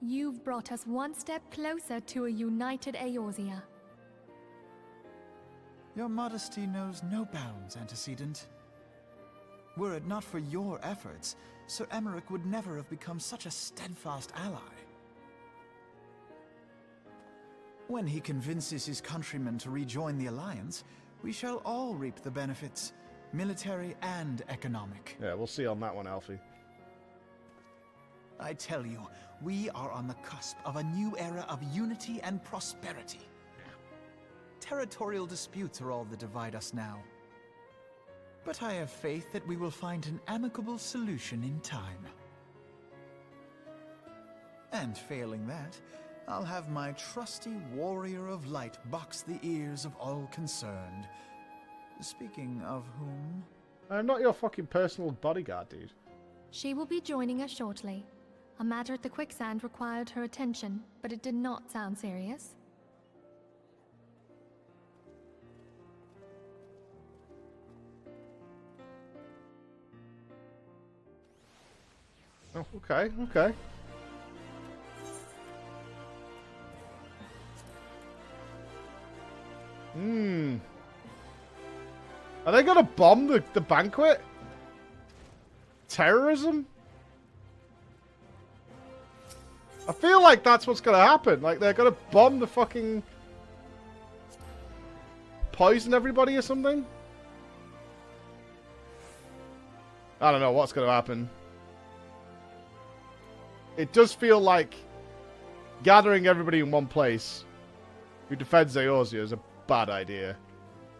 You've brought us one step closer to a united Eorzea. Your modesty knows no bounds, Antecedent. Were it not for your efforts, Sir Emmerich would never have become such a steadfast ally. When he convinces his countrymen to rejoin the Alliance, we shall all reap the benefits, military and economic. Yeah, we'll see on that one, Alfie. I tell you, we are on the cusp of a new era of unity and prosperity. Territorial disputes are all that divide us now. But I have faith that we will find an amicable solution in time. And failing that, I'll have my trusty warrior of light box the ears of all concerned. Speaking of whom... I'm not your fucking personal bodyguard, dude. She will be joining us shortly. A matter at the quicksand required her attention, but it did not sound serious. Oh, okay, okay. Are they gonna bomb the banquet? Terrorism? I feel like that's what's gonna happen. Like, they're gonna bomb the fucking... poison everybody or something? I don't know what's gonna happen. It does feel like gathering everybody in one place who defends Eorzea is a bad idea.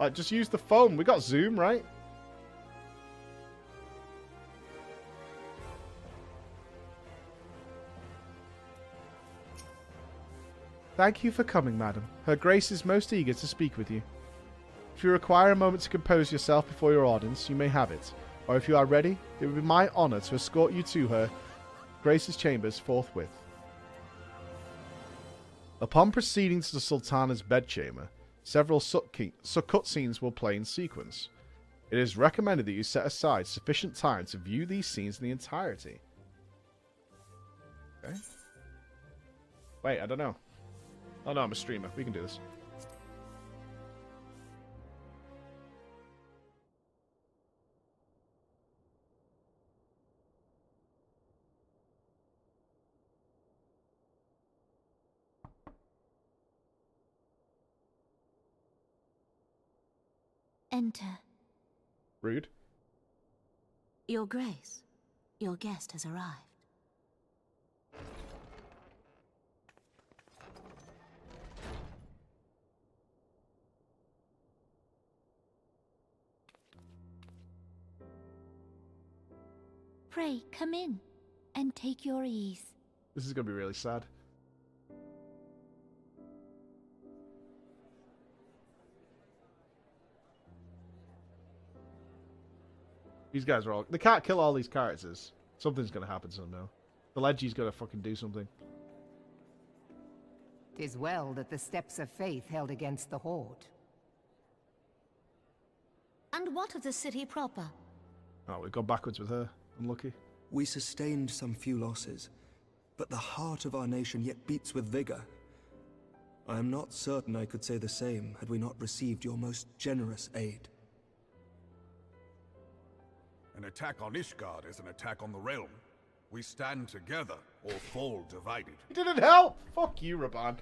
Like, just use the phone. We got Zoom, right? Thank you for coming, madam. Her Grace is most eager to speak with you. If you require a moment to compose yourself before your audience, you may have it. Or if you are ready, it would be my honor to escort you to her Grace's chambers forthwith. Upon proceeding to the Sultana's bedchamber, several cutscenes will play in sequence. It is recommended that you set aside sufficient time to view these scenes in the entirety. Okay. Wait, I don't know. Oh no, I'm a streamer. We can do this. Enter. Rude. Your Grace, your guest has arrived. Pray, come in and take your ease. This is going to be really sad. These guys are all... They can't kill all these characters. Something's going to happen somehow. The Leggy's going to fucking do something. 'Tis well that the steps of faith held against the Horde. And what of the city proper? Oh, we've gone backwards with her. Unlucky. We sustained some few losses, but the heart of our nation yet beats with vigor. I am not certain I could say the same had we not received your most generous aid. An attack on Ishgard is an attack on the realm. We stand together or fall divided. It didn't help! Fuck you, Raban.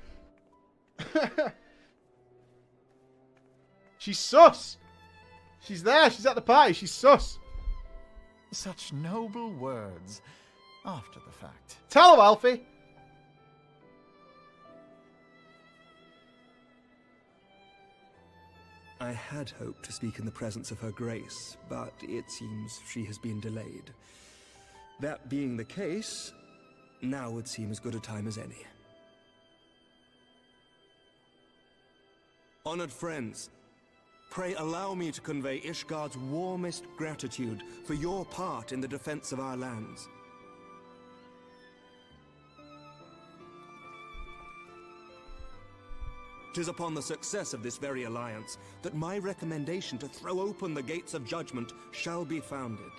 She's sus! She's there, she's at the party, she's sus. Such noble words after the fact. Tell her, Alfie! I had hoped to speak in the presence of Her Grace, but it seems she has been delayed. That being the case, now would seem as good a time as any. Honored friends, pray allow me to convey Ishgard's warmest gratitude for your part in the defense of our lands. 'Tis upon the success of this very alliance that my recommendation to throw open the gates of judgment shall be founded.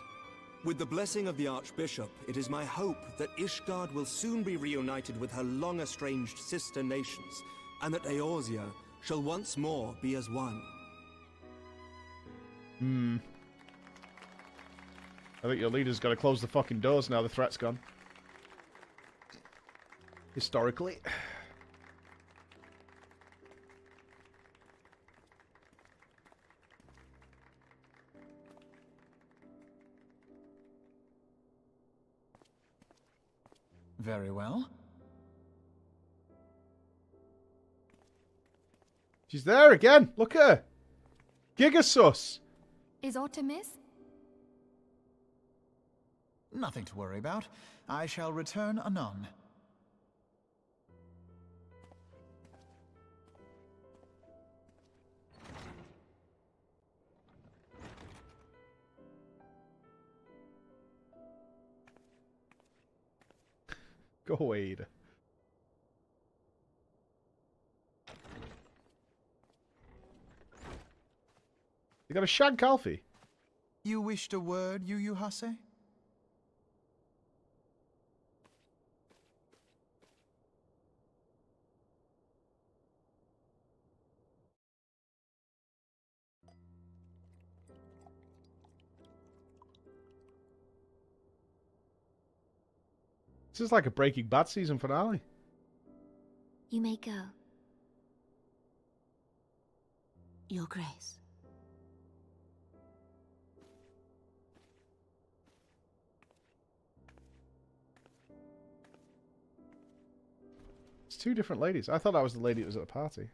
With the blessing of the Archbishop, it is my hope that Ishgard will soon be reunited with her long-estranged sister nations, and that Eorzea shall once more be as one. I think your leader's got to close the fucking doors now the threat's gone. Historically. Very well. She's there again. Look at her. Gigasus. Is Artemis? Nothing to worry about. I shall return anon. Go away, Ada. You got a shag Calfee? You wished a word, Yu Hase? This is like a Breaking Bad season finale. You may go. Your Grace. It's two different ladies. I thought that was the lady that was at the party.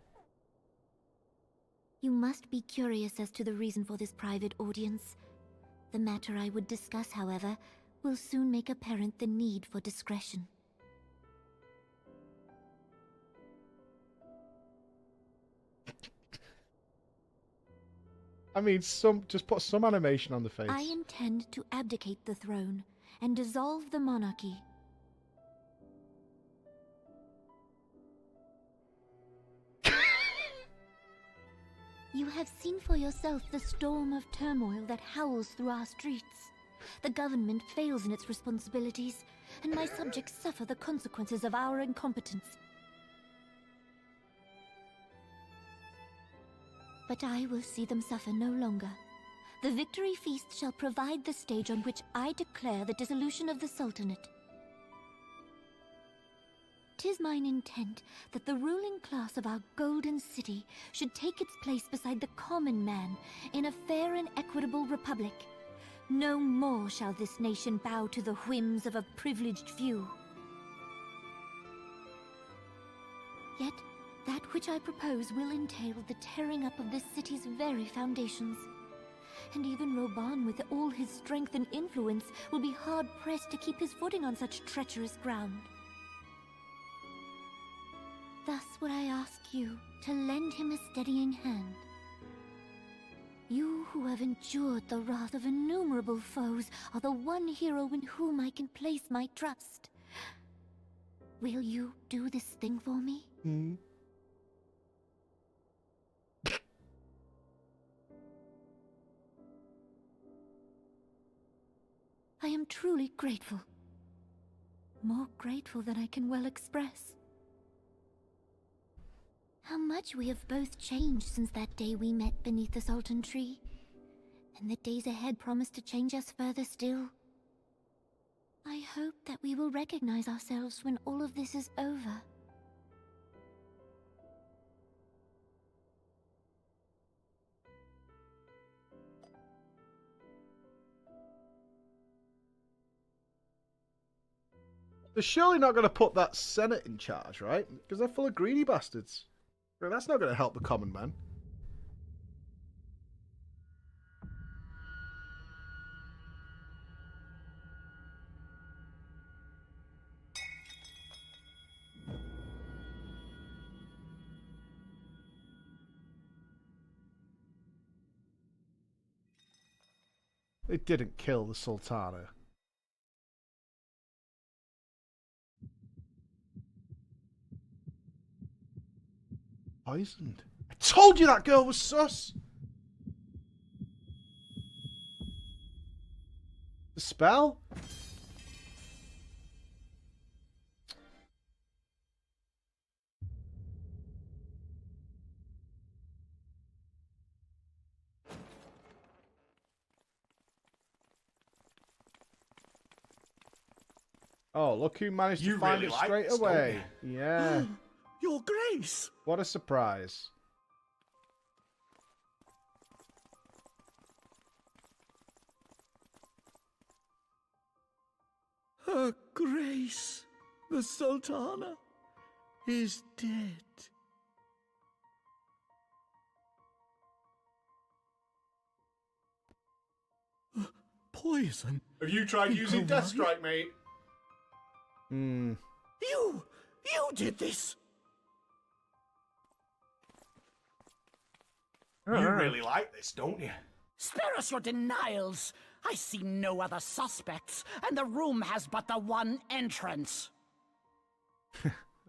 You must be curious as to the reason for this private audience. The matter I would discuss, however, will soon make apparent the need for discretion. I mean, just put some animation on the face. I intend to abdicate the throne and dissolve the monarchy. You have seen for yourself the storm of turmoil that howls through our streets. The government fails in its responsibilities, and my subjects suffer the consequences of our incompetence. But I will see them suffer no longer. The victory feast shall provide the stage on which I declare the dissolution of the Sultanate. 'Tis mine intent that the ruling class of our golden city should take its place beside the common man in a fair and equitable republic. No more shall this nation bow to the whims of a privileged few. Yet, that which I propose will entail the tearing up of this city's very foundations. And even Roban, with all his strength and influence, will be hard-pressed to keep his footing on such treacherous ground. Thus would I ask you to lend him a steadying hand. You who have endured the wrath of innumerable foes are the one hero in whom I can place my trust. Will you do this thing for me? I am truly grateful. More grateful than I can well express. How much we have both changed since that day we met beneath the Sultan tree. And the days ahead promise to change us further still. I hope that we will recognize ourselves when all of this is over. They're surely not going to put that Senate in charge, right? Because they're full of greedy bastards. Well, that's not going to help the common man. They didn't kill the Sultana. Poisoned. I told you that girl was sus! The spell? Oh, look who managed to find it straight away. Yeah. Your Grace! What a surprise. Her Grace. The Sultana is dead. Poison? Have you tried using Death Strike, mate? Hmm. You did this! You really like this, don't you? Spare us your denials. I see no other suspects, and the room has but the one entrance.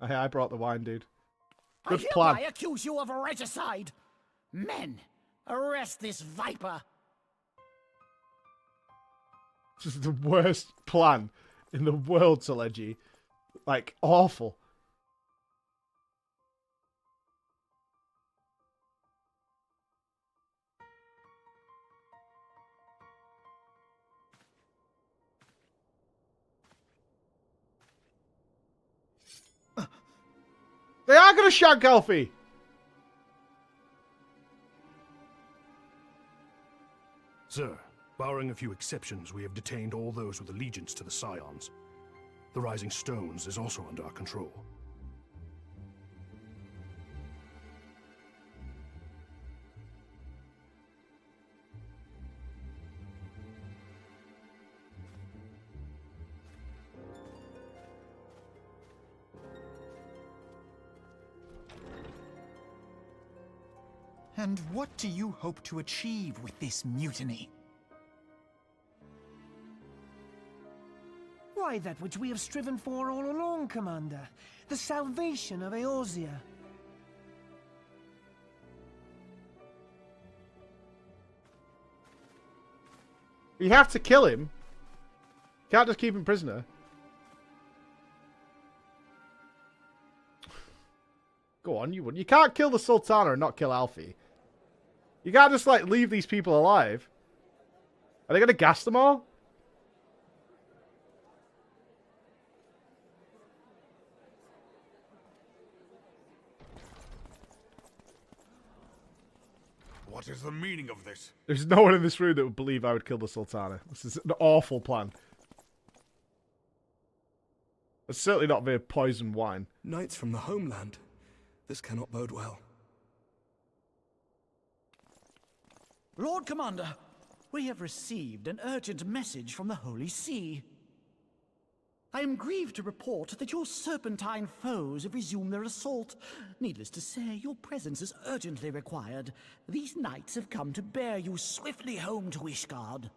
I brought the wine, dude. I Good plan. hereby accuse you of regicide. Men, arrest this viper. This is the worst plan in the world, Soleji. Like, awful. They are going to shag Alfie. Sir, barring a few exceptions, we have detained all those with allegiance to the Scions. The Rising Stones is also under our control. And what do you hope to achieve with this mutiny? Why, that which we have striven for all along, Commander. The salvation of Eorzea. You have to kill him. You can't just keep him prisoner. Go on, you wouldn't. You can't kill the Sultana and not kill Alfie. You can't just, like, leave these people alive. Are they going to gas them all? What is the meaning of this? There's no one in this room that would believe I would kill the Sultana. This is an awful plan. It's certainly not via poison wine. Knights from the homeland. This cannot bode well. Lord Commander, we have received an urgent message from the Holy See. I am grieved to report that your serpentine foes have resumed their assault. Needless to say, your presence is urgently required. These knights have come to bear you swiftly home to Ishgard.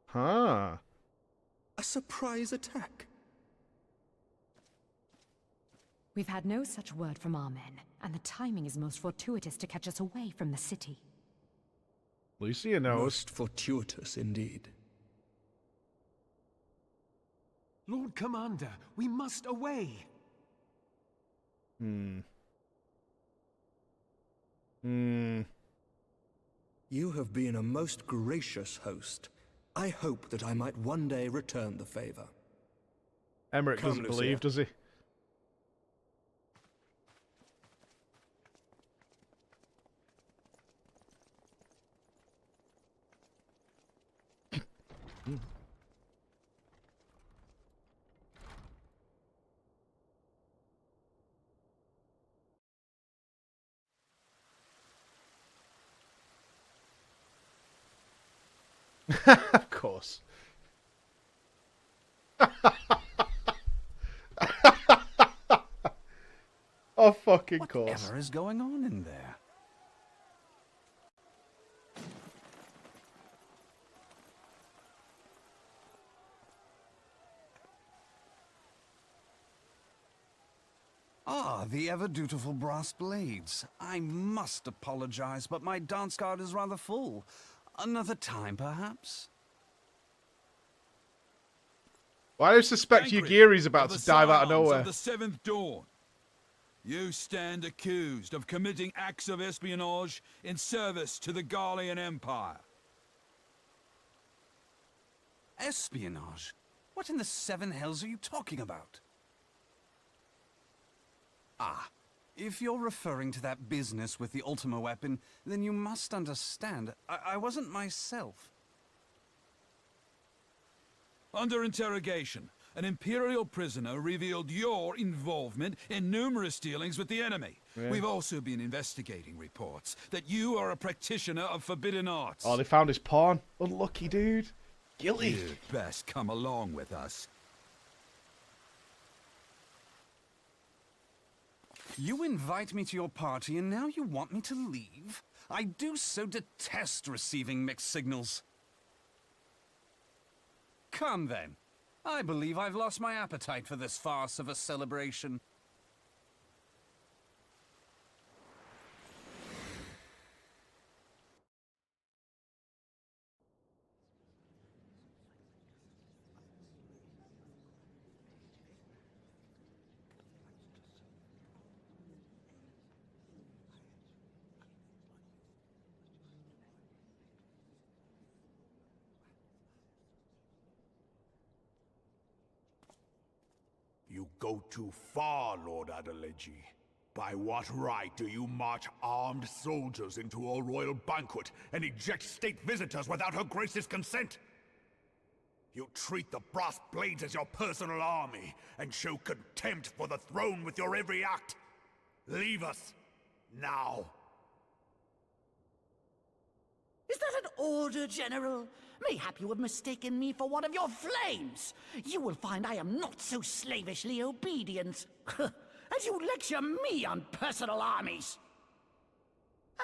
Huh. A surprise attack? We've had no such word from our men, and the timing is most fortuitous to catch us away from the city. Lucia knows. Most fortuitous indeed. Lord Commander, we must away. You have been a most gracious host. I hope that I might one day return the favor. Emmerich doesn't believe, does he? Of course. Oh, fucking course. Whatever is going on in there? Ah, the ever-dutiful brass blades. I must apologize, but my dance card is rather full. Another time, perhaps? Well, I suspect Yugiri's about to dive out of nowhere. Of the Seventh Dawn. You stand accused of committing acts of espionage in service to the Garlean Empire. Espionage? What in the seven hells are you talking about? Ah, if you're referring to that business with the Ultima weapon, then you must understand, I wasn't myself. Under interrogation, an Imperial prisoner revealed your involvement in numerous dealings with the enemy. Yeah. We've also been investigating reports that you are a practitioner of forbidden arts. Oh, they found his pawn. Unlucky, dude. Guilty. You'd best come along with us. You invite me to your party and now you want me to leave? I do so detest receiving mixed signals. Come then. I believe I've lost my appetite for this farce of a celebration. You go too far, Lord Adeleji. By what right do you march armed soldiers into a royal banquet and eject state visitors without her grace's consent? You treat the brass blades as your personal army and show contempt for the throne with your every act. Leave us, now. Is that an order, General? Mayhap you have mistaken me for one of your flames. You will find I am not so slavishly obedient. As you lecture me on personal armies.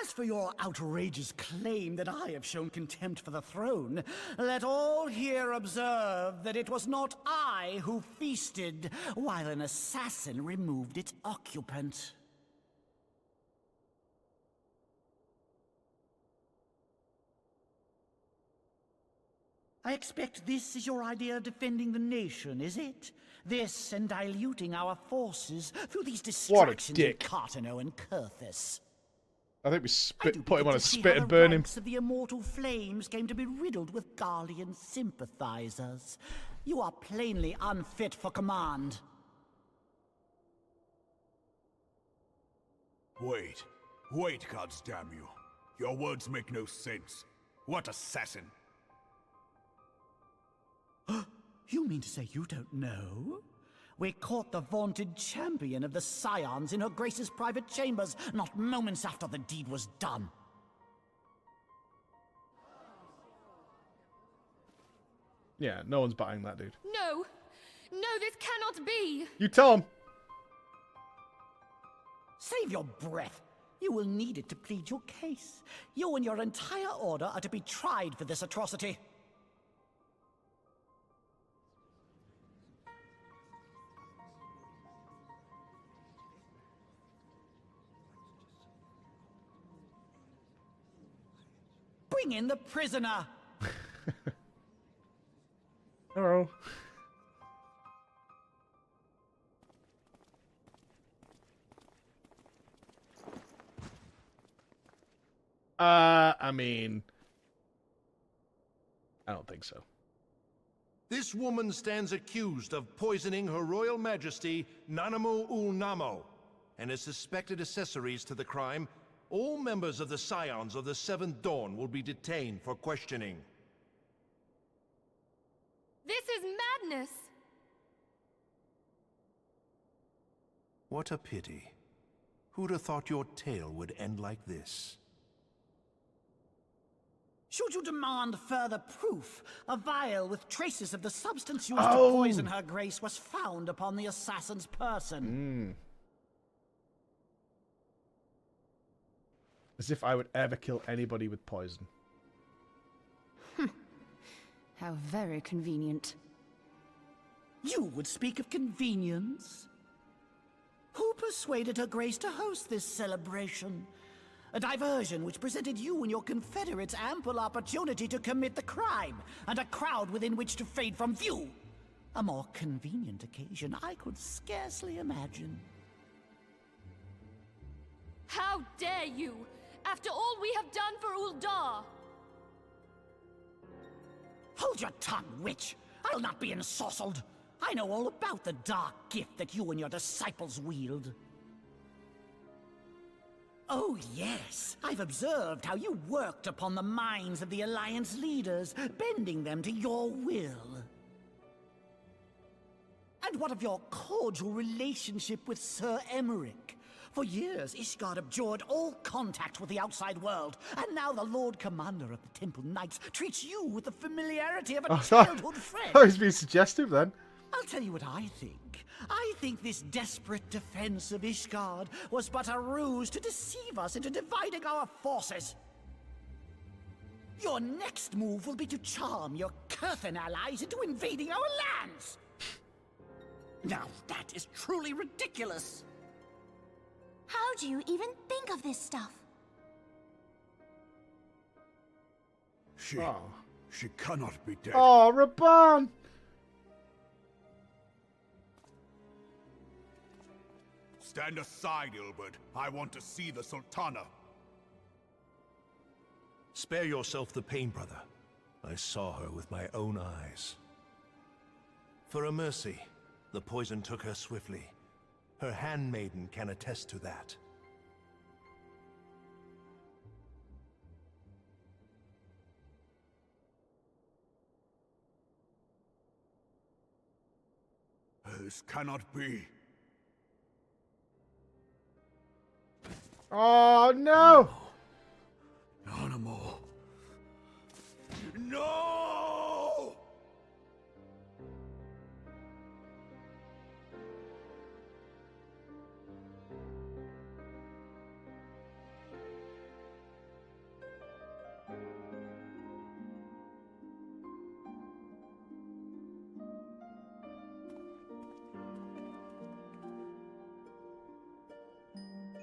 As for your outrageous claim that I have shown contempt for the throne, let all here observe that it was not I who feasted while an assassin removed its occupant. I expect this is your idea of defending the nation, is it? This and diluting our forces through these distractions in Cartano and Kurthus. I think we put him on a spit and burn him. The immortal flames came to be riddled with Garlean sympathizers. You are plainly unfit for command. Wait, goddamn you. Your words make no sense. What assassin? You mean to say you don't know? We caught the vaunted champion of the Scions in her grace's private chambers, not moments after the deed was done. Yeah, no one's buying that, dude. No! No, this cannot be! You tell him! Save your breath. You will need it to plead your case. You and your entire order are to be tried for this atrocity. Bring in the prisoner! Hello. I mean, I don't think so. This woman stands accused of poisoning Her Royal Majesty Nanamu ul Namo, and as suspected accessories to the crime, all members of the Scions of the Seventh Dawn will be detained for questioning. This is madness! What a pity. Who'd have thought your tale would end like this? Should you demand further proof, a vial with traces of the substance used to poison her grace was found upon the assassin's person. As if I would ever kill anybody with poison. How very convenient. You would speak of convenience? Who persuaded her grace to host this celebration? A diversion which presented you and your confederates ample opportunity to commit the crime, and a crowd within which to fade from view. A more convenient occasion I could scarcely imagine. How dare you! After all we have done for Uldar! Hold your tongue, witch! I'll not be ensorcelled! I know all about the dark gift that you and your disciples wield. Oh yes, I've observed how you worked upon the minds of the Alliance leaders, bending them to your will. And what of your cordial relationship with Sir Emmerich? For years, Ishgard abjured all contact with the outside world, and now the Lord Commander of the Temple Knights treats you with the familiarity of a childhood friend. Oh, he's being suggestive then. I'll tell you what I think. I think this desperate defense of Ishgard was but a ruse to deceive us into dividing our forces. Your next move will be to charm your Kurthan allies into invading our lands. Now that is truly ridiculous. How do you even think of this stuff? She cannot be dead. Oh, Raban! Stand aside, Ilbert. I want to see the Sultana. Spare yourself the pain, brother. I saw her with my own eyes. For a mercy, the poison took her swiftly. Her handmaiden can attest to that. This cannot be. Oh, no! Animal. No!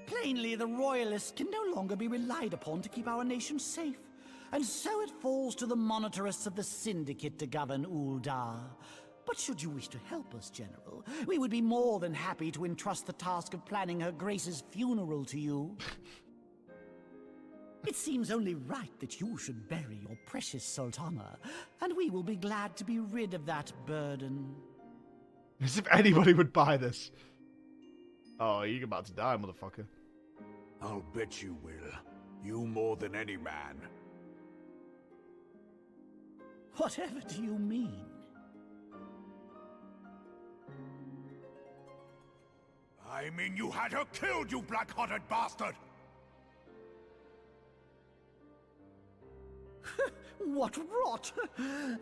Plainly, the Royalists can no longer be relied upon to keep our nation safe. And so it falls to the monitorists of the Syndicate to govern Uldar. But should you wish to help us, General, we would be more than happy to entrust the task of planning Her Grace's funeral to you. It seems only right that you should bury your precious Sultana, and we will be glad to be rid of that burden. As if anybody would buy this. Oh, you're about to die, motherfucker. I'll bet you will. You more than any man. Whatever do you mean? I mean you had her killed, you black-hearted bastard! What rot!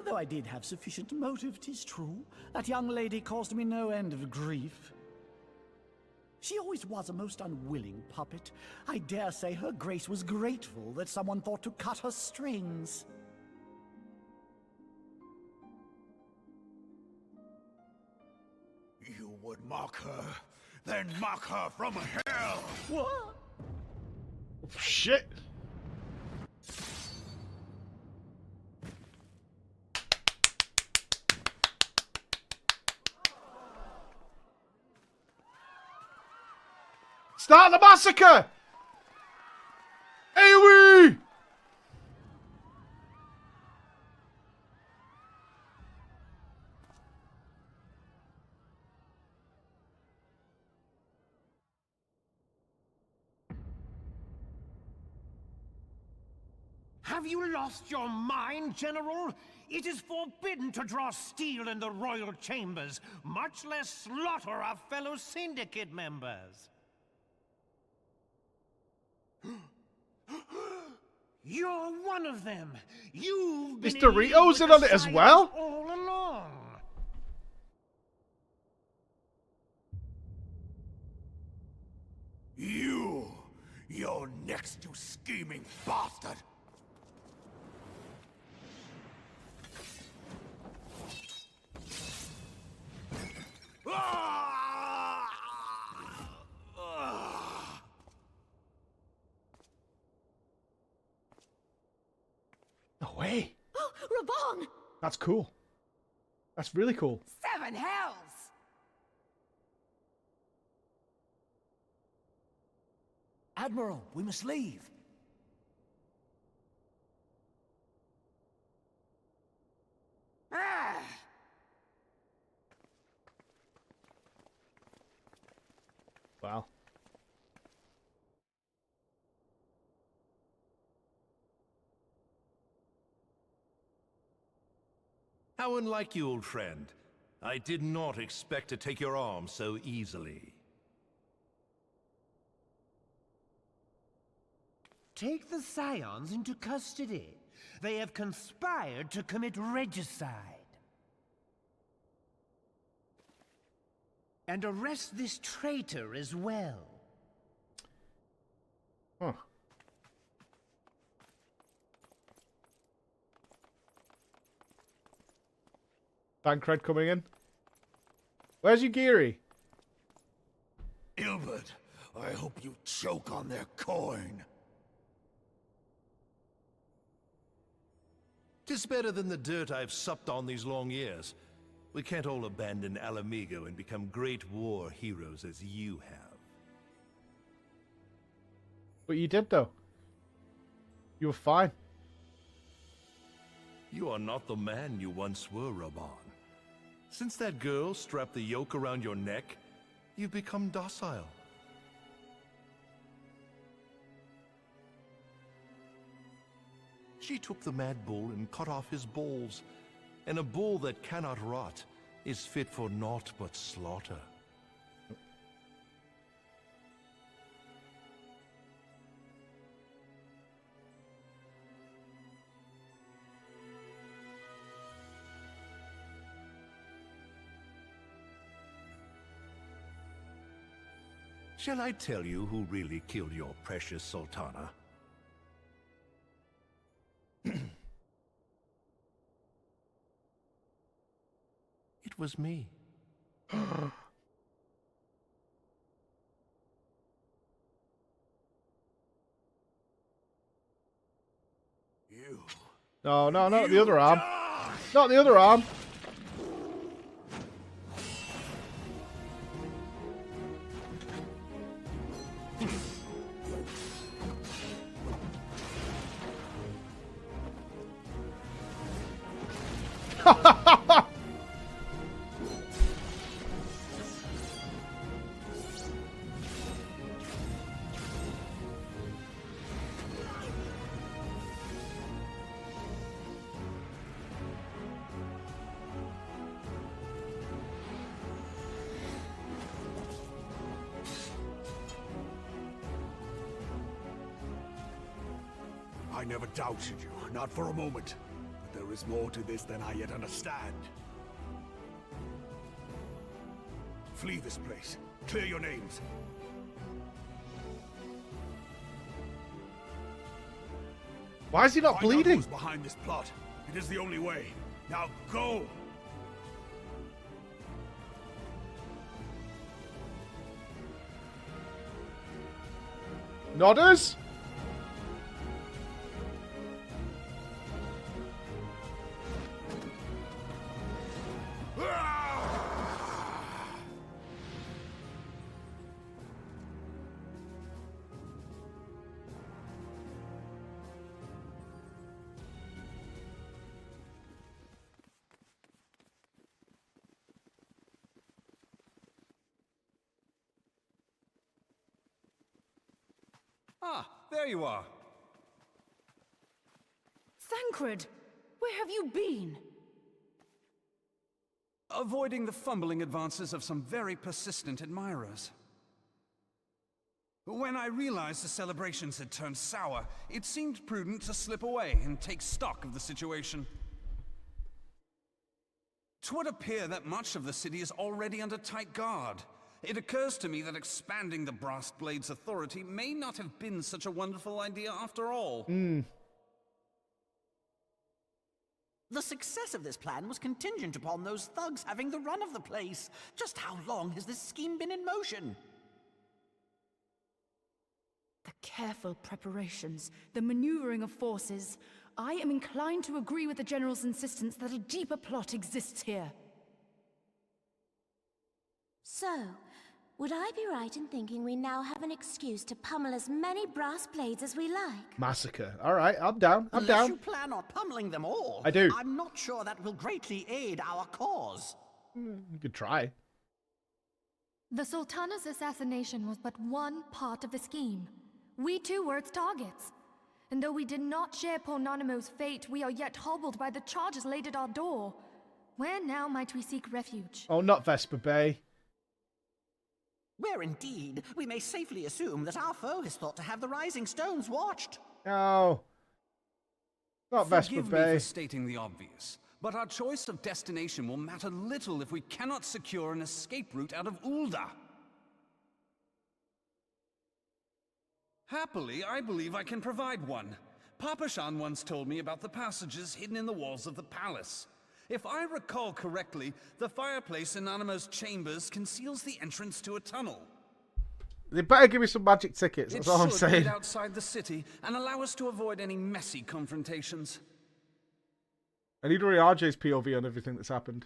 Though I did have sufficient motive, 'tis true. That young lady caused me no end of grief. She always was a most unwilling puppet. I dare say Her Grace was grateful that someone thought to cut her strings. You would mock her, then mock her from hell! What? Shit! Start the massacre! AoE! Have you lost your mind, General? It is forbidden to draw steel in the royal chambers, much less slaughter our fellow Syndicate members. You're one of them. You've been Is Doritos in on it as well? all along. You're next, you scheming bastard! No way. Oh, Raban! That's cool. That's really cool. Seven hells! Admiral, we must leave. Ah! Wow. How unlike you, old friend. I did not expect to take your arm so easily. Take the Scions into custody. They have conspired to commit regicide. And arrest this traitor as well. Huh. Tancred coming in. Where's your Geary? Ilbert, I hope you choke on their coin. 'Tis better than the dirt I've supped on these long years. We can't all abandon Alamigo and become great war heroes as you have. But you did, though. You were fine. You are not the man you once were, Raban. Since that girl strapped the yoke around your neck, you've become docile. She took the mad bull and cut off his balls, and a bull that cannot rot is fit for naught but slaughter. Shall I tell you who really killed your precious Sultana? It was me. No, no, not the other arm. Not the other arm. I never doubted you, not for a moment. But there is more to this than I yet understand. Flee this place. Clear your names. Why is he not Find out bleeding? who's behind this plot. It is the only way. Now go! Nodders? Ah, there you are. Thancred, where have you been? Avoiding the fumbling advances of some very persistent admirers. When I realized the celebrations had turned sour, it seemed prudent to slip away and take stock of the situation. 'Twould appear that much of the city is already under tight guard. It occurs to me that expanding the Brass Blade's authority may not have been such a wonderful idea after all. The success of this plan was contingent upon those thugs having the run of the place. Just how long has this scheme been in motion? The careful preparations, the maneuvering of forces. I am inclined to agree with the General's insistence that a deeper plot exists here. So, would I be right in thinking we now have an excuse to pummel as many brass blades as we like? Massacre. Alright, I'm down. I'm Unless down. you plan on pummeling them all. I do. I'm not sure that will greatly aid our cause. You could try. The Sultana's assassination was but one part of the scheme. We too were its targets. And though we did not share Ponanimo's fate, we are yet hobbled by the charges laid at our door. Where now might we seek refuge? Oh, not Vesper Bay. Where indeed we may safely assume that our foe is thought to have the rising stones watched. No. Not Vesper Forgive me Bay. for stating the obvious, but our choice of destination will matter little if we cannot secure an escape route out of Ul'dah. Happily, I believe I can provide one. Papa Shan once told me about the passages hidden in the walls of the palace. If I recall correctly, the fireplace in Animo's chambers conceals the entrance to a tunnel. They better give me some magic tickets, that's all I'm It should saying. lead outside the city and allow us to avoid any messy confrontations. I need to read RJ's POV on everything that's happened.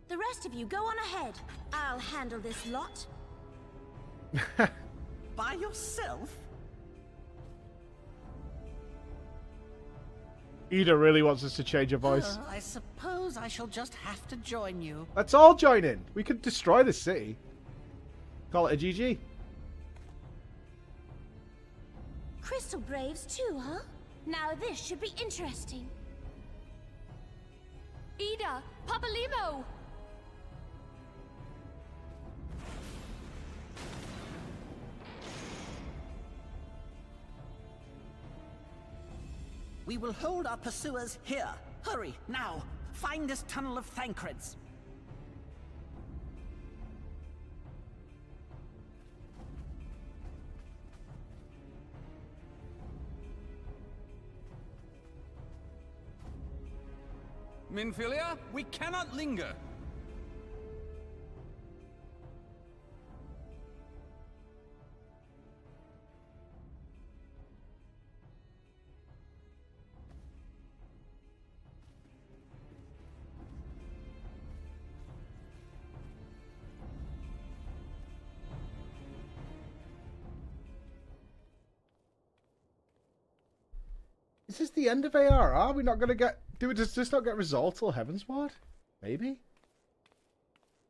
The rest of you go on ahead. I'll handle this lot. By yourself? Ida really wants us to change her voice. I suppose I shall just have to join you. Let's all join in. We could destroy this city. Call it a GG. Crystal Braves too, huh? Now this should be interesting. Ida! Papalimo! We will hold our pursuers here. Hurry, now! Find this tunnel of Thancred's. Minfilia, we cannot linger. Is this the end of AR? Are we not going to get... Does this not get resolved till Heavensward? Maybe?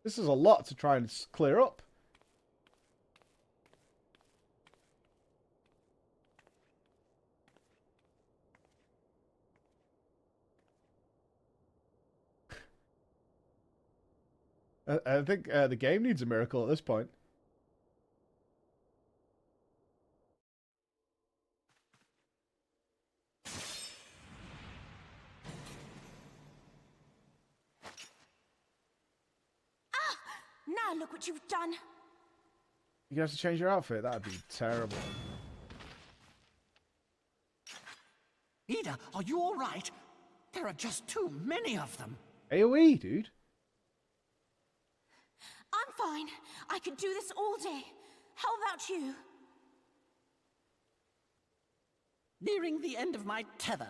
This is a lot to try and clear up. I think the game needs a miracle at this point. Now look what you've done. You have to change your outfit? That'd be terrible. Ida, are you all right? There are just too many of them. AoE, dude. I'm fine. I could do this all day. How about you? Nearing the end of my tether.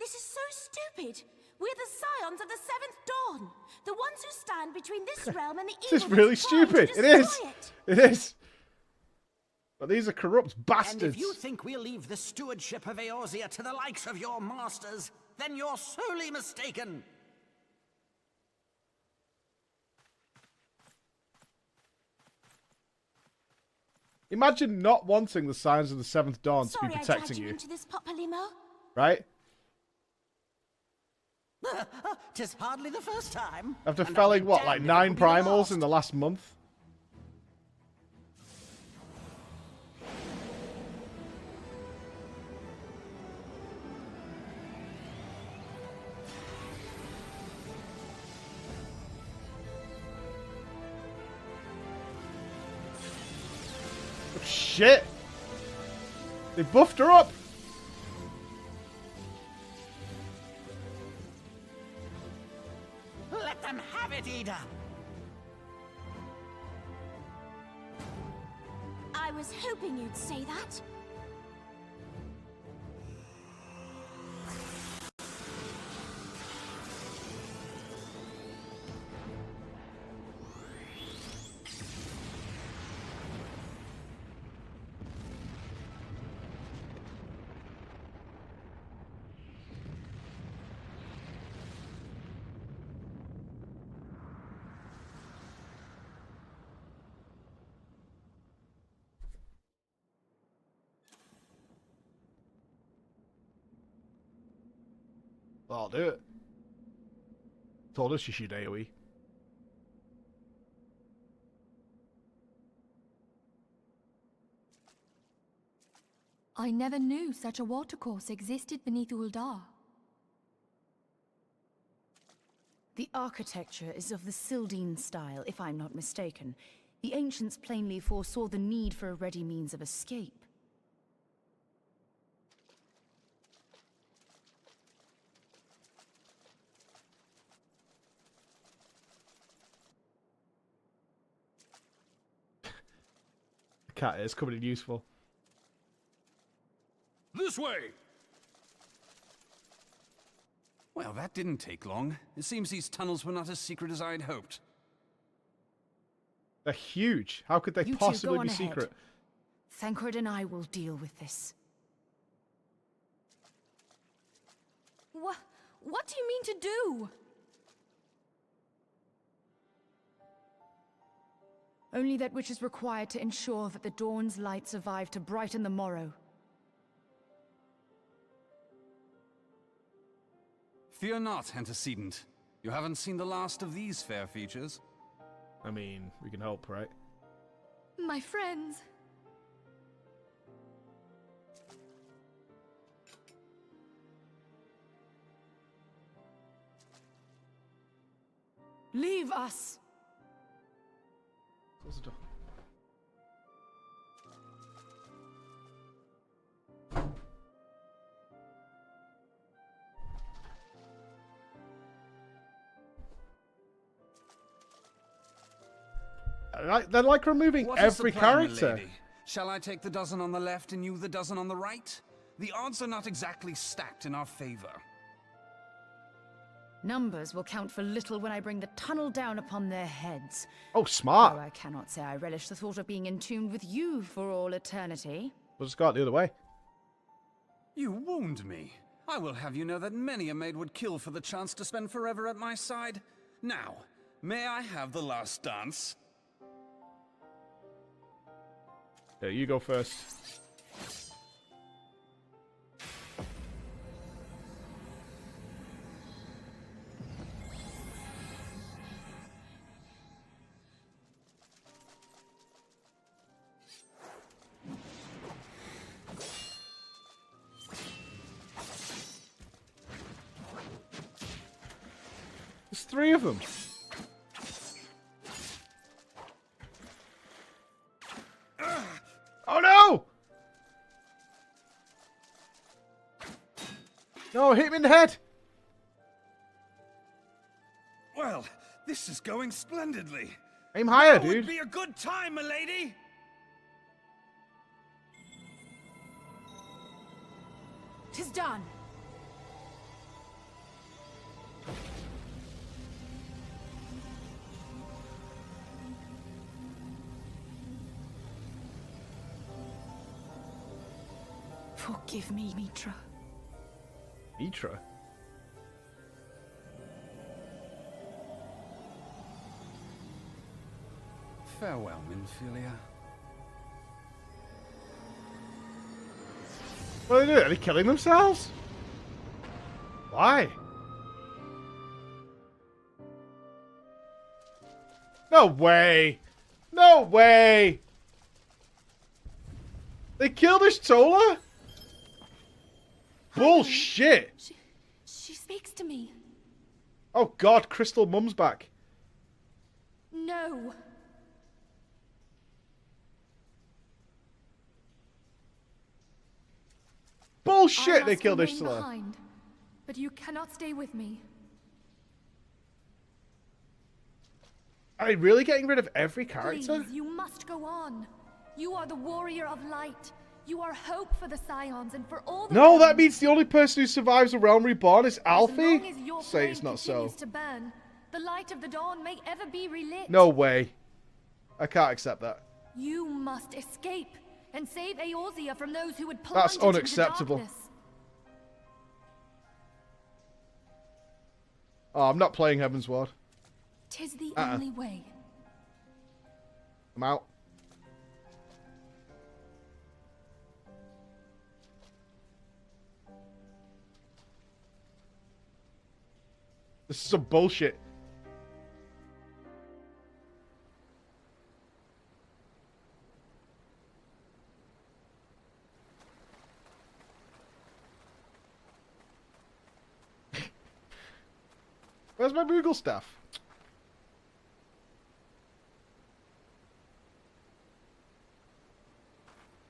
This is so stupid. We're the scions of the Seventh Dawn. The ones who stand between this realm and the evil. This is really stupid. It is. It is. But these are corrupt bastards. And if you think we'll leave the stewardship of Eorzea to the likes of your masters, then you're sorely mistaken. Imagine not wanting the signs of the Seventh Dawn to be protecting I dragged you you. into this, Papalimo. Right? Tis hardly the first time. After felling, what, like 9 primals in the last month? Oh, shit! They buffed her up! Let them have it, Ida! I was hoping you'd say that. Well, I'll do it. Told us you should AoE. I never knew such a watercourse existed beneath Uldar. The architecture is of the Sildine style, if I'm not mistaken. The ancients plainly foresaw the need for a ready means of escape. The cat is coming in useful. This way! Well, that didn't take long. It seems these tunnels were not as secret as I'd hoped. They're huge. How could they You two possibly go on be ahead. secret? Thancred and I will deal with this. What do you mean to do? Only that which is required to ensure that the dawn's light survive to brighten the morrow. Fear not, antecedent. You haven't seen the last of these fair features. I mean, we can help, right? My friends. Leave us! Close the door. They're like removing What is every the plan, character. milady? Shall I take the dozen on the left and you the dozen on the right? The odds are not exactly stacked in our favor. Numbers will count for little when I bring the tunnel down upon their heads. Oh, smart. Though I cannot say I relish the thought of being entombed with you for all eternity. We'll just go out the other way. You wound me. I will have you know that many a maid would kill for the chance to spend forever at my side. Now, may I have the last dance? Yeah, you go first. There's 3 of them. Oh no! No, hit me in the head! Well, this is going splendidly. Aim higher, Now dude. would be a good time, milady. Tis done. Forgive me, Mitra. Mitra? Farewell, Minfilia. What are they doing? Are they killing themselves? Why? No way! No way! They killed Ishtola? Bullshit! She speaks to me. Oh god, Crystal Mum's back. No. Bullshit, I they must killed remain Ishtola. behind, but you cannot stay with me. Are they really getting rid of every character? Please, you must go on. You are the warrior of light. You are hope for the Scions and for all the No, realms. that means the only person who survives a realm reborn is As long Alfie? as your Say flame it's not so. continues to burn, the light of the dawn may ever be relit. No way. I can't accept that. You must escape and save Eorzea from those who would plunge That's it into unacceptable. darkness. Oh, I'm not playing Heavensward. 'Tis the only way. I'm out. This is some bullshit. Where's my Moogle staff?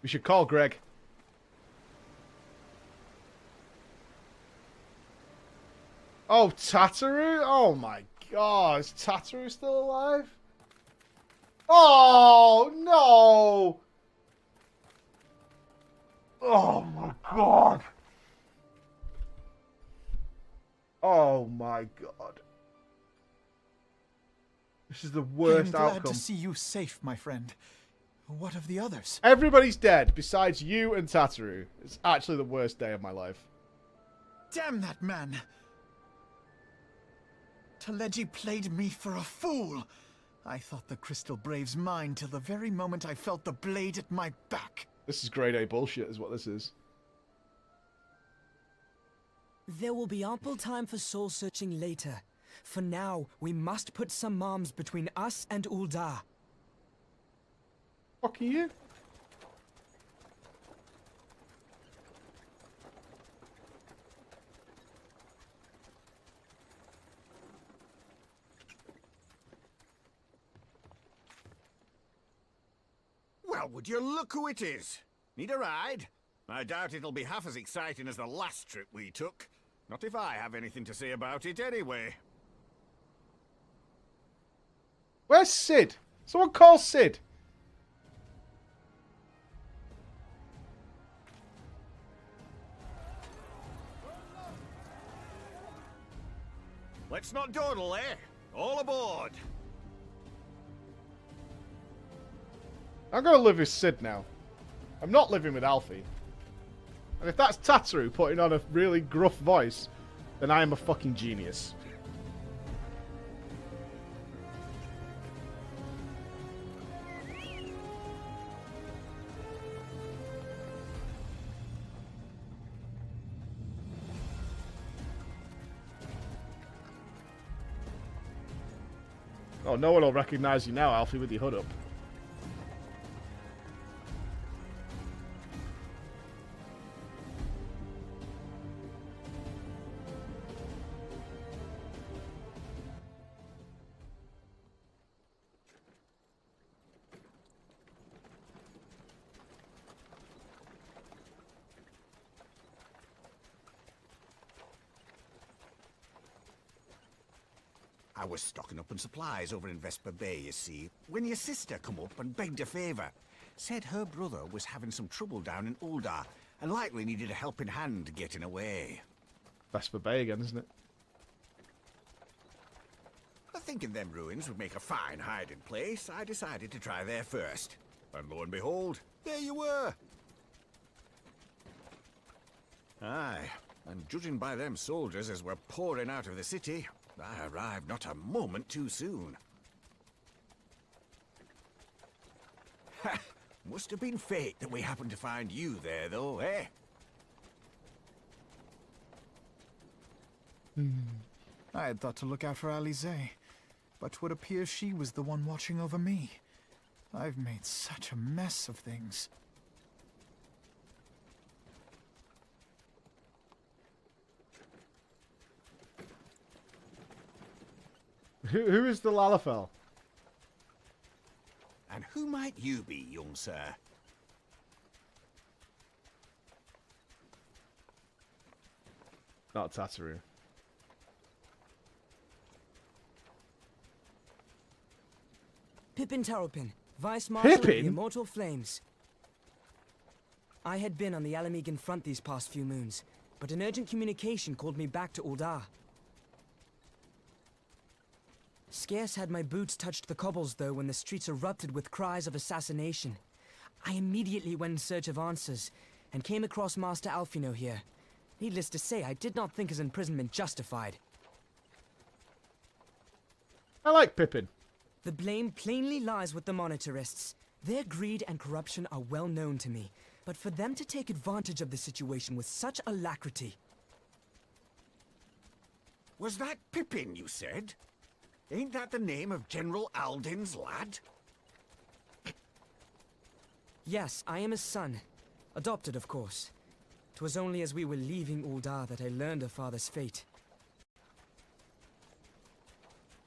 We should call Greg. Oh, Tataru? Oh my god, is Tataru still alive? Oh, no! Oh my god! Oh my god. This is the worst I am glad outcome. to see you safe, my friend. What of the others? Everybody's dead besides you and Tataru. It's actually the worst day of my life. Damn that man! Taleji played me for a fool. I thought the Crystal Brave's mine till the very moment I felt the blade at my back. This is grade A bullshit is what this is. There will be ample time for soul-searching later. For now, we must put some arms between us and Ul'dah. Fuck are you? Well, would you look who it is? Need a ride? I doubt it'll be half as exciting as the last trip we took. Not if I have anything to say about it anyway. Where's Sid? Someone call Sid. Let's not dawdle, eh? All aboard! I'm gonna live with Sid now. I'm not living with Alfie. And if that's Tataru putting on a really gruff voice, then I am a fucking genius. Oh, no one will recognize you now, Alfie, with your hood up. I was stocking up on supplies over in Vesper Bay, you see, when your sister come up and begged a favour. Said her brother was having some trouble down in Ul'dah, and likely needed a helping hand getting away. Vesper Bay again, isn't it? Thinking them ruins would make a fine hiding place, I decided to try there first. And lo and behold, there you were. Aye, and judging by them soldiers as were pouring out of the city, I arrived not a moment too soon. Ha! Must have been fate that we happened to find you there, though, eh? I had thought to look out for Alize, but 'twould appear she was the one watching over me. I've made such a mess of things. Who is the Lalafell? And who might you be, young sir? Not Tataru. Pippin Taropin, Vice Marshal of the Pippin? Immortal Flames. I had been on the Alamegan front these past few moons, but an urgent communication called me back to Ul'dah. Scarce had my boots touched the cobbles, though, when the streets erupted with cries of assassination. I immediately went in search of answers, and came across Master Alfino here. Needless to say, I did not think his imprisonment justified. I like Pippin. The blame plainly lies with the Monetarists. Their greed and corruption are well known to me, but for them to take advantage of the situation with such alacrity... Was that Pippin, you said? Ain't that the name of General Alden's lad? Yes, I am his son. Adopted, of course. 'Twas only as we were leaving Uldar that I learned of father's fate.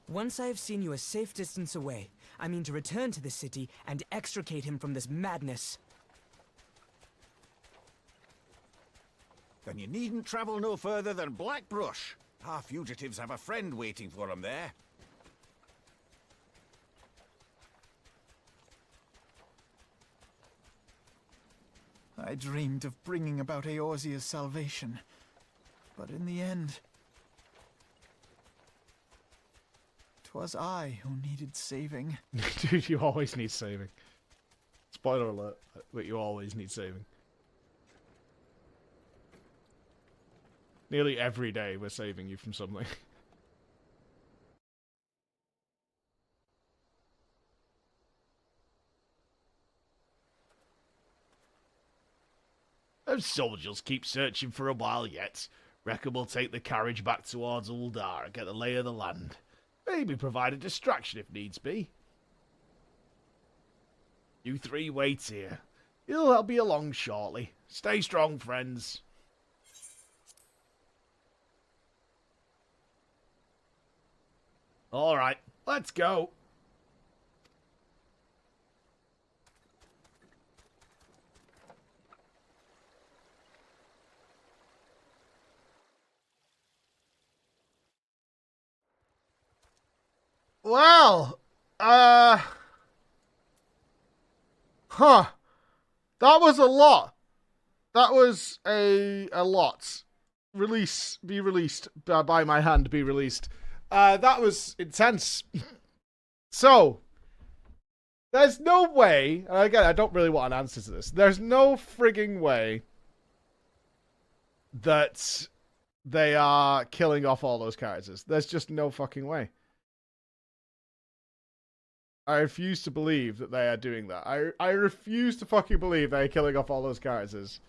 Once I have seen you a safe distance away, I mean to return to the city and extricate him from this madness. Then you needn't travel no further than Blackbrush. Our fugitives have a friend waiting for them there. I dreamed of bringing about Eorzea's salvation, but in the end, 'twas I who needed saving. Dude, you always need saving. Spoiler alert, but you always need saving. Nearly every day we're saving you from something. Those soldiers keep searching for a while yet. Reckon we'll take the carriage back towards Uldar and get the lay of the land. Maybe provide a distraction if needs be. You three wait here. I'll be along shortly. Stay strong, friends. Alright, let's go. Well, huh. That was a lot. That was a lot. Be released. By my hand, be released. That was intense. So, there's no way, and again, I don't really want an answer to this. There's no frigging way that they are killing off all those characters. There's just no fucking way. I refuse to believe that they are doing that. I refuse to fucking believe they're killing off all those characters.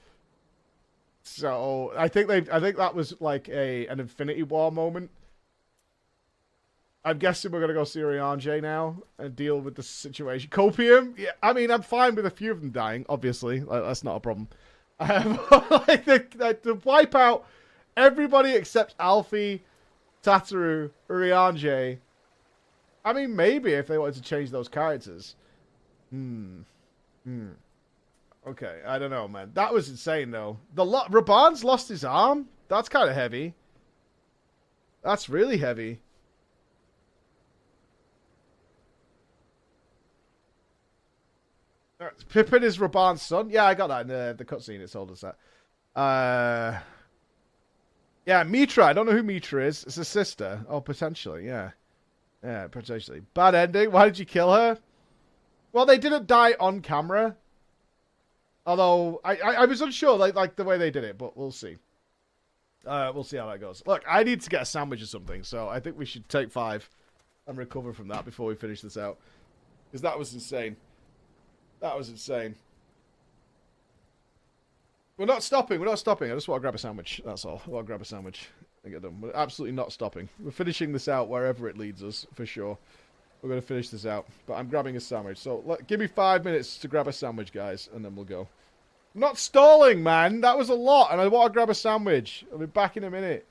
So I think that was like an Infinity War moment. I'm guessing we're gonna go see Urianger now and deal with the situation. Copium, yeah. I mean, I'm fine with a few of them dying. Obviously, that's not a problem. Like to wipe out everybody except Alfie, Tataru, Urianger. I mean, maybe if they wanted to change those characters. Okay, I don't know, man. That was insane, though. Raban's lost his arm? That's kind of heavy. That's really heavy. Pippin is Raban's son? Yeah, I got that in the cutscene. It told us that. Yeah, Mitra. I don't know who Mitra is. It's a sister. Oh, potentially, yeah. Yeah, potentially. Bad ending. Why did you kill her? Well, they didn't die on camera. Although, I was unsure, like the way they did it, but we'll see. We'll see how that goes. Look, I need to get a sandwich or something, so I think we should take 5 and recover from that before we finish this out. Because that was insane. That was insane. We're not stopping. We're not stopping. I just want to grab a sandwich. That's all. I want to grab a sandwich and get done. We're absolutely not stopping. We're finishing this out wherever it leads us, for sure. We're going to finish this out. But I'm grabbing a sandwich. So give me 5 minutes to grab a sandwich, guys, and then we'll go. I'm not stalling, man. That was a lot, and I want to grab a sandwich. I'll be back in a minute.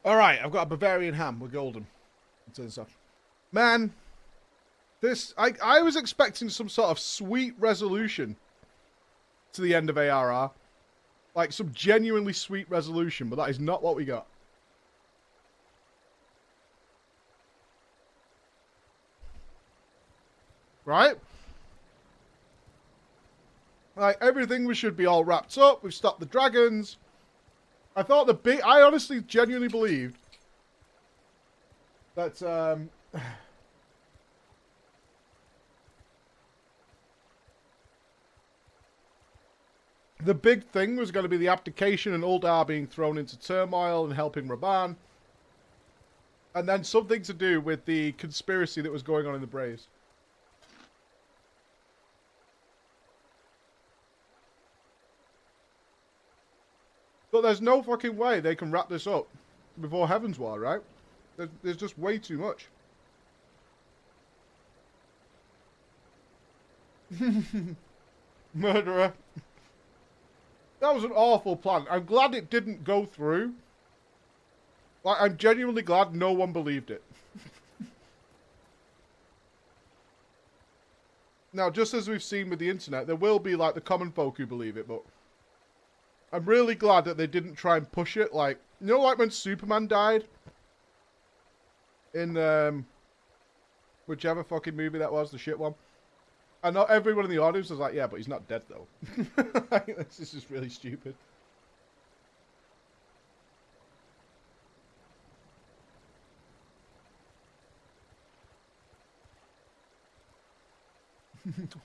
Alright, I've got a Bavarian ham with golden. Man, this... I was expecting some sort of sweet resolution to the end of ARR. Like, some genuinely sweet resolution, but that is not what we got. Right? Like, everything should be all wrapped up. We've stopped the dragons. I thought I honestly, genuinely believed that, the big thing was going to be the abdication and Uldar being thrown into turmoil and helping Raban. And then something to do with the conspiracy that was going on in the Braves. But there's no fucking way they can wrap this up before Heavensward, right? There's just way too much. Murderer. That was an awful plan. I'm glad it didn't go through. Like, I'm genuinely glad no one believed it. Now, just as we've seen with the internet, there will be, like, the common folk who believe it, but... I'm really glad that they didn't try and push it, like... You know, like when Superman died? In, whichever fucking movie that was, the shit one. And not everyone in the audience was like, yeah, but he's not dead, though. Like, this is just really stupid.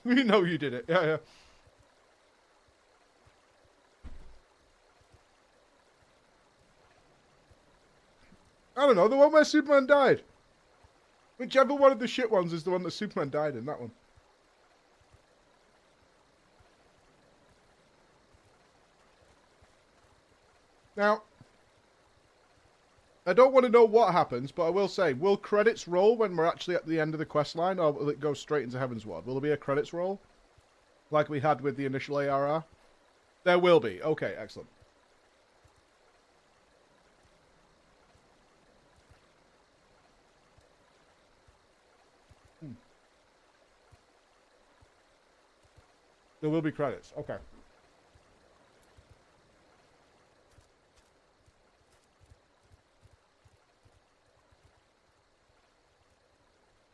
We know you did it. Yeah, yeah. I don't know, the one where Superman died. Whichever one of the shit ones is the one that Superman died in, that one. Now, I don't want to know what happens, but I will say, will credits roll when we're actually at the end of the quest line, or will it go straight into Heavensward? Will there be a credits roll? Like we had with the initial ARR? There will be. Okay, excellent. There will be credits. Okay.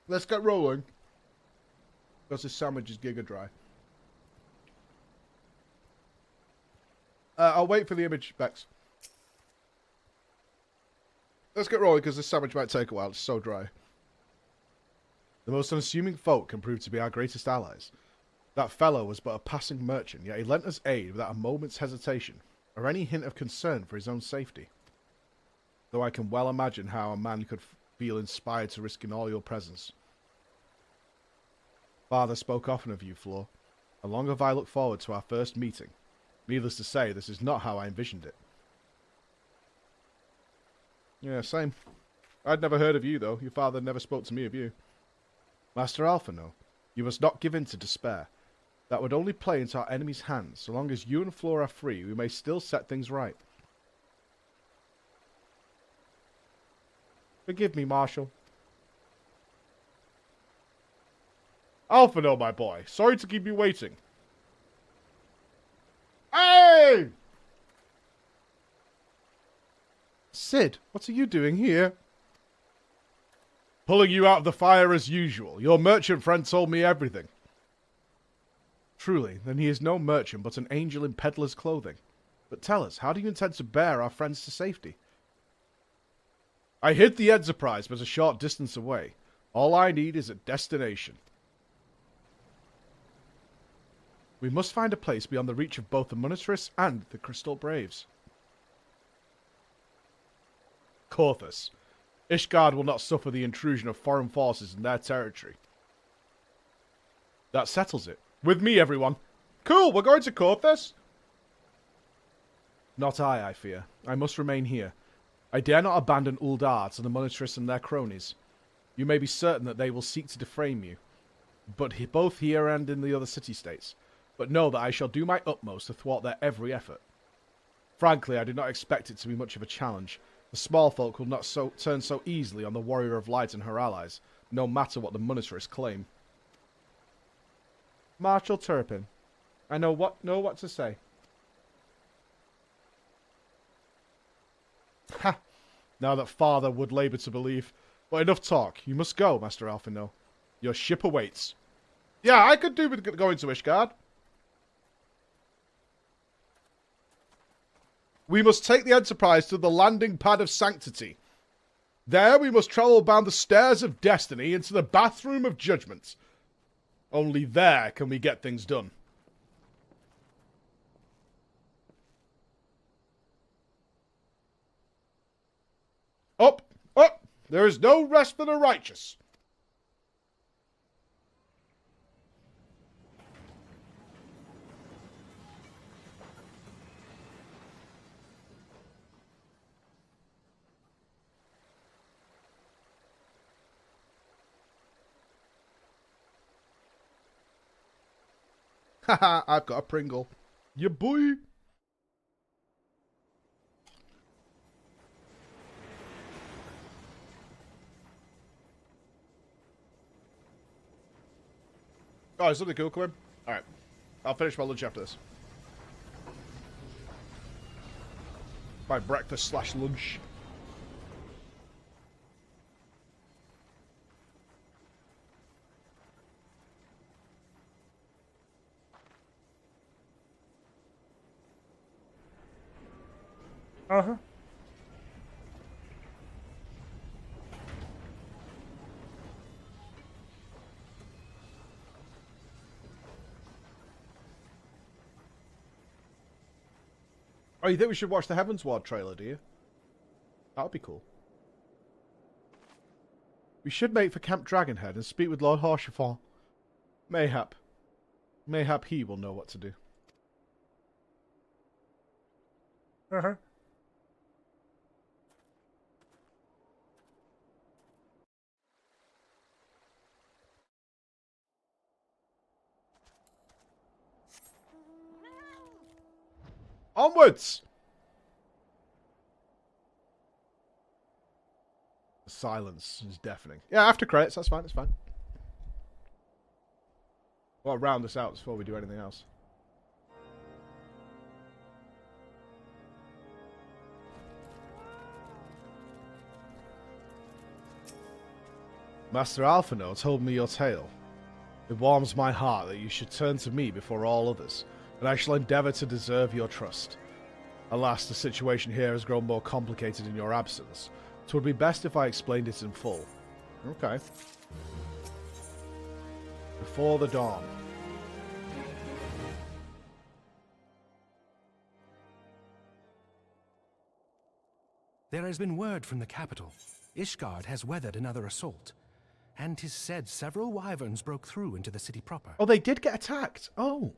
Let's get rolling. Because this sandwich is giga dry. I'll wait for the image, Bex. Let's get rolling because this sandwich might take a while. It's so dry. The most unassuming folk can prove to be our greatest allies. That fellow was but a passing merchant, yet he lent us aid without a moment's hesitation, or any hint of concern for his own safety. Though I can well imagine how a man could feel inspired to risk in all your presence. Father spoke often of you, Flor, and long have I looked forward to our first meeting. Needless to say, this is not how I envisioned it. Yeah, same. I'd never heard of you, though. Your father never spoke to me of you. Master Alphino, you must not give in to despair. That would only play into our enemy's hands. So long as you and Flora are free, we may still set things right. Forgive me, Marshal. Alphino, my boy. Sorry to keep you waiting. Hey! Sid, what are you doing here? Pulling you out of the fire as usual. Your merchant friend told me everything. Truly, then he is no merchant, but an angel in peddler's clothing. But tell us, how do you intend to bear our friends to safety? I hid the Enterprise, but a short distance away. All I need is a destination. We must find a place beyond the reach of both the Monetrists and the Crystal Braves. Corthus. Ishgard will not suffer the intrusion of foreign forces in their territory. That settles it. With me, everyone. Cool, we're going to Corthus? Not I fear. I must remain here. I dare not abandon Uldar to the Monetrists and their cronies. You may be certain that they will seek to defame you, but both here and in the other city-states. But know that I shall do my utmost to thwart their every effort. Frankly, I did not expect it to be much of a challenge, The small folk will not turn so easily on the Warrior of Light and her allies, no matter what the monetarists claim. Marshal Turpin, I know what to say. Ha! Now that father would labour to believe. But enough talk. You must go, Master Alphino. Your ship awaits. Yeah, I could do with going to Ishgard. We must take the Enterprise to the landing pad of Sanctity. There we must travel down the stairs of destiny into the bathroom of judgment. Only there can we get things done. Up, up! There is no rest for the righteous. Haha, I've got a Pringle. Ya boy. Oh, is something cool coming? Alright. I'll finish my lunch after this. My breakfast / lunch. Uh-huh. Oh, you think we should watch the Heavensward trailer, do you? That would be cool. We should make for Camp Dragonhead and speak with Lord Haurchefort. Mayhap he will know what to do. Uh-huh. Onwards! The silence is deafening. Yeah, after credits, that's fine, that's fine. Well, round this out before we do anything else. Master Alphino told me your tale. It warms my heart that you should turn to me before all others, and I shall endeavour to deserve your trust. Alas, the situation here has grown more complicated in your absence. It would be best if I explained it in full. Okay. Before the dawn. There has been word from the capital. Ishgard has weathered another assault. And 'tis said several wyverns broke through into the city proper. Oh, they did get attacked. Oh.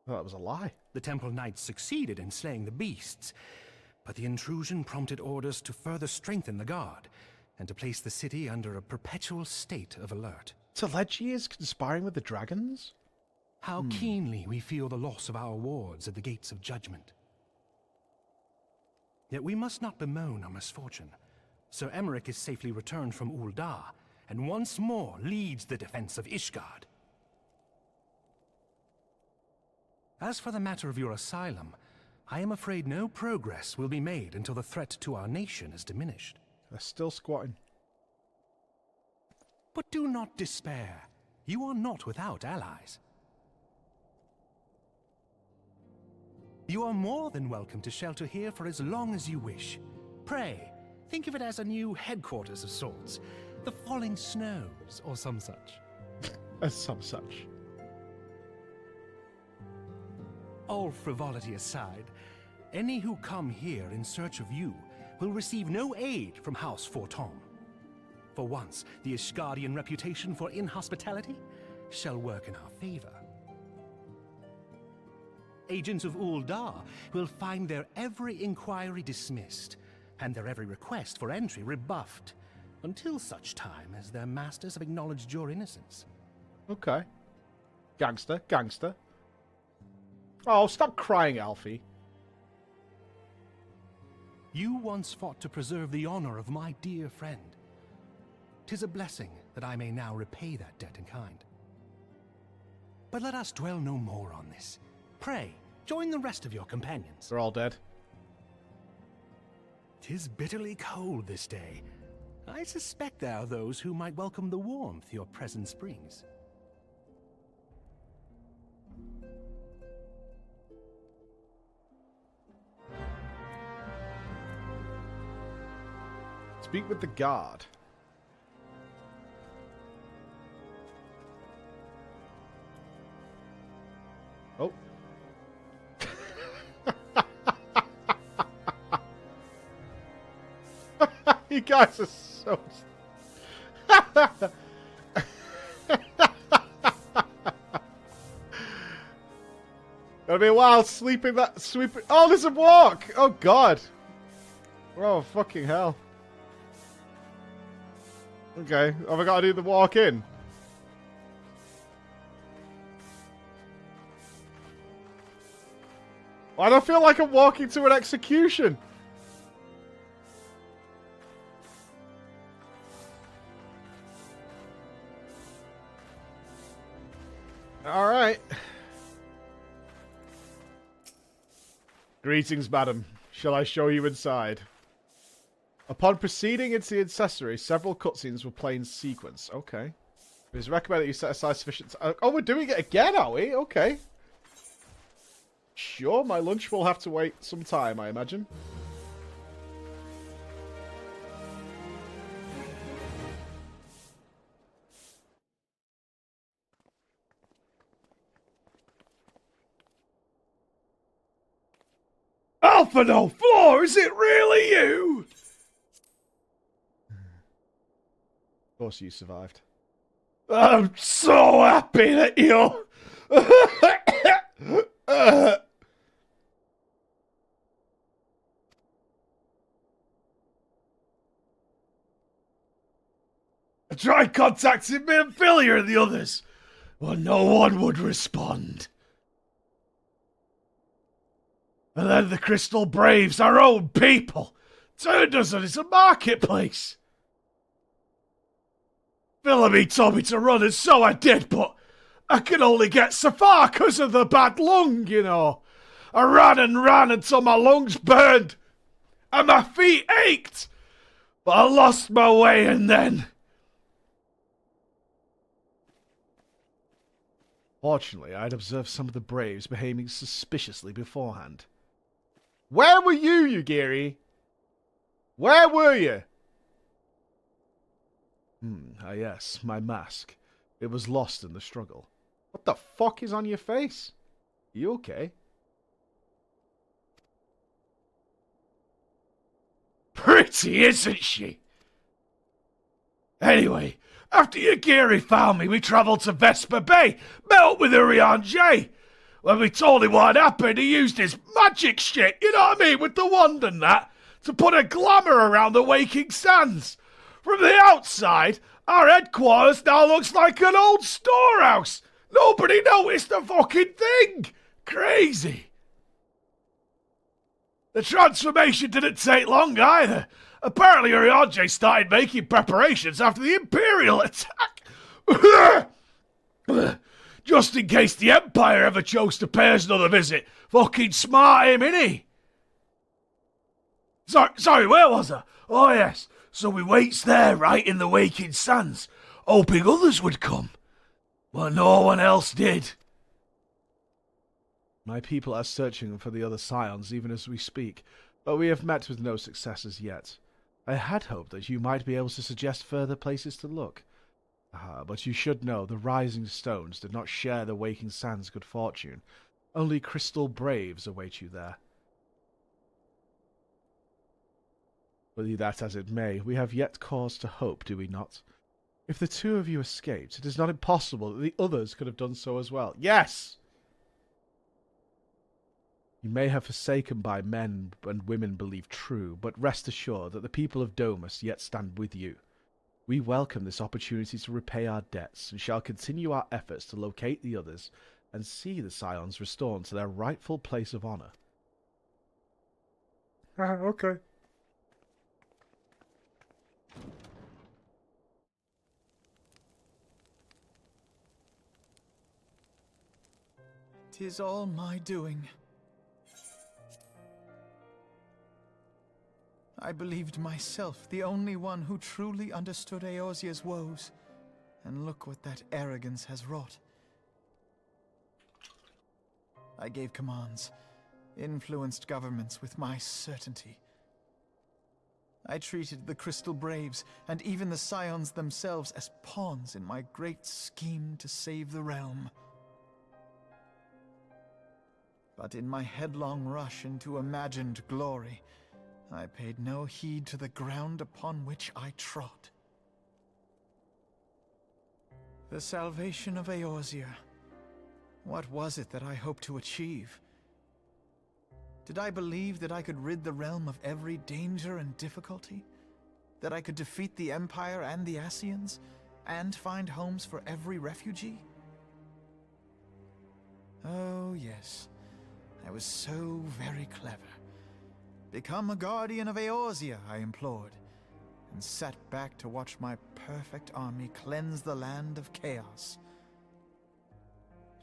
Well, that was a lie. The Temple Knights succeeded in slaying the beasts, but the intrusion prompted orders to further strengthen the guard and to place the city under a perpetual state of alert. Telechi is conspiring with the dragons? How keenly we feel the loss of our wards at the gates of judgment. Yet we must not bemoan our misfortune. Sir Emmerich is safely returned from Ul'dah, and once more leads the defense of Ishgard. As for the matter of your asylum, I am afraid no progress will be made until the threat to our nation is diminished. They're still squatting. But do not despair. You are not without allies. You are more than welcome to shelter here for as long as you wish. Pray, think of it as a new headquarters of sorts. The falling snows, or some such. As some such. All frivolity aside, any who come here in search of you will receive no aid from House Fortom. For once, the Ishgardian reputation for inhospitality shall work in our favor. Agents of Ul'dah will find their every inquiry dismissed, and their every request for entry rebuffed, until such time as their masters have acknowledged your innocence. Okay. Gangster, gangster. Oh, stop crying, Alfie. You once fought to preserve the honor of my dear friend. 'Tis a blessing that I may now repay that debt in kind. But let us dwell no more on this. Pray, join the rest of your companions. They're all dead. 'Tis bitterly cold this day. I suspect there are those who might welcome the warmth your presence brings. Speak with the guard. Oh. You guys are so... Gonna be a while sleeping that... sweeping... Oh, there's a walk! Oh, God. Oh, fucking hell. Okay, have I got to do the walk in? I don't feel like I'm walking to an execution. Alright. Greetings, madam. Shall I show you inside? Upon proceeding into the accessory, several cutscenes will play in sequence. Okay. It is recommended that you set aside sufficient time. Oh, we're doing it again, are we? Okay. Sure, my lunch will have to wait some time, I imagine. Alpha no 4, is it really you? Of course you survived. I'm so happy that you're... I tried contacting Manfilia and the others, but no one would respond. And then the Crystal Braves, our own people, turned us on as a marketplace. Philomene told me to run, and so I did, but I could only get so far because of the bad lung, you know. I ran and ran until my lungs burned, and my feet ached. But I lost my way, and then... Fortunately, I had observed some of the Braves behaving suspiciously beforehand. Where were you, Yugiri? Where were you? Ah yes, my mask. It was lost in the struggle. What the fuck is on your face? You okay? Pretty, isn't she? Anyway, after Yugiri found me, we travelled to Vesper Bay, met up with Urian J. When we told him what had happened, he used his magic shit, you know what I mean, with the wand and that, to put a glamour around the Waking Sands. From the outside, our headquarters now looks like an old storehouse. Nobody noticed a fucking thing. Crazy. The transformation didn't take long either. Apparently Urian started making preparations after the Imperial attack. Just in case the Empire ever chose to pay us another visit. Fucking smart him, innit? Sorry, where was I? Oh yes, so we waits there, right in the Waking Sands, hoping others would come. But no one else did. My people are searching for the other scions even as we speak, but we have met with no successes yet. I had hoped that you might be able to suggest further places to look. But you should know the Rising Stones did not share the Waking Sands' good fortune. Only Crystal Braves await you there. But be that as it may, we have yet cause to hope, do we not? If the two of you escaped, it is not impossible that the others could have done so as well. Yes! You may have forsaken by men and women believe true, but rest assured that the people of Domus yet stand with you. We welcome this opportunity to repay our debts, and shall continue our efforts to locate the others and see the Scions restored to their rightful place of honor. Okay. 'Tis all my doing. I believed myself the only one who truly understood Eorzea's woes, and look what that arrogance has wrought. I gave commands, influenced governments with my certainty. I treated the Crystal Braves and even the Scions themselves as pawns in my great scheme to save the realm. But in my headlong rush into imagined glory, I paid no heed to the ground upon which I trod. The salvation of Eorzea. What was it that I hoped to achieve? Did I believe that I could rid the realm of every danger and difficulty? That I could defeat the Empire and the Ascians, and find homes for every refugee? Oh yes, I was so very clever. Become a guardian of Eorzea, I implored, and sat back to watch my perfect army cleanse the land of chaos.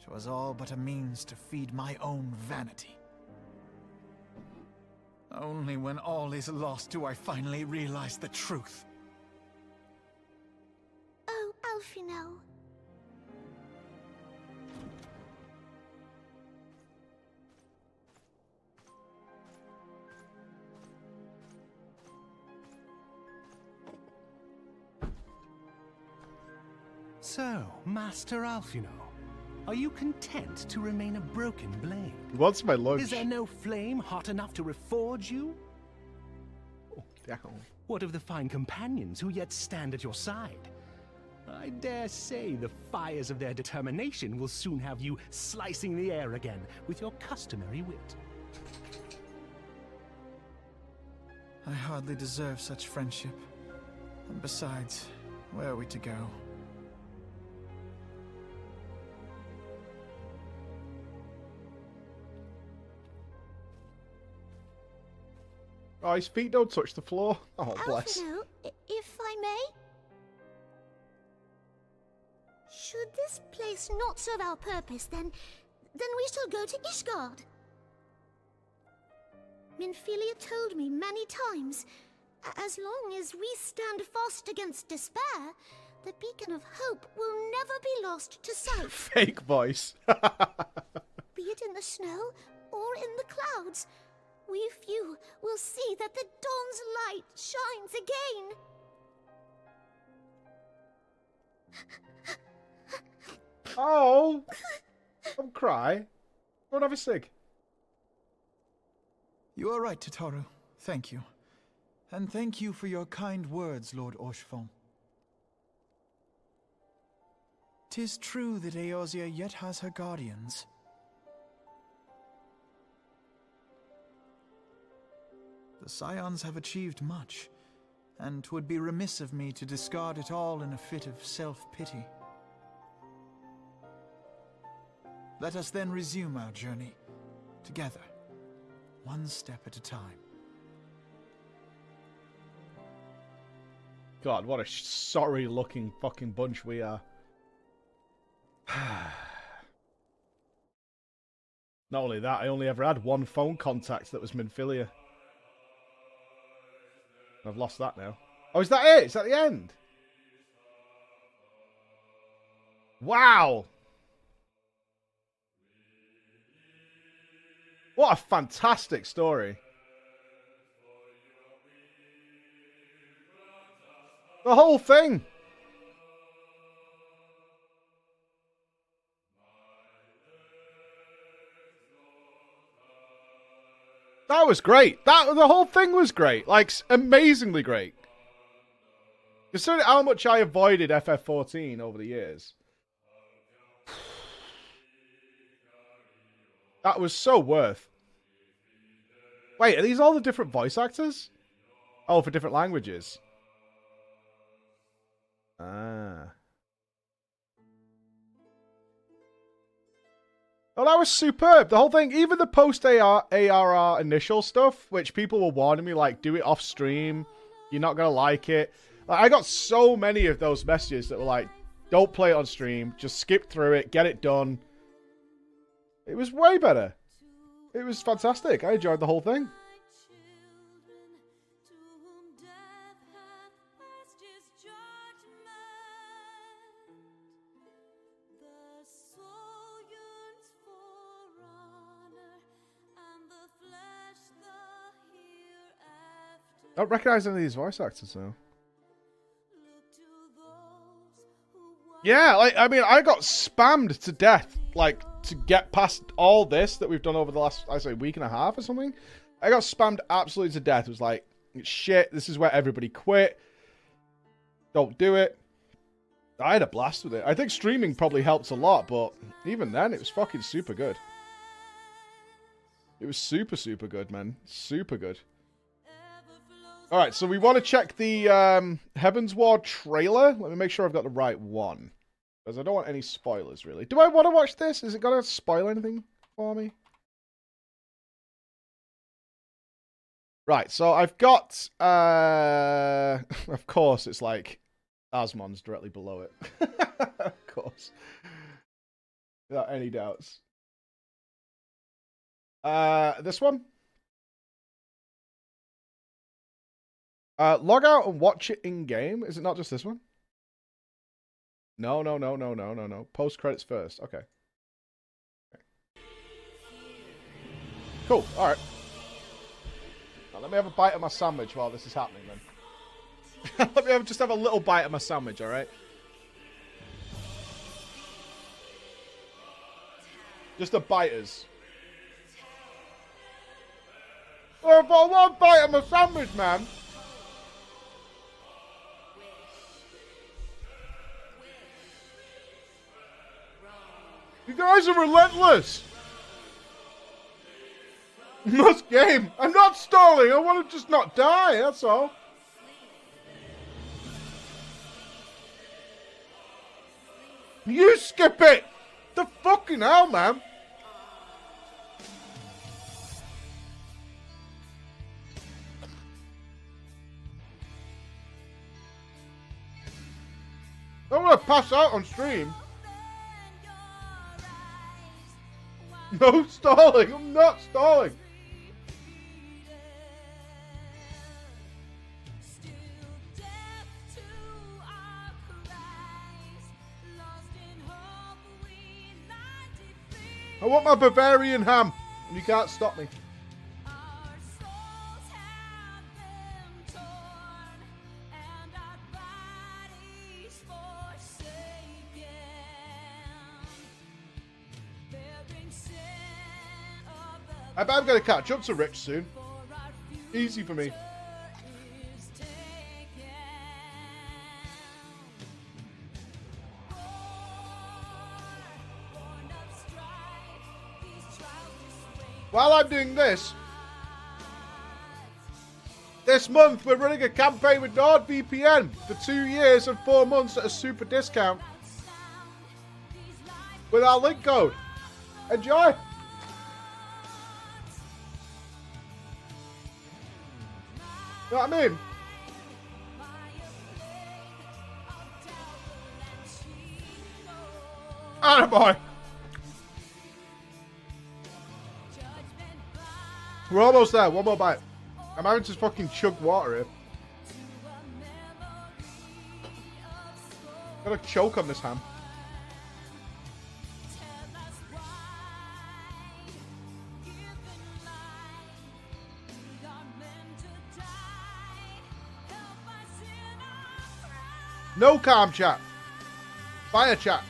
It was all but a means to feed my own vanity. Only when all is lost do I finally realize the truth. Oh, Alphino. So, Master Alphino, are you content to remain a broken blade? What's my lunch? Is there no flame hot enough to reforge you? Oh, down. What of the fine companions who yet stand at your side? I dare say the fires of their determination will soon have you slicing the air again with your customary wit. I hardly deserve such friendship. And besides, where are we to go? Oh, his feet don't touch the floor. Oh, bless. Alphino, if I may? Should this place not serve our purpose, then we shall go to Ishgard. Minfilia told me many times, as long as we stand fast against despair, the beacon of hope will never be lost to sight. Fake voice. Be it in the snow or in the clouds, we few will see that the dawn's light shines again. Oh! Don't cry. Go and have a cig. You are right, Tataru. Thank you. And thank you for your kind words, Lord Orchefon. 'Tis true that Eorzea yet has her guardians. The Scions have achieved much, and 'twould be remiss of me to discard it all in a fit of self-pity. Let us then resume our journey, together, one step at a time. God, what a sorry-looking fucking bunch we are. Not only that, I only ever had one phone contact that was Minfilia. I've lost that now. Oh, is that it? Is that the end? Wow! What a fantastic story. The whole thing. That was great. The whole thing was great. Like, amazingly great. Considering how much I avoided FF14 over the years. That was so worth. Wait, are these all the different voice actors? Oh, for different languages. Ah. Oh, that was superb. The whole thing, even the post-ARR initial stuff, which people were warning me, like, do it off stream. You're not going to like it. Like, I got so many of those messages that were like, don't play it on stream. Just skip through it. Get it done. It was way better. It was fantastic. I enjoyed the whole thing. I don't recognize any of these voice actors now. Yeah, like, I mean, I got spammed to death, like, to get past all this that we've done over the last, I say, week and a half or something. I got spammed absolutely to death. It was like, shit, this is where everybody quit. Don't do it. I had a blast with it. I think streaming probably helped a lot, but even then, it was fucking super good. It was super, super good, man. Super good. Alright, so we want to check the Heavensward trailer. Let me make sure I've got the right one. Because I don't want any spoilers, really. Do I want to watch this? Is it going to spoil anything for me? Right, so I've got... of course, it's like... Asmon's directly below it. Of course. Without any doubts. This one? Log out and watch it in-game. Is it not just this one? No. Post credits first. Okay. Cool. Alright. Now, let me have a bite of my sandwich while this is happening, then. Let me just have a little bite of my sandwich, alright? Just a biters. Oh, I've got one bite of my sandwich, man. You guys are relentless. This game. I'm not stalling. I want to just not die. That's all. You skip it. The fucking hell, man. I don't want to pass out on stream. No stalling. I'm not stalling. I want my Bavarian ham, and you can't stop me. I bet I'm going to catch up to Rich soon. Easy for me. While I'm doing this month we're running a campaign with NordVPN for 2 years and 4 months at a super discount with our link code. Enjoy! You know what I mean? Attaboy! We're almost there. One more bite. I'm having to fucking chug water here. Gotta choke on this ham. No calm chat. Fire chat.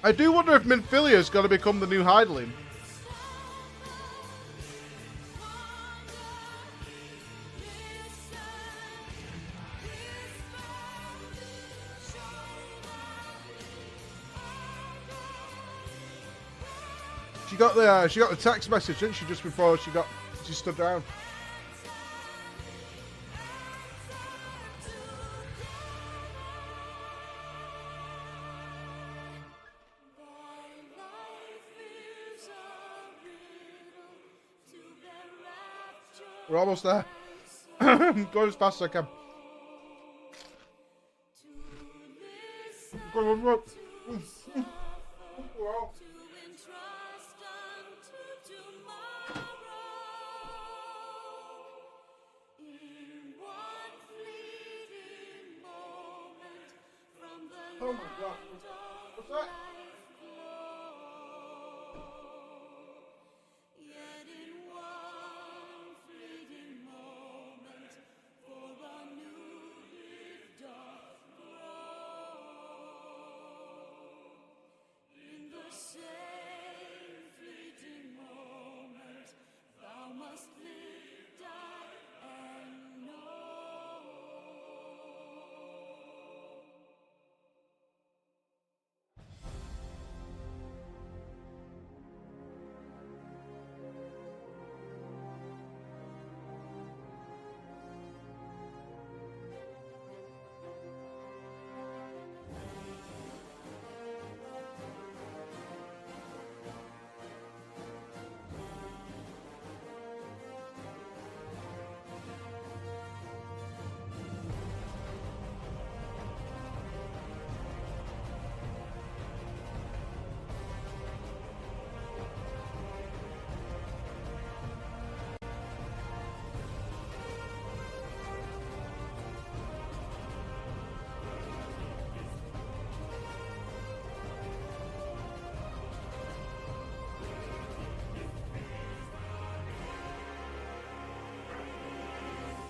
I do wonder if Minfilia's going to become the new Heidelin. She got the text message, didn't she, just before she stood down. We're almost there. Go as fast as I can. Go. Wow. Oh my god. What's that?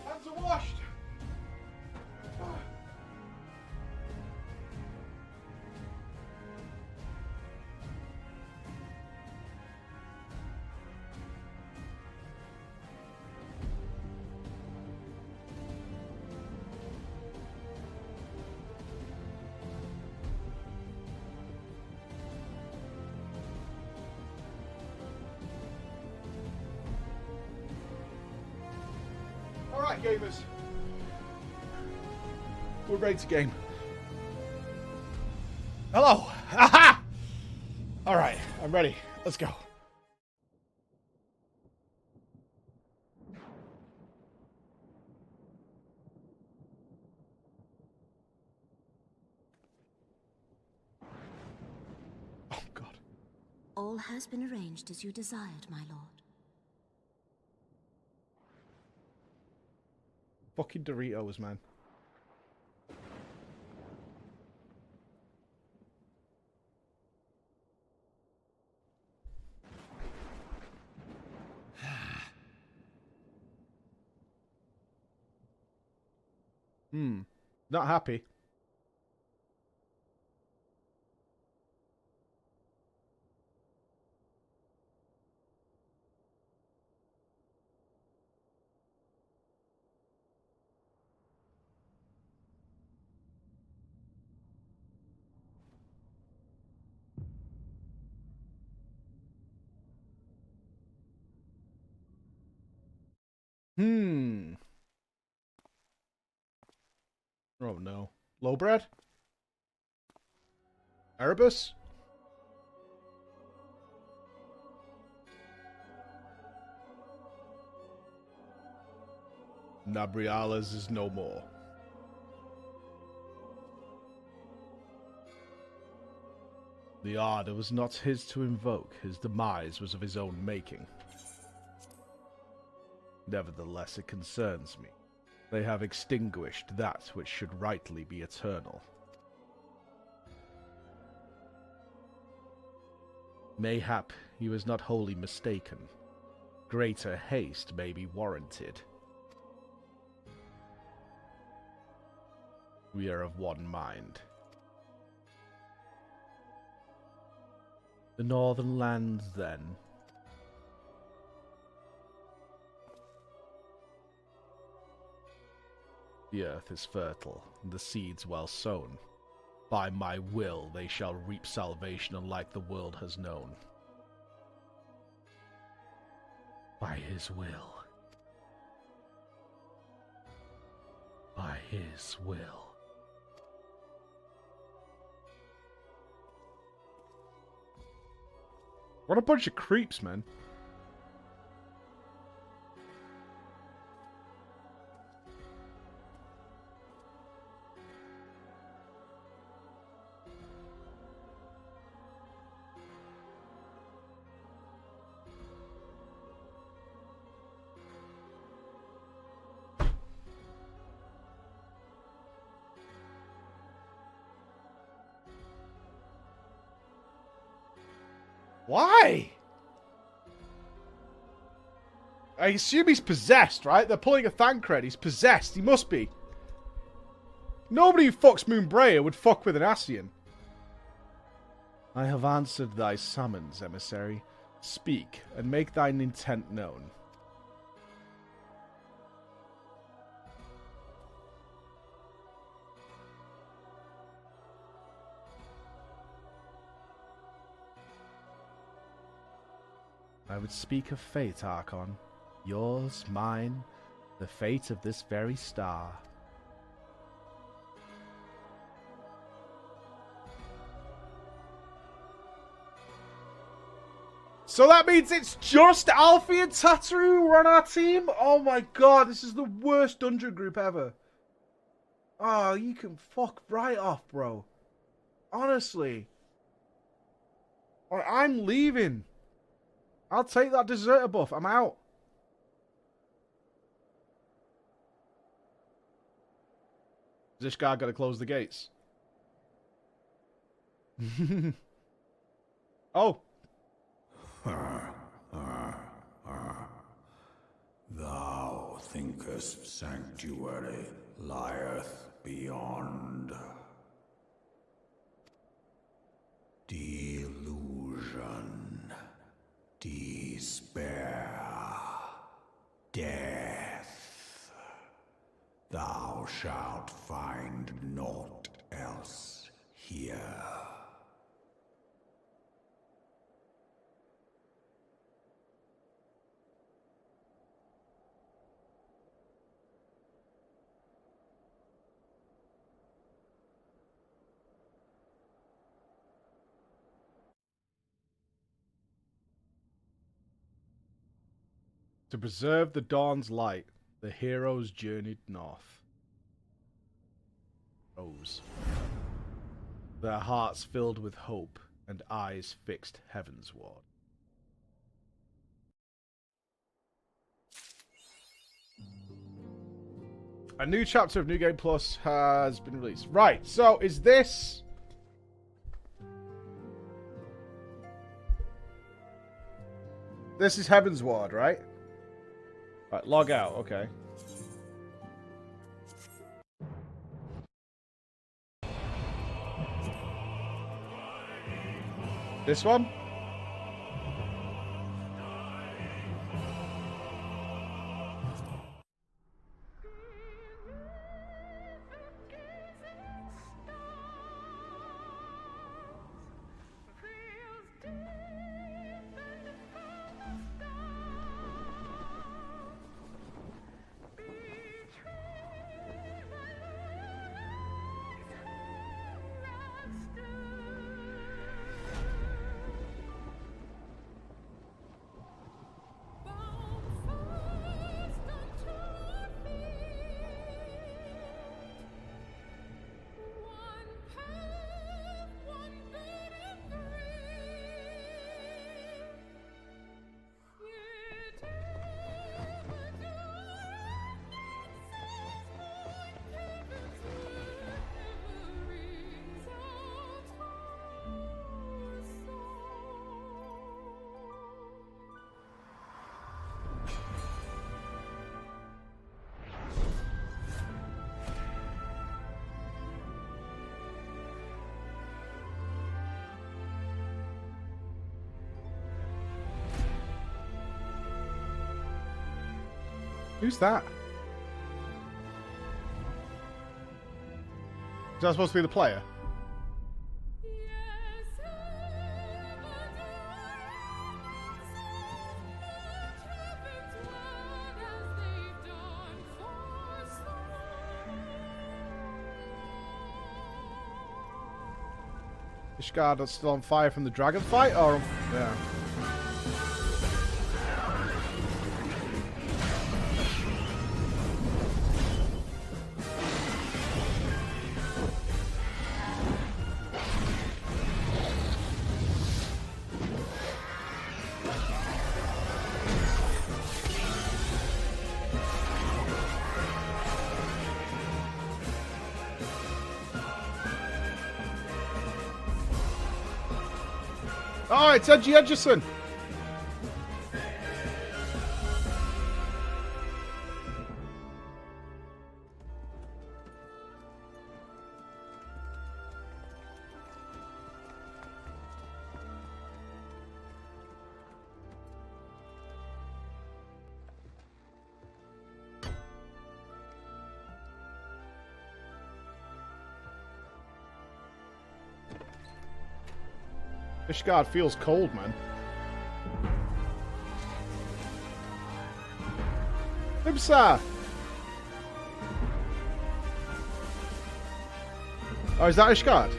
Hands are washed. Alright, gamers. We're ready to game. Hello! Aha! Alright, I'm ready. Let's go. Oh, God. All has been arranged as you desired, my lord. Fucking Doritos, man. Not happy. Oh no. Lowbred? Erebus? Nabriales is no more. The Arda was not his to invoke, his demise was of his own making. Nevertheless, it concerns me. They have extinguished that which should rightly be eternal. Mayhap he was not wholly mistaken. Greater haste may be warranted. We are of one mind. The northern lands, then. The earth is fertile, and the seeds well sown. By my will they shall reap salvation unlike the world has known. By his will. By his will. What a bunch of creeps, man. Why? I assume he's possessed, right? They're pulling a Thancred. He's possessed. He must be. Nobody who fucks Moonbreyer would fuck with an Ascian. I have answered thy summons, emissary. Speak, and make thine intent known. I would speak of fate, Archon. Yours, mine, the fate of this very star. So that means it's just Alfie and Tataru who are on our team? Oh my god, this is the worst dungeon group ever. Oh, you can fuck right off, bro. Honestly. I'm leaving. I'll take that deserter buff. I'm out. This guy got to close the gates. Oh. Thou thinkest sanctuary lieth beyond. Delusion, despair, death. Thou shalt find naught else here. To preserve the dawn's light, the heroes journeyed north. Rose. Their hearts filled with hope and eyes fixed heavensward. A new chapter of New Game Plus has been released. Right, so is this... This is Heavensward, right? Right, log out, okay. This one? Who's that? Is that supposed to be the player? This guy that's still on fire from the dragon fight, or yeah. Oh, it's Edgy Edgerson. Ishgard feels cold, man. Limsa! Oh, is that Ishgard?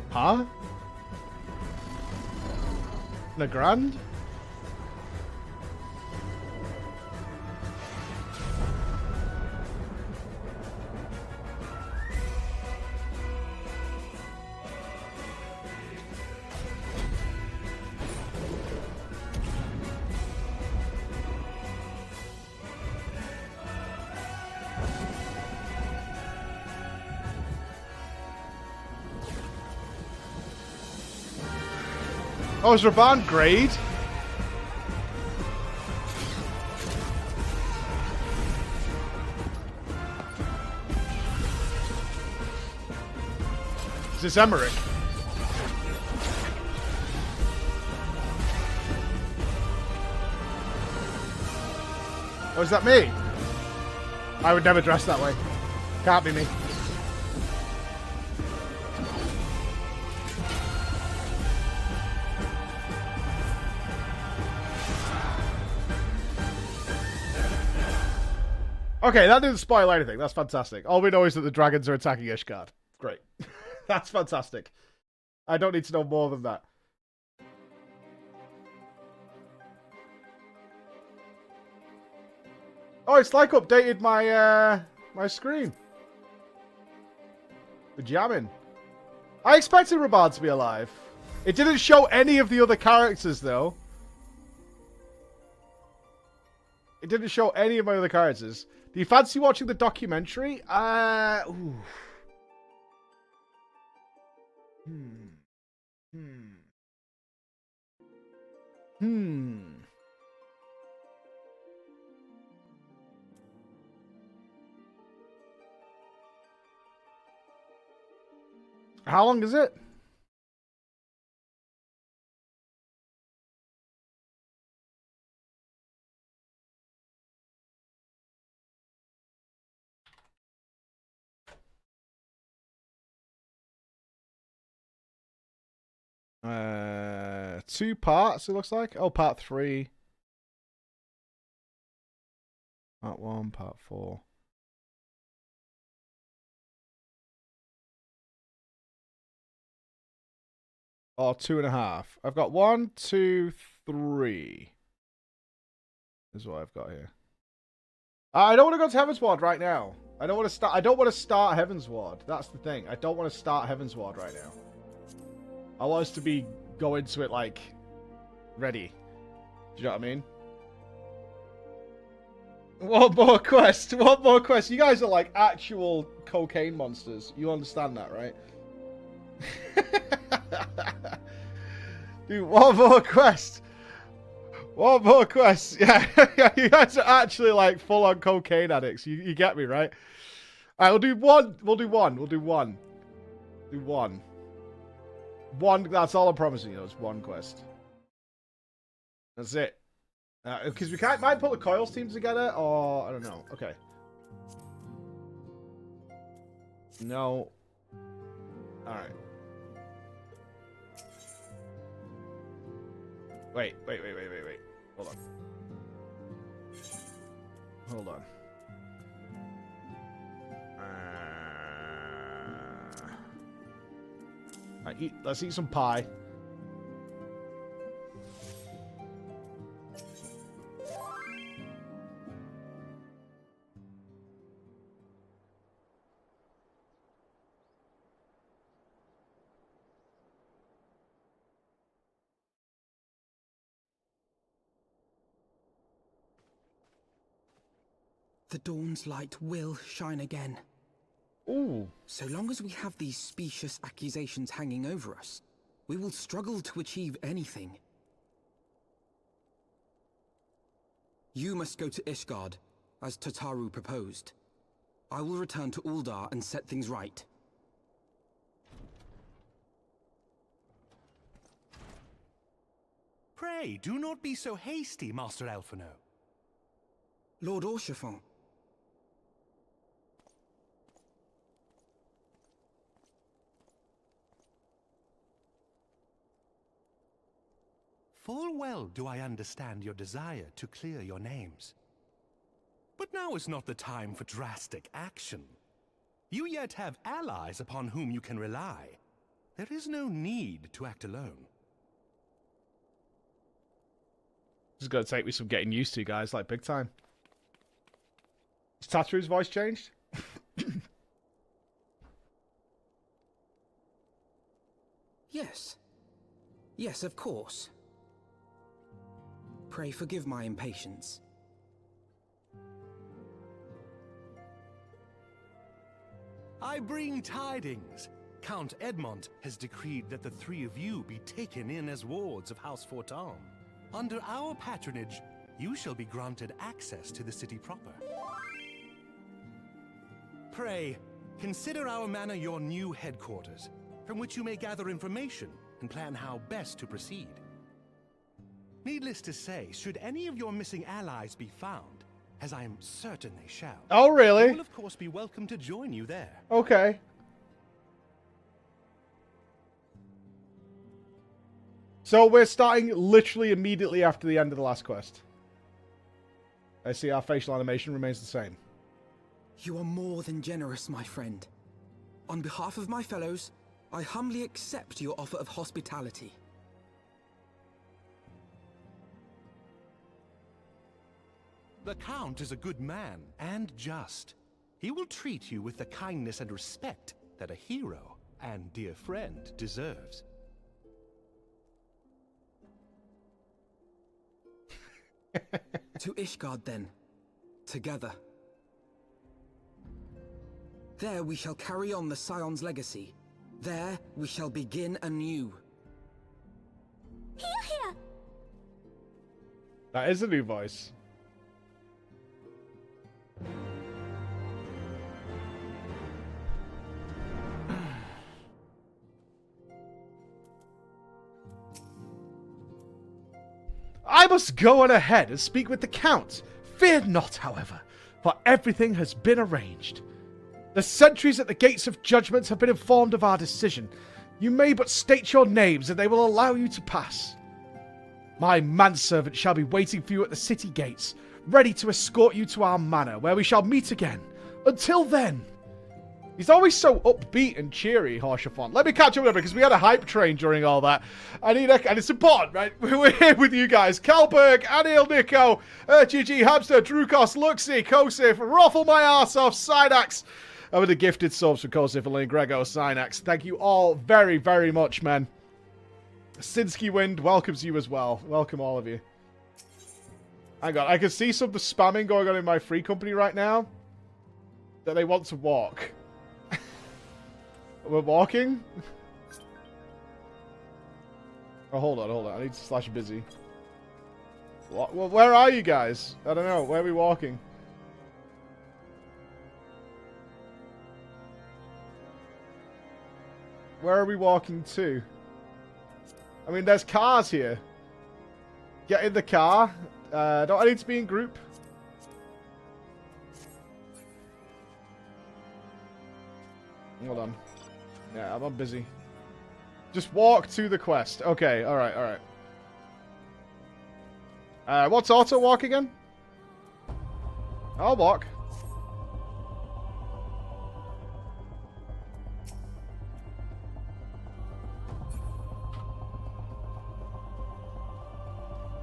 Huh? Nagrand? Oh, is Raban grade? Is this Emmerich? Oh, is that me? I would never dress that way. Can't be me. Okay, that didn't spoil anything. That's fantastic. All we know is that the dragons are attacking Ishgard. Great. That's fantastic. I don't need to know more than that. Oh, it's like updated my my screen. The jamming. I expected Raban to be alive. It didn't show any of the other characters though. It didn't show any of my other characters. Do you fancy watching the documentary? Ooh. How long is it? Two parts, it looks like. Oh, part 3. Part 1, part 4. Oh, 2.5. I've got 1, 2, 3. Is what I've got here. I don't want to go to Heavensward right now. I don't want to start Heavensward. That's the thing. I don't want to start Heavensward right now. I want us to be go into it like ready. Do you know what I mean? One more quest. One more quest. You guys are like actual cocaine monsters. You understand that, right? Dude, one more quest. One more quest. Yeah, you guys are actually like full-on cocaine addicts. You get me, right? All right, we'll do one. We'll do one. We'll do one. Do one. One. That's all I'm promising you. It's one quest. That's it. Because we might put the Coils teams together, or I don't know. Okay. No. All right. Wait. Hold on. Hold on. Let's eat some pie. The dawn's light will shine again. Ooh. So long as we have these specious accusations hanging over us, we will struggle to achieve anything. You must go to Ishgard, as Tataru proposed. I will return to Uldar and set things right. Pray, do not be so hasty, Master Alphino. Lord Orchefort. Full well do I understand your desire to clear your names. But now is not the time for drastic action. You yet have allies upon whom you can rely. There is no need to act alone. This is going to take me some getting used to, guys, like big time. Has Tataru's voice changed? Yes. Yes, of course. Pray forgive my impatience. I bring tidings. Count Edmond has decreed that the three of you be taken in as wards of House Fortom. Under our patronage, you shall be granted access to the city proper. Pray, consider our manor your new headquarters, from which you may gather information and plan how best to proceed. Needless to say, should any of your missing allies be found, as I am certain they shall. Oh, really? They will of course be welcome to join you there. Okay. So we're starting literally immediately after the end of the last quest. I see our facial animation remains the same. You are more than generous, my friend. On behalf of my fellows, I humbly accept your offer of hospitality. The Count is a good man and just. He will treat you with the kindness and respect that a hero and dear friend deserves. To Ishgard, then. Together. There we shall carry on the Scion's legacy. There we shall begin anew. Hear, hear! That is a new voice. I must go on ahead and speak with the Count. Fear not, however, for everything has been arranged. The sentries at the gates of judgment have been informed of our decision. You may but state your names, and they will allow you to pass. My manservant shall be waiting for you at the city gates, ready to escort you to our manor, where we shall meet again. Until then... He's always so upbeat and cheery, Horshafont. Let me catch up with him, because we had a hype train during all that. And it's important, right? We're here with you guys. Kalberg, Anil, Nico, GG, Hamster, Drukos, Luxi, Kosif, Ruffle My Arse Off, Synax, and with the gifted subs for Kosif and Lane Grego, Synax. Thank you all very, very much, man. Sinsky Wind welcomes you as well. Welcome, all of you. Hang on, I can see some of the spamming going on in my free company right now. That they want to walk. We're walking? Oh, hold on. I need to slash busy. Well, where are you guys? I don't know. Where are we walking? Where are we walking to? I mean, there's cars here. Get in the car. Don't I need to be in group? Hold on. Yeah, I'm busy. Just walk to the quest. Okay, alright. What's auto walk again? I'll walk.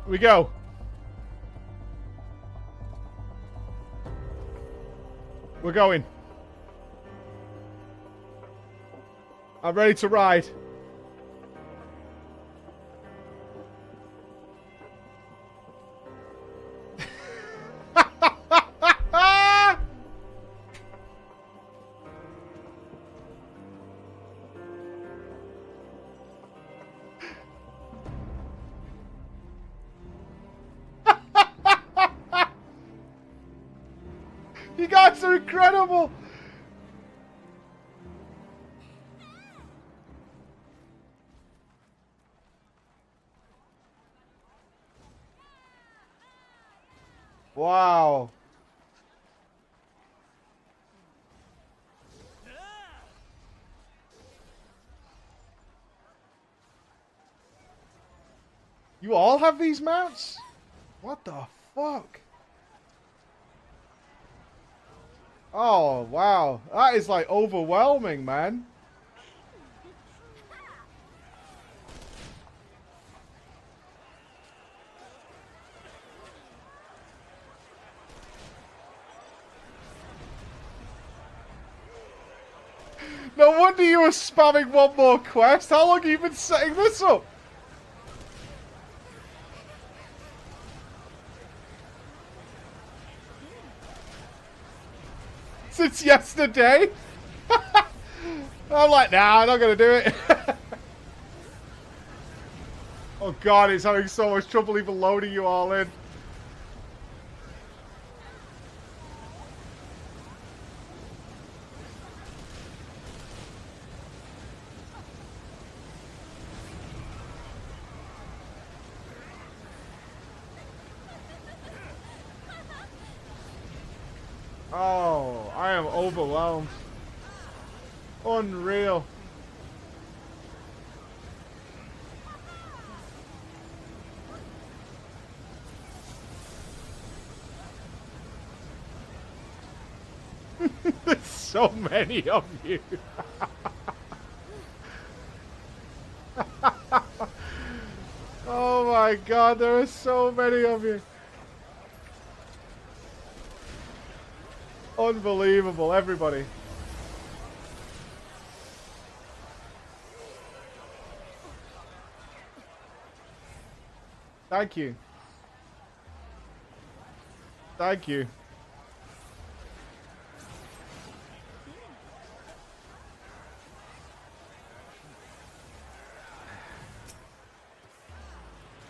We go. We're going. I'm ready to ride. You guys are incredible. Wow. You all have these mounts? What the fuck? Oh, wow. That is like overwhelming, man. No wonder you were spamming one more quest. How long have you been setting this up? Since yesterday? I'm like, nah, I'm not going to do it. Oh god, it's having so much trouble even loading you all in. Oh, I am overwhelmed. Unreal. There's so many of you. Oh my god, there are so many of you. Unbelievable, everybody. Thank you. Thank you.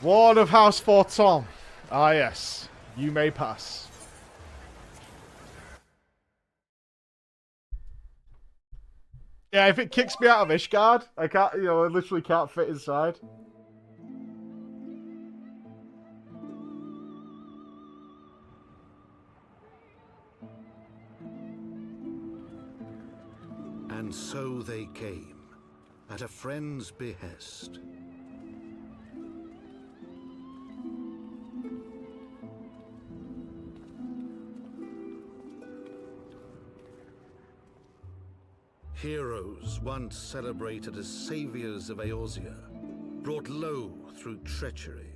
Ward of House Fort Tom. Ah yes, you may pass. Yeah, if it kicks me out of Ishgard, I can't, you know, I literally can't fit inside. And so they came, at a friend's behest. Heroes once celebrated as saviors of Eorzea, brought low through treachery,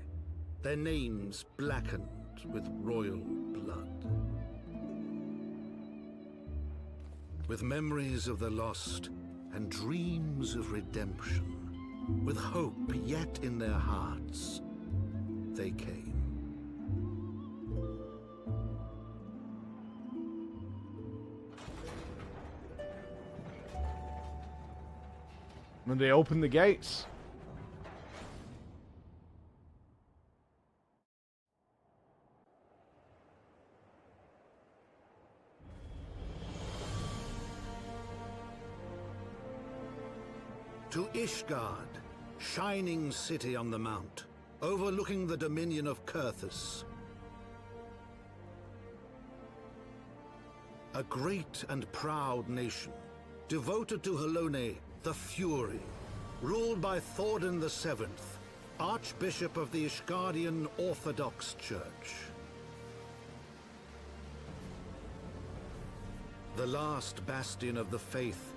their names blackened with royal blood. With memories of the lost and dreams of redemption, with hope yet in their hearts, they came. When they open the gates. To Ishgard, shining city on the mount, overlooking the dominion of Kurthus. A great and proud nation, devoted to Halone, the Fury, ruled by Thordan VII, Archbishop of the Ishgardian Orthodox Church. The last bastion of the faith,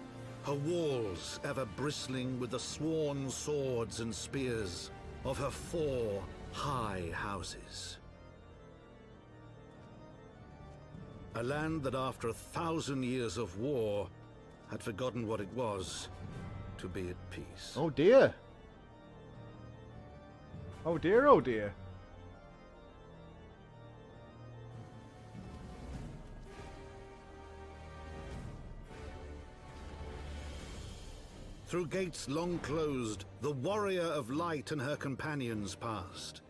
her walls ever bristling with the sworn swords and spears of her 4 high houses. A land that after 1,000 years of war had forgotten what it was to be at peace. Oh dear. Oh dear, oh dear. Through gates long closed, the warrior of light and her companions passed,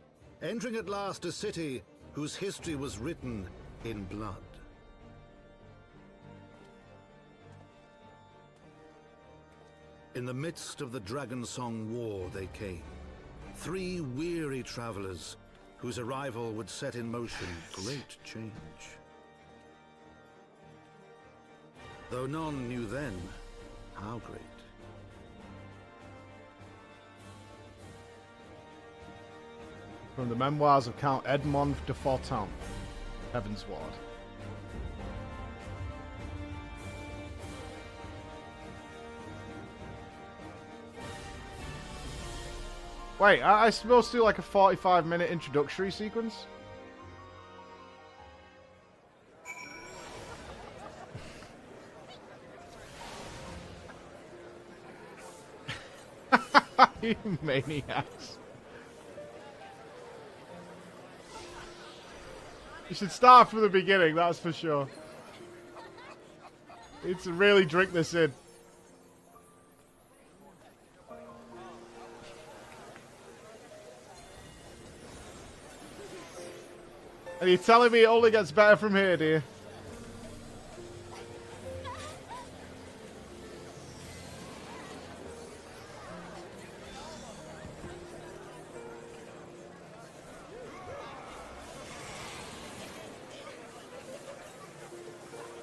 entering at last a city whose history was written in blood. In the midst of the Dragonsong War they came. 3 weary travelers whose arrival would set in motion great change. Though none knew then how great. From the memoirs of Count Edmond de Fortin, Heavensward. Wait, I supposed to do like a 45-minute introductory sequence? You maniacs. You should start from the beginning, that's for sure. Need to really drink this in. And you're telling me it only gets better from here, dear?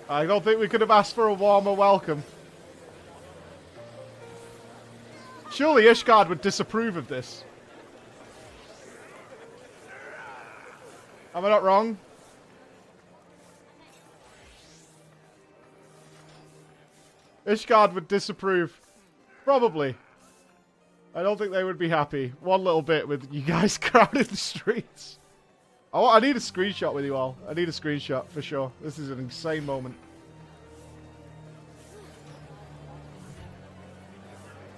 I don't think we could have asked for a warmer welcome. Surely Ishgard would disapprove of this. Am I not wrong? Ishgard would disapprove. Probably. I don't think they would be happy. One little bit with you guys crowded the streets. Oh, I need a screenshot with you all. I need a screenshot for sure. This is an insane moment.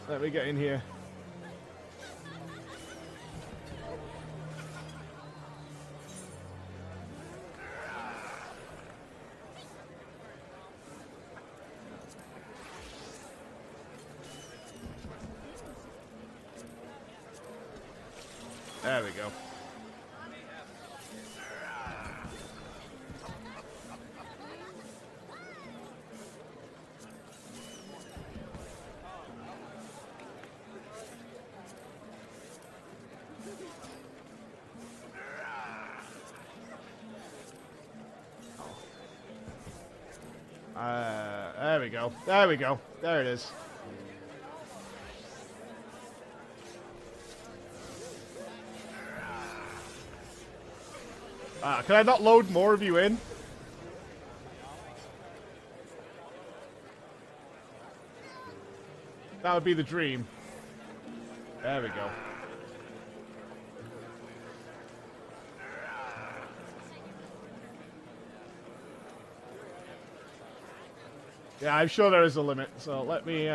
Let me get in here. There we go. There we go. There we go. There it is. Can I not load more of you in? That would be the dream. There we go. Yeah, I'm sure there is a limit, so let me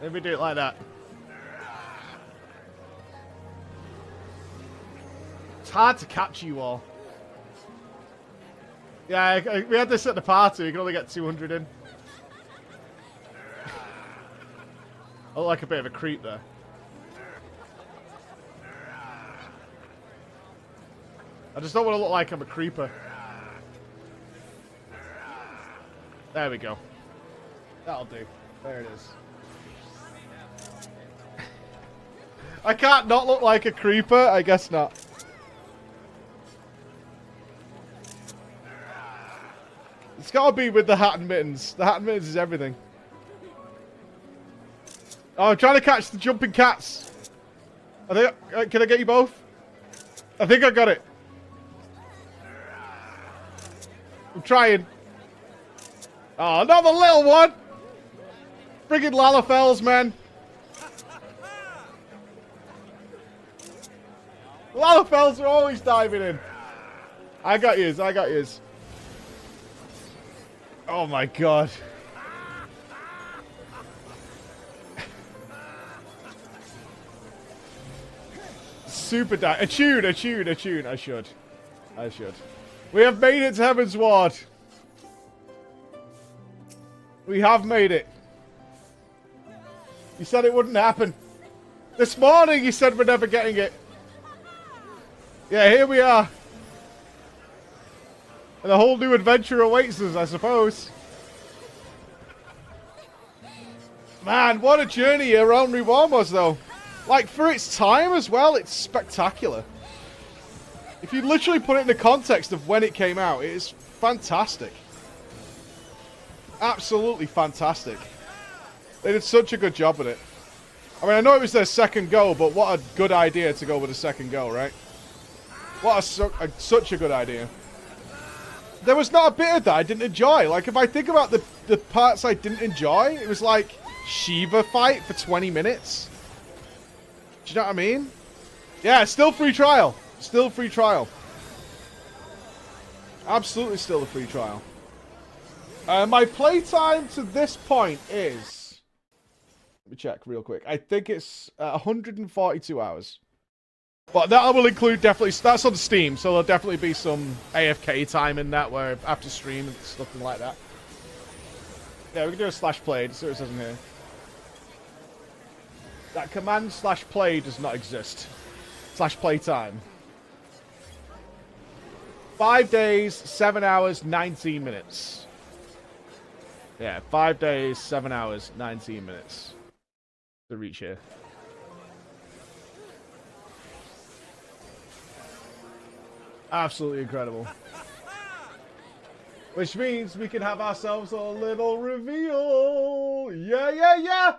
do it like that. It's hard to catch you all. Yeah, we had this at the party, we can only get 200 in. I look like a bit of a creep there. I just don't want to look like I'm a creeper. There we go. That'll do. There it is. I can't not look like a creeper? I guess not. It's gotta be with the hat and mittens. The hat and mittens is everything. Oh, I'm trying to catch the jumping cats. Can I get you both? I think I got it. I'm trying. Oh, not the little one! Friggin' Lalafels, man. Lalafels are always diving in. I got yous, I got yous. Oh my god. Super attune. I should. We have made it to Heavensward. We have made it. You said it wouldn't happen. This morning you said we're never getting it. Yeah, here we are. And a whole new adventure awaits us, I suppose. Man, what a journey Realm Reborn was, though. Like, for its time as well, it's spectacular. If you literally put it in the context of when it came out, it is fantastic. Absolutely fantastic. They did such a good job with it. I mean, I know it was their second go, but what a good idea to go with a second go, right? What such a good idea. There was not a bit of that I didn't enjoy. Like, if I think about the parts I didn't enjoy, it was like Shiva fight for 20 minutes. Do you know what I mean? Yeah, still free trial. Still free trial. Absolutely still a free trial. My playtime to this point is... Let me check real quick. I think it's 142 hours. But that will include definitely... That's on Steam, so there'll definitely be some AFK time in that where after stream and stuff like that. Yeah, we can do a /play. See what it says in here. That command /play does not exist. /playtime. 5 days, 7 hours, 19 minutes. Yeah, 5 days, 7 hours, 19 minutes to reach here. Absolutely incredible. Which means we can have ourselves a little reveal. Yeah, yeah, yeah.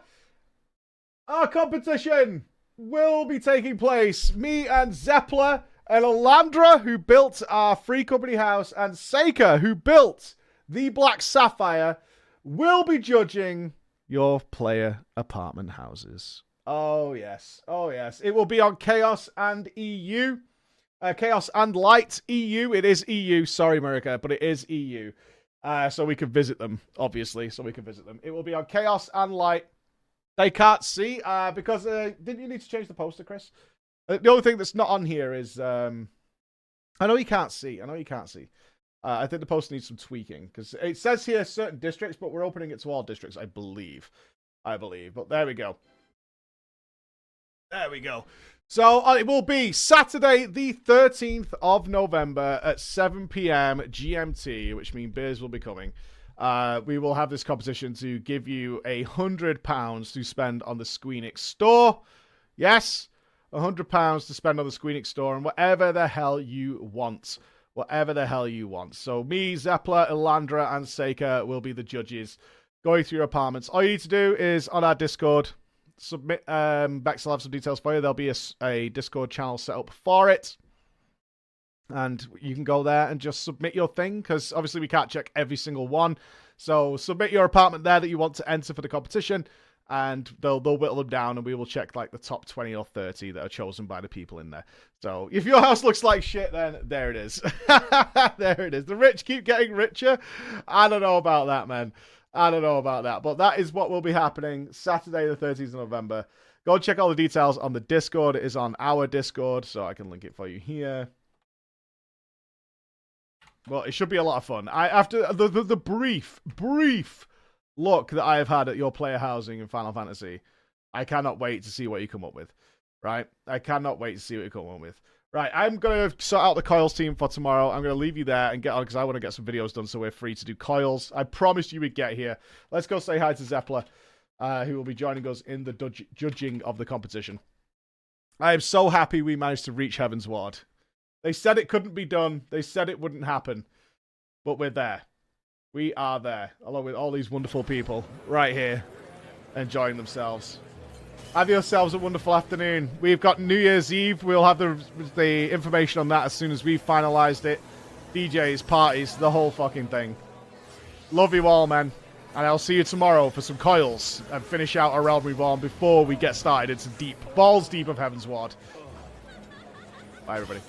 Our competition will be taking place. Me and Zeppler and Alandra, who built our free company house, and Seika, who built the Black Sapphire, will be judging your player apartment houses. Oh, yes. Oh, yes. It will be on Chaos and EU. Chaos and Light EU. It is EU. Sorry, America, but it is EU. So we can visit them, obviously. So we can visit them. It will be on Chaos and Light. They can't see because... didn't you need to change the poster, Chris? The only thing that's not on here is... I know you can't see. I know you can't see. I think the poster needs some tweaking. Because it says here certain districts, but we're opening it to all districts, I believe. But there we go. There we go. So it will be Saturday the 13th of November at 7 p.m. GMT, which means beers will be coming. We will have this competition to give you £100 to spend on the Squeenix store. Yes, £100 to spend on the Squeenix store and whatever the hell you want. Whatever the hell you want. So me, Zeppler, Elandra, and Seika will be the judges going through your apartments. All you need to do is on our Discord... Submit. Bex will have some details for you. There'll be a Discord channel set up for it. And you can go there and just submit your thing, because obviously we can't check every single one. So submit your apartment there that you want to enter for the competition, and they'll whittle them down, and we will check like the top 20 or 30 that are chosen by the people in there. So if your house looks like shit, then there it is. There it is. The rich keep getting richer. I don't know about that, man. I don't know about that, but that is what will be happening Saturday the 13th of November. Go check all the details on the Discord. It is on our Discord, so I can link it for you here. Well, it should be a lot of fun. After the brief look that I have had at your player housing in Final Fantasy, I cannot wait to see what you come up with. Right? I cannot wait to see what you come up with. Right, I'm going to sort out the coils team for tomorrow. I'm going to leave you there and get on because I want to get some videos done so we're free to do coils. I promised you we'd get here. Let's go say hi to Zeppler, who will be joining us in the judging of the competition. I am so happy we managed to reach Heavensward. They said it couldn't be done. They said it wouldn't happen. But we're there. We are there, along with all these wonderful people right here enjoying themselves. Have yourselves a wonderful afternoon. We've got New Year's Eve. We'll have the information on that as soon as we've finalized it. DJs, parties, the whole fucking thing. Love you all, man. And I'll see you tomorrow for some coils and finish out our Realm Reborn before we get started into balls deep of Heavensward. Bye, everybody.